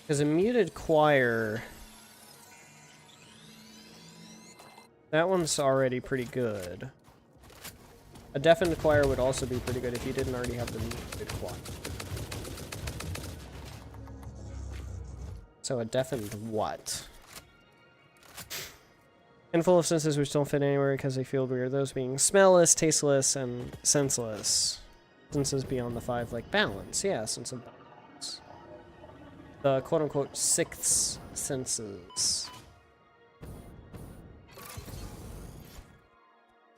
Speaker 1: Because a muted choir, that one's already pretty good. A deafened choir would also be pretty good if you didn't already have the muted choir. So a deafened what? And full of senses which don't fit anywhere because they feel weird. Those being smellless, tasteless, and senseless. Senses beyond the five, like balance. Yeah, sense of balance. The quote-unquote sixth senses.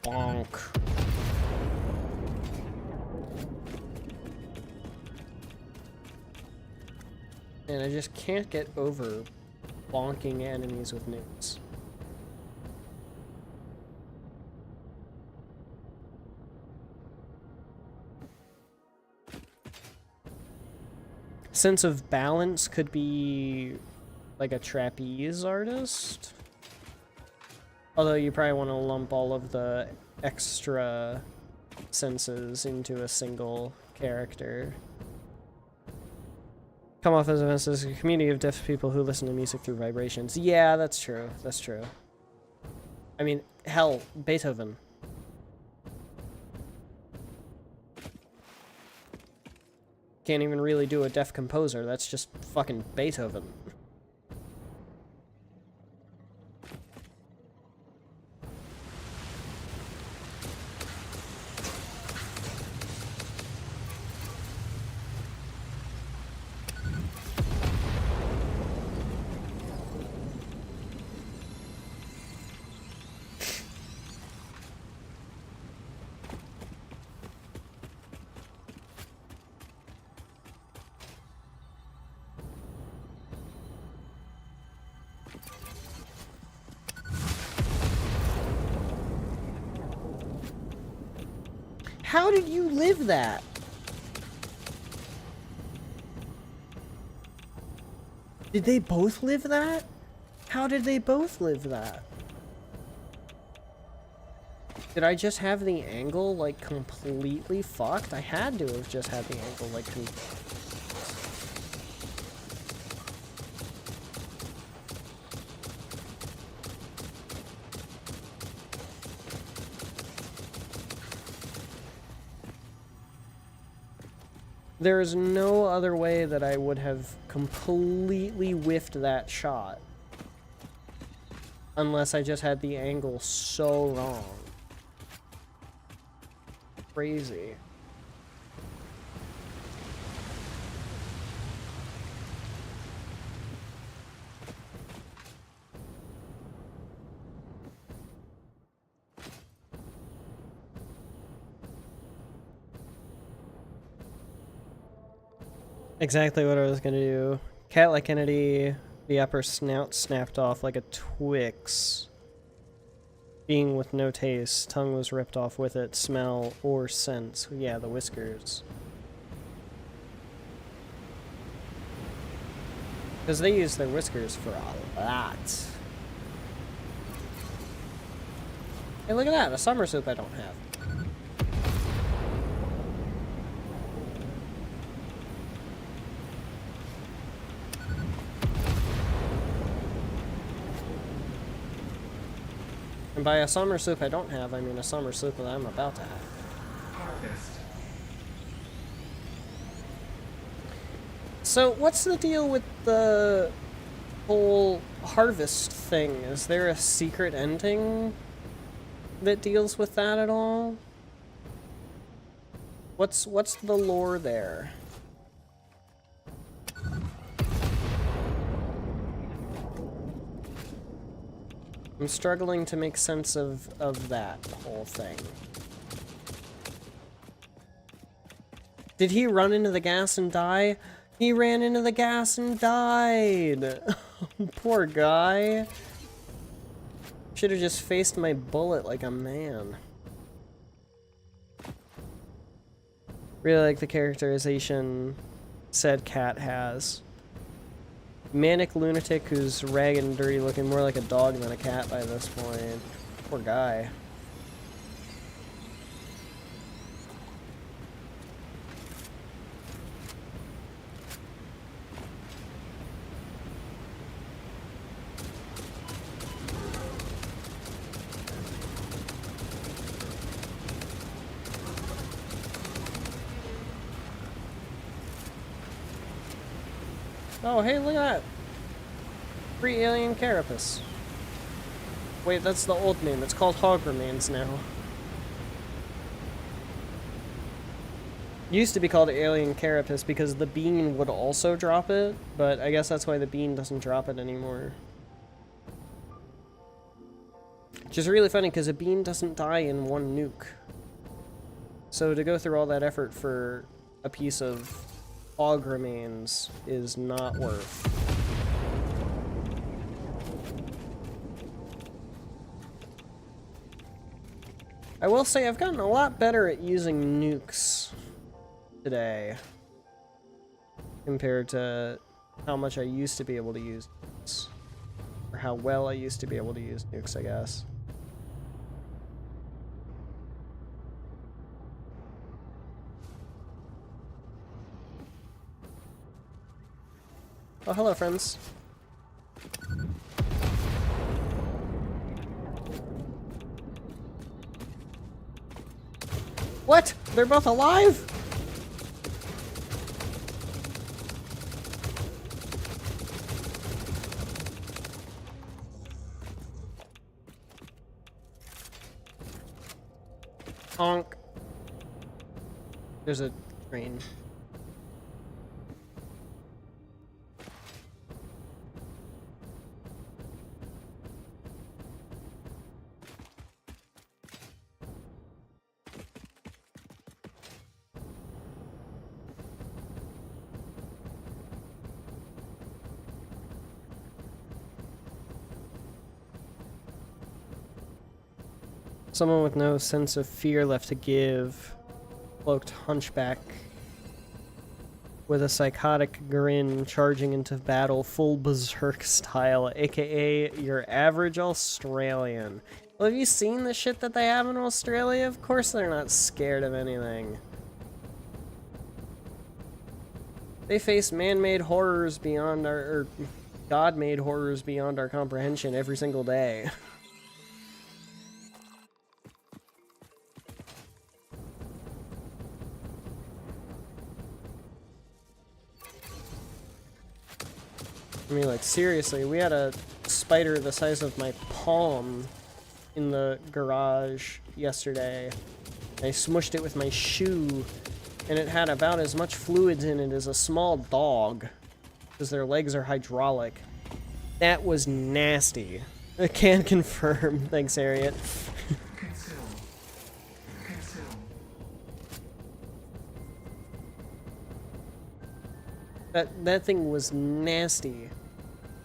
Speaker 1: Bonk. And I just can't get over bonking enemies with nukes. Sense of balance could be like a trapeze artist. Although you probably want to lump all of the extra senses into a single character. Come off as a community of deaf people who listen to music through vibrations. Yeah, that's true. That's true. I mean, hell, Beethoven. Can't even really do a deaf composer. That's just fucking Beethoven. How did you live that? Did they both live that? How did they both live that? Did I just have the angle, like, completely fucked? I had to have just had the angle, like, There is no other way that I would have completely whiffed that shot. Unless I just had the angle so wrong. Crazy. Exactly what I was gonna do. Cat like Kennedy, the upper snout snapped off like a Twix. Being with no taste, tongue was ripped off with it, smell or sense. Yeah, the whiskers. Because they use their whiskers for a lot. Hey, look at that, a summer soup I don't have. And by a summer soup I don't have, I mean a summer soup that I'm about to have.
Speaker 3: Harvest.
Speaker 1: So, what's the deal with the whole harvest thing? Is there a secret ending that deals with that at all? What's the lore there? I'm struggling to make sense of that whole thing. Did he run into the gas and die? He ran into the gas and died! Poor guy. Should have just faced my bullet like a man. Really like the characterization said cat has. Manic lunatic who's ragged and dirty, looking more like a dog than a cat by this point. Poor guy. Oh, hey, look at that. Free alien carapace. Wait, that's the old name. It's called hog remains now. Used to be called alien carapace because the bean would also drop it, but I guess that's why the bean doesn't drop it anymore. Which is really funny because a bean doesn't die in one nuke. So to go through all that effort for a piece of hog remains is not worth. I will say I've gotten a lot better at using nukes today compared to how much I used to be able to use nukes. Or how well I used to be able to use nukes, I guess. Oh, hello, friends. What? They're both alive? Honk. There's a train. Someone with no sense of fear left to give. Cloaked hunchback with a psychotic grin charging into battle full berserk style, aka your average Australian. Well, have you seen the shit that they have in Australia? Of course they're not scared of anything. They face man-made horrors beyond our, or God-made horrors beyond our comprehension every single day. I mean, like, seriously, we had a spider the size of my palm in the garage yesterday. I smushed it with my shoe, and it had about as much fluids in it as a small dog, because their legs are hydraulic. That was nasty. I can confirm. Thanks, Harriet. That thing was nasty.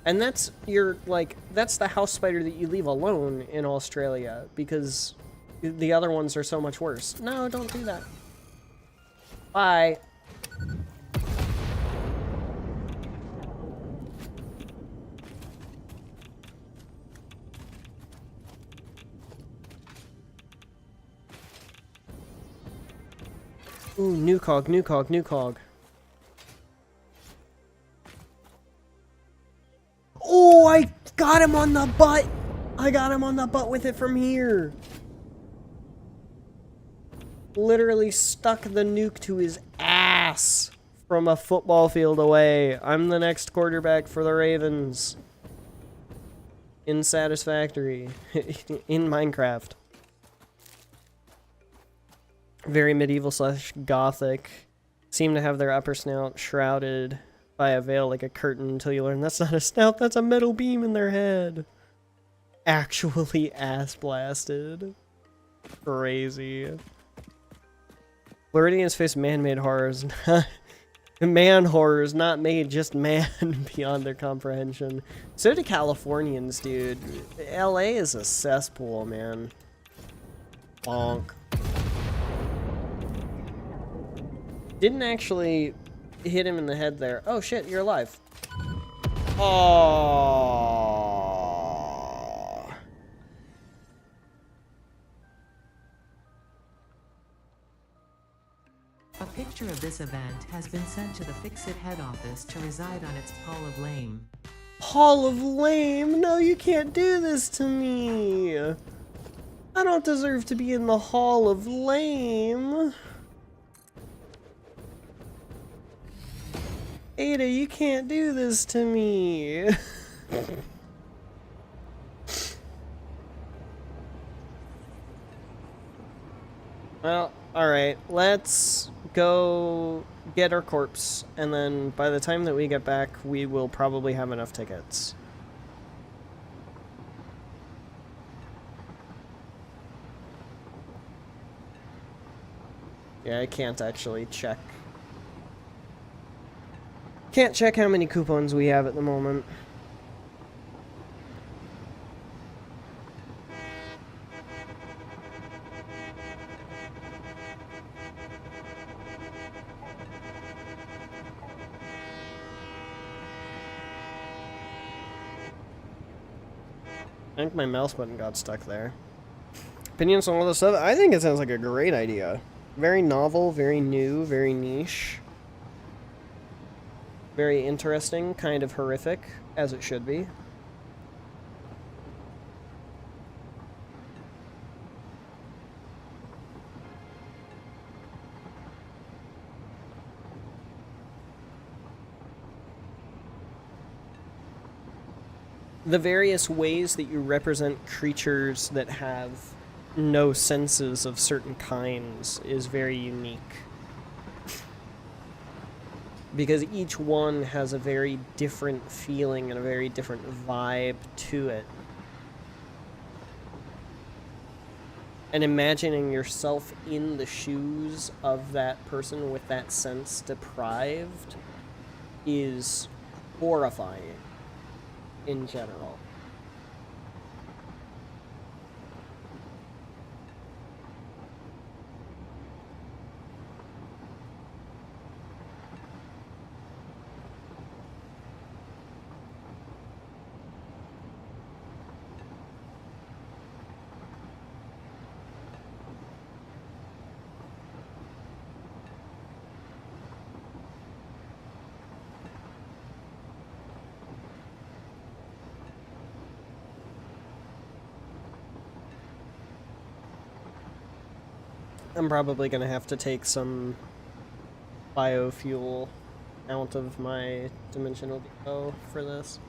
Speaker 1: And that's your, like, that's the house spider that you leave alone in Australia, because the other ones are so much worse. No, don't do that. Bye. Ooh, new cog, new cog, new cog. Oh, I got him on the butt! I got him on the butt with it from here. Literally stuck the nuke to his ass from a football field away. I'm the next quarterback for the Ravens. In Satisfactory. In Minecraft. Very medieval / gothic. Seem to have their upper snout shrouded by a veil like a curtain until you learn that's not a snout, that's a metal beam in their head. Actually ass blasted. Crazy. Floridians face man-made horrors. Man horrors, not made, just man beyond their comprehension. So do Californians, dude. LA is a cesspool, man. Bonk. Didn't actually hit him in the head there. Oh shit, you're alive. Oh.
Speaker 2: A picture of this event has been sent to the Fix-It head office to reside on its Hall of Lame.
Speaker 1: Hall of Lame? No, you can't do this to me. I don't deserve to be in the Hall of Lame. Ada, you can't do this to me. Well, alright, let's go get our corpse, and then by the time that we get back, we will probably have enough tickets. Yeah, I can't actually check. Can't check how many coupons we have at the moment. I think my mouse button got stuck there. Opinions on all this stuff? I think it sounds like a great idea. Very novel, very new, very niche. Very interesting, kind of horrific, as it should be. The various ways that you represent creatures that have no senses of certain kinds is very unique. Because each one has a very different feeling and a very different vibe to it. And imagining yourself in the shoes of that person with that sense deprived is horrifying in general. I'm probably gonna have to take some biofuel out of my dimensional depot for this.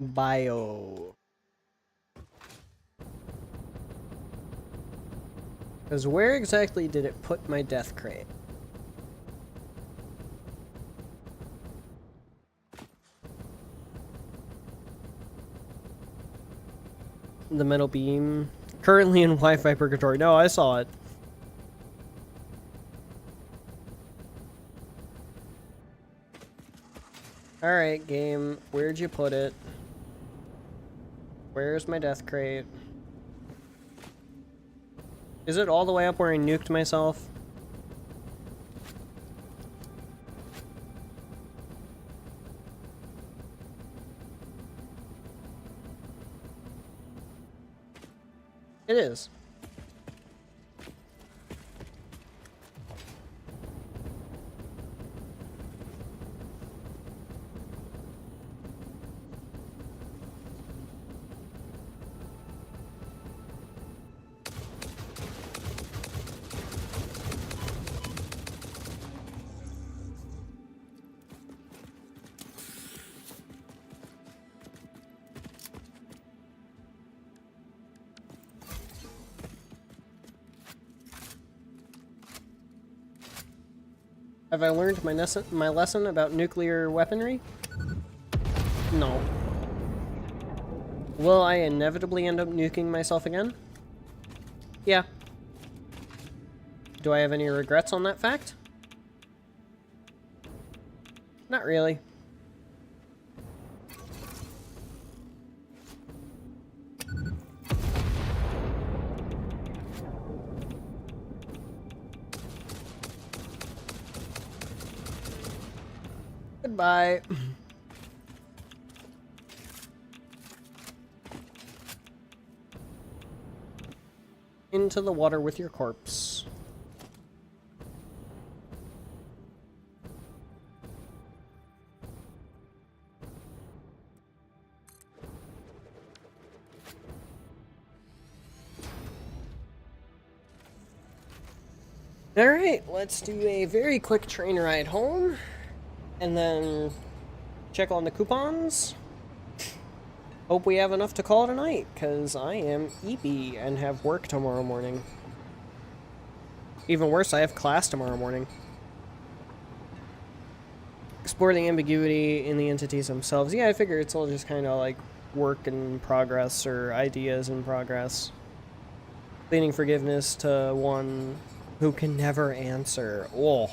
Speaker 1: Bio. Because where exactly did it put my death crate? The metal beam. Currently in Wi-Fi purgatory. No, I saw it. Alright, game. Where'd you put it? Where's my death crate? Is it all the way up where I nuked myself? It is. Have I learned my lesson about nuclear weaponry? No. Will I inevitably end up nuking myself again? Yeah. Do I have any regrets on that fact? Not really. Goodbye. Into the water with your corpse. Alright, let's do a very quick train ride home. And then check on the coupons. Hope we have enough to call it a night, because I am eepy and have work tomorrow morning. Even worse, I have class tomorrow morning. Explore the ambiguity in the entities themselves. Yeah, I figure it's all just kind of like work in progress or ideas in progress. Pleading forgiveness to one who can never answer. Oh.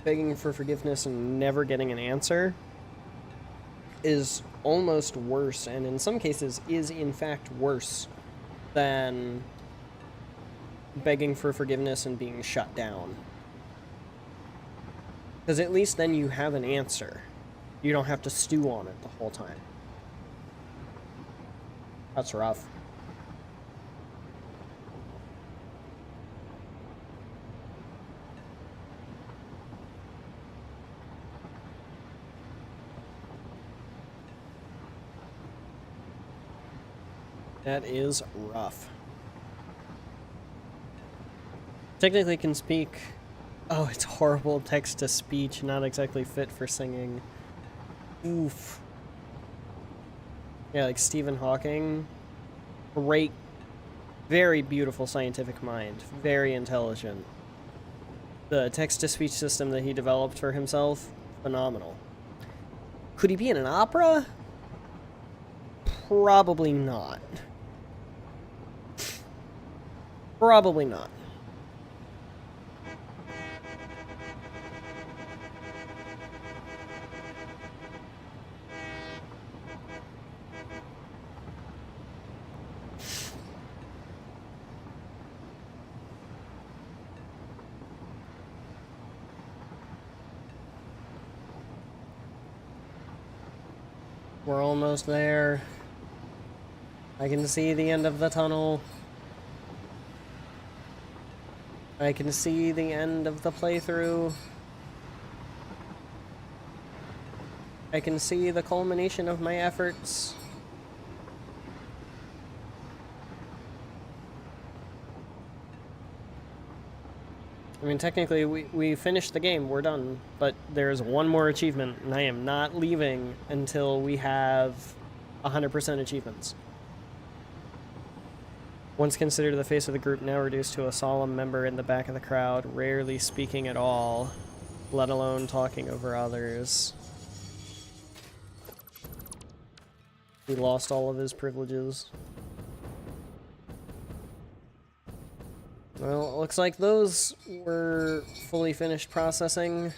Speaker 1: Begging for forgiveness and never getting an answer is almost worse, and in some cases is in fact worse than begging for forgiveness and being shut down. Because at least then you have an answer. You don't have to stew on it the whole time. That's rough. That is rough. Technically can speak. Oh, it's horrible text-to-speech, not exactly fit for singing. Oof. Yeah, like Stephen Hawking. Great, very beautiful scientific mind. Very intelligent. The text-to-speech system that he developed for himself, phenomenal. Could he be in an opera? Probably not. Probably not. We're almost there. I can see the end of the tunnel. I can see the end of the playthrough. I can see the culmination of my efforts. I mean, technically, we finished the game. We're done. But there's one more achievement, and I am not leaving until we have 100% achievements. Once considered the face of the group, now reduced to a solemn member in the back of the crowd, rarely speaking at all, let alone talking over others. He lost all of his privileges. Well, it looks like those were fully finished processing.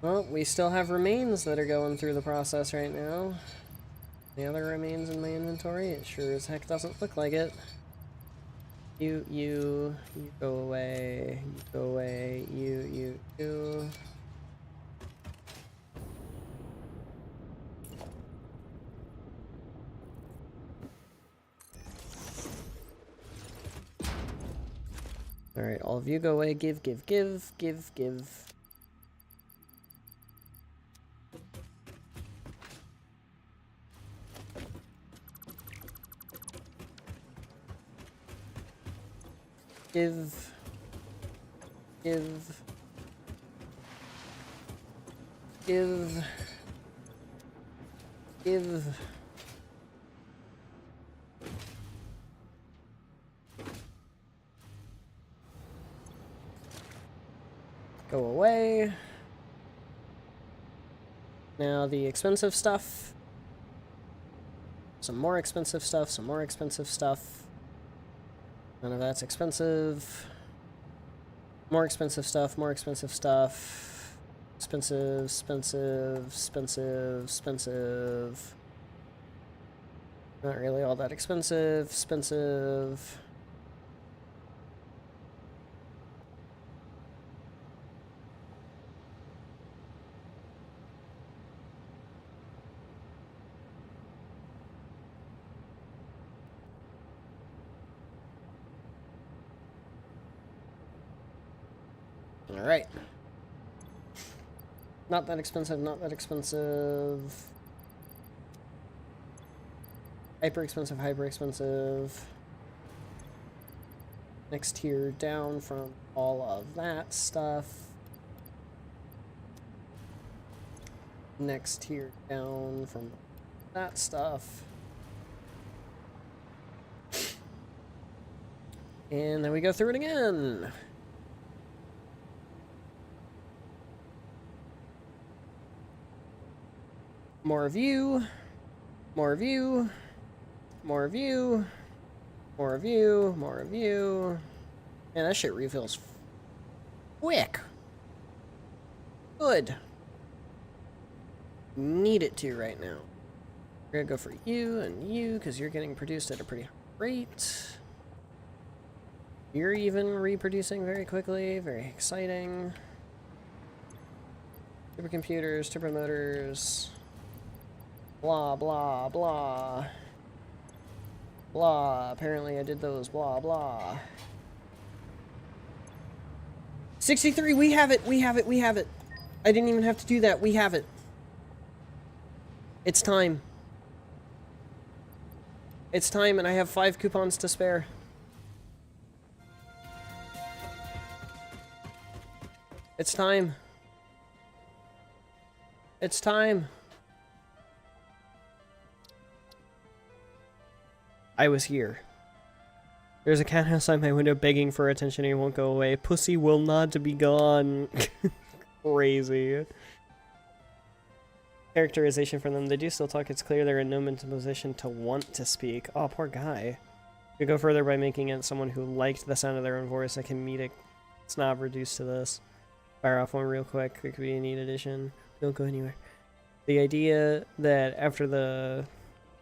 Speaker 1: Well, we still have remains that are going through the process right now. The other remains in my inventory, it sure as heck doesn't look like it. You go away, you go away, you. Alright, all of you go away. Give, give, give, give, give. Give. Give. Give. Give. Go away. Now the expensive stuff. Some more expensive stuff, some more expensive stuff. None of that's expensive. More expensive stuff, more expensive stuff. Expensive, expensive, expensive, expensive. Not really all that expensive, expensive. Alright. Not that expensive, not that expensive. Hyper expensive, hyper expensive. Next tier down from all of that stuff. Next tier down from that stuff. And then we go through it again. More of you, more of you, more of you, more of you, more of you. Man, that shit refills quick. Good. Need it to right now. We're gonna go for you and you, because you're getting produced at a pretty high rate. You're even reproducing very quickly, very exciting. Supercomputers, turbo motors. Blah, blah, blah. Blah. Apparently I did those. Blah, blah. 63, we have it, we have it, we have it. I didn't even have to do that, we have it. It's time. It's time, and I have 5 coupons to spare. It's time. It's time. I was here. There's a cat outside my window begging for attention and he won't go away. Pussy will not be gone. Crazy. Characterization for them. They do still talk. It's clear they're in no mental position to want to speak. Oh, poor guy. We go further by making it someone who liked the sound of their own voice. A comedic snob reduced to this. Fire off one real quick. It could be a neat addition. Don't go anywhere. The idea that after the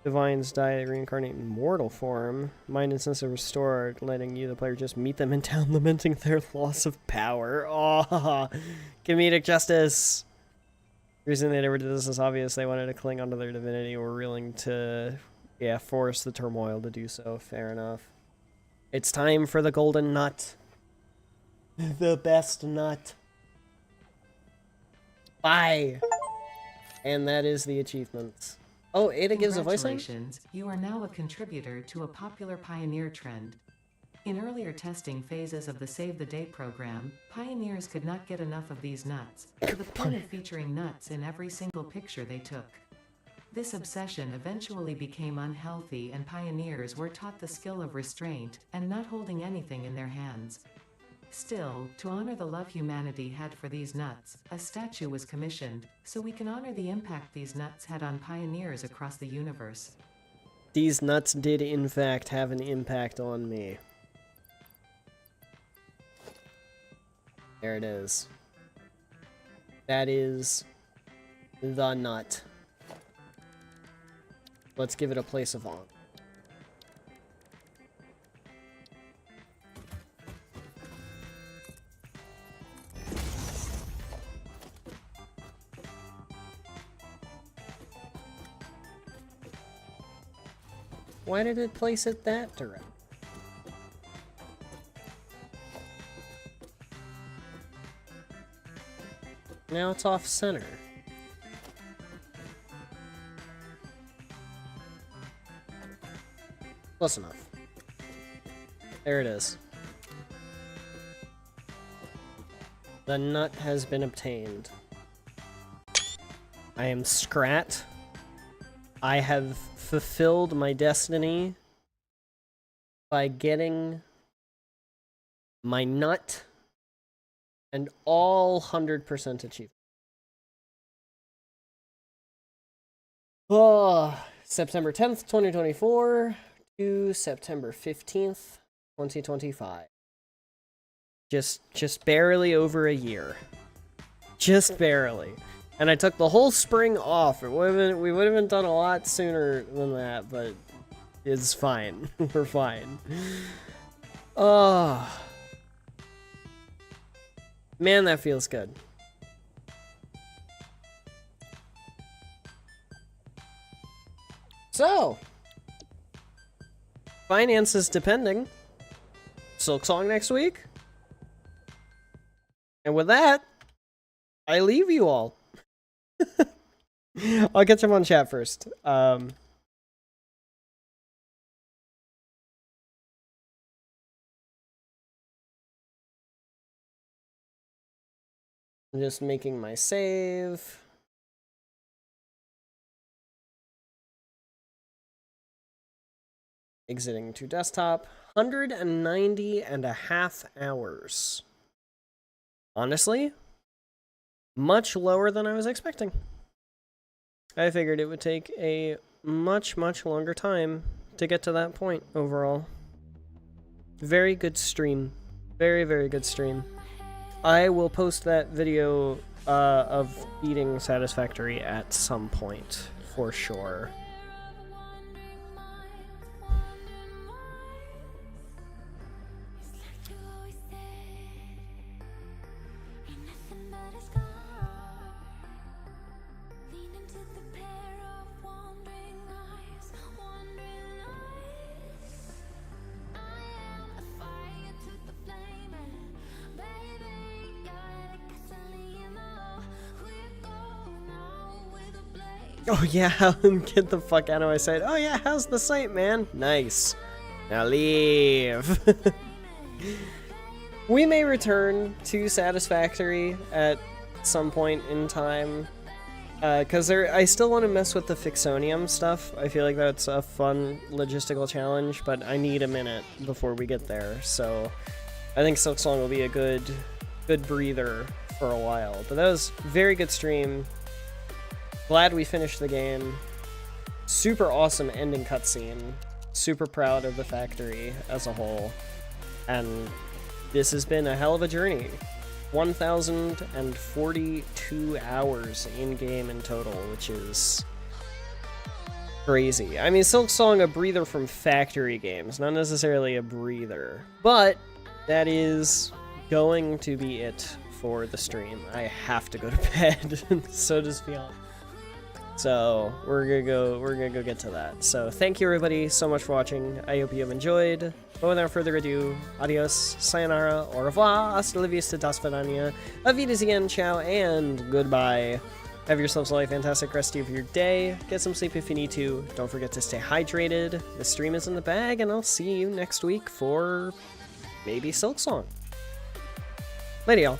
Speaker 1: divines die, they reincarnate in mortal form. Mind and sense are restored, letting you, the player, just meet them in town, lamenting their loss of power. Oh, comedic justice. The reason they never did this is obvious. They wanted to cling onto their divinity, or willing to, yeah, force the turmoil to do so. Fair enough. It's time for the golden nut. The best nut. Bye. And that is the achievements. Oh, Ada gives a voice line?
Speaker 2: Congratulations, you are now a contributor to a popular Pioneer trend. In earlier testing phases of the Save the Day program, pioneers could not get enough of these nuts, to the point of featuring nuts in every single picture they took. This obsession eventually became unhealthy, and pioneers were taught the skill of restraint and not holding anything in their hands. Still, to honor the love humanity had for these nuts, a statue was commissioned, so we can honor the impact these nuts had on pioneers across the universe.
Speaker 1: These nuts did in fact have an impact on me. There it is. That is the nut. Let's give it a place of honor. Why did it place it that direct? Now it's off center. Close enough. There it is. The nut has been obtained. I am Scrat. I have fulfilled my destiny by getting my nut and all 100% achievement. Oh, September 10th, 2024 to September 15th, 2025. Just barely over a year. Just barely. And I took the whole spring off. We would have been done a lot sooner than that, but it's fine. We're fine. Oh. Man, that feels good. So, finances depending. Silksong next week. And with that, I leave you all. I'll get them on chat first. I'm just making my save. Exiting to desktop. 190.5 hours. Honestly, much lower than I was expecting. I figured it would take a much longer time to get to that point overall. Very good stream. Very good stream. I will post that video of beating Satisfactory at some point, for sure. Oh yeah, get the fuck out of my sight. Oh yeah, how's the site, man? Nice. Now leave. We may return to Satisfactory at some point in time. Because I still want to mess with the Fixonium stuff. I feel like that's a fun logistical challenge, but I need a minute before we get there. So I think Silksong will be a good breather for a while. But that was a very good stream. Glad we finished the game. Super awesome ending cutscene. Super proud of the factory as a whole. And this has been a hell of a journey. 1,042 hours in-game in total, which is crazy. I mean, Silksong, a breather from factory games, not necessarily a breather. But that is going to be it for the stream. I have to go to bed. So does Fiancée. So we're gonna go get to that. So thank you everybody so much for watching. I hope you have enjoyed. But without further ado, adios, sayonara, au revoir, hasta la vista, das vidania, auf Wiedersehen, ciao, and goodbye. Have yourselves a fantastic rest of your day. Get some sleep if you need to. Don't forget to stay hydrated. The stream is in the bag, and I'll see you next week for maybe Silksong. Later, y'all.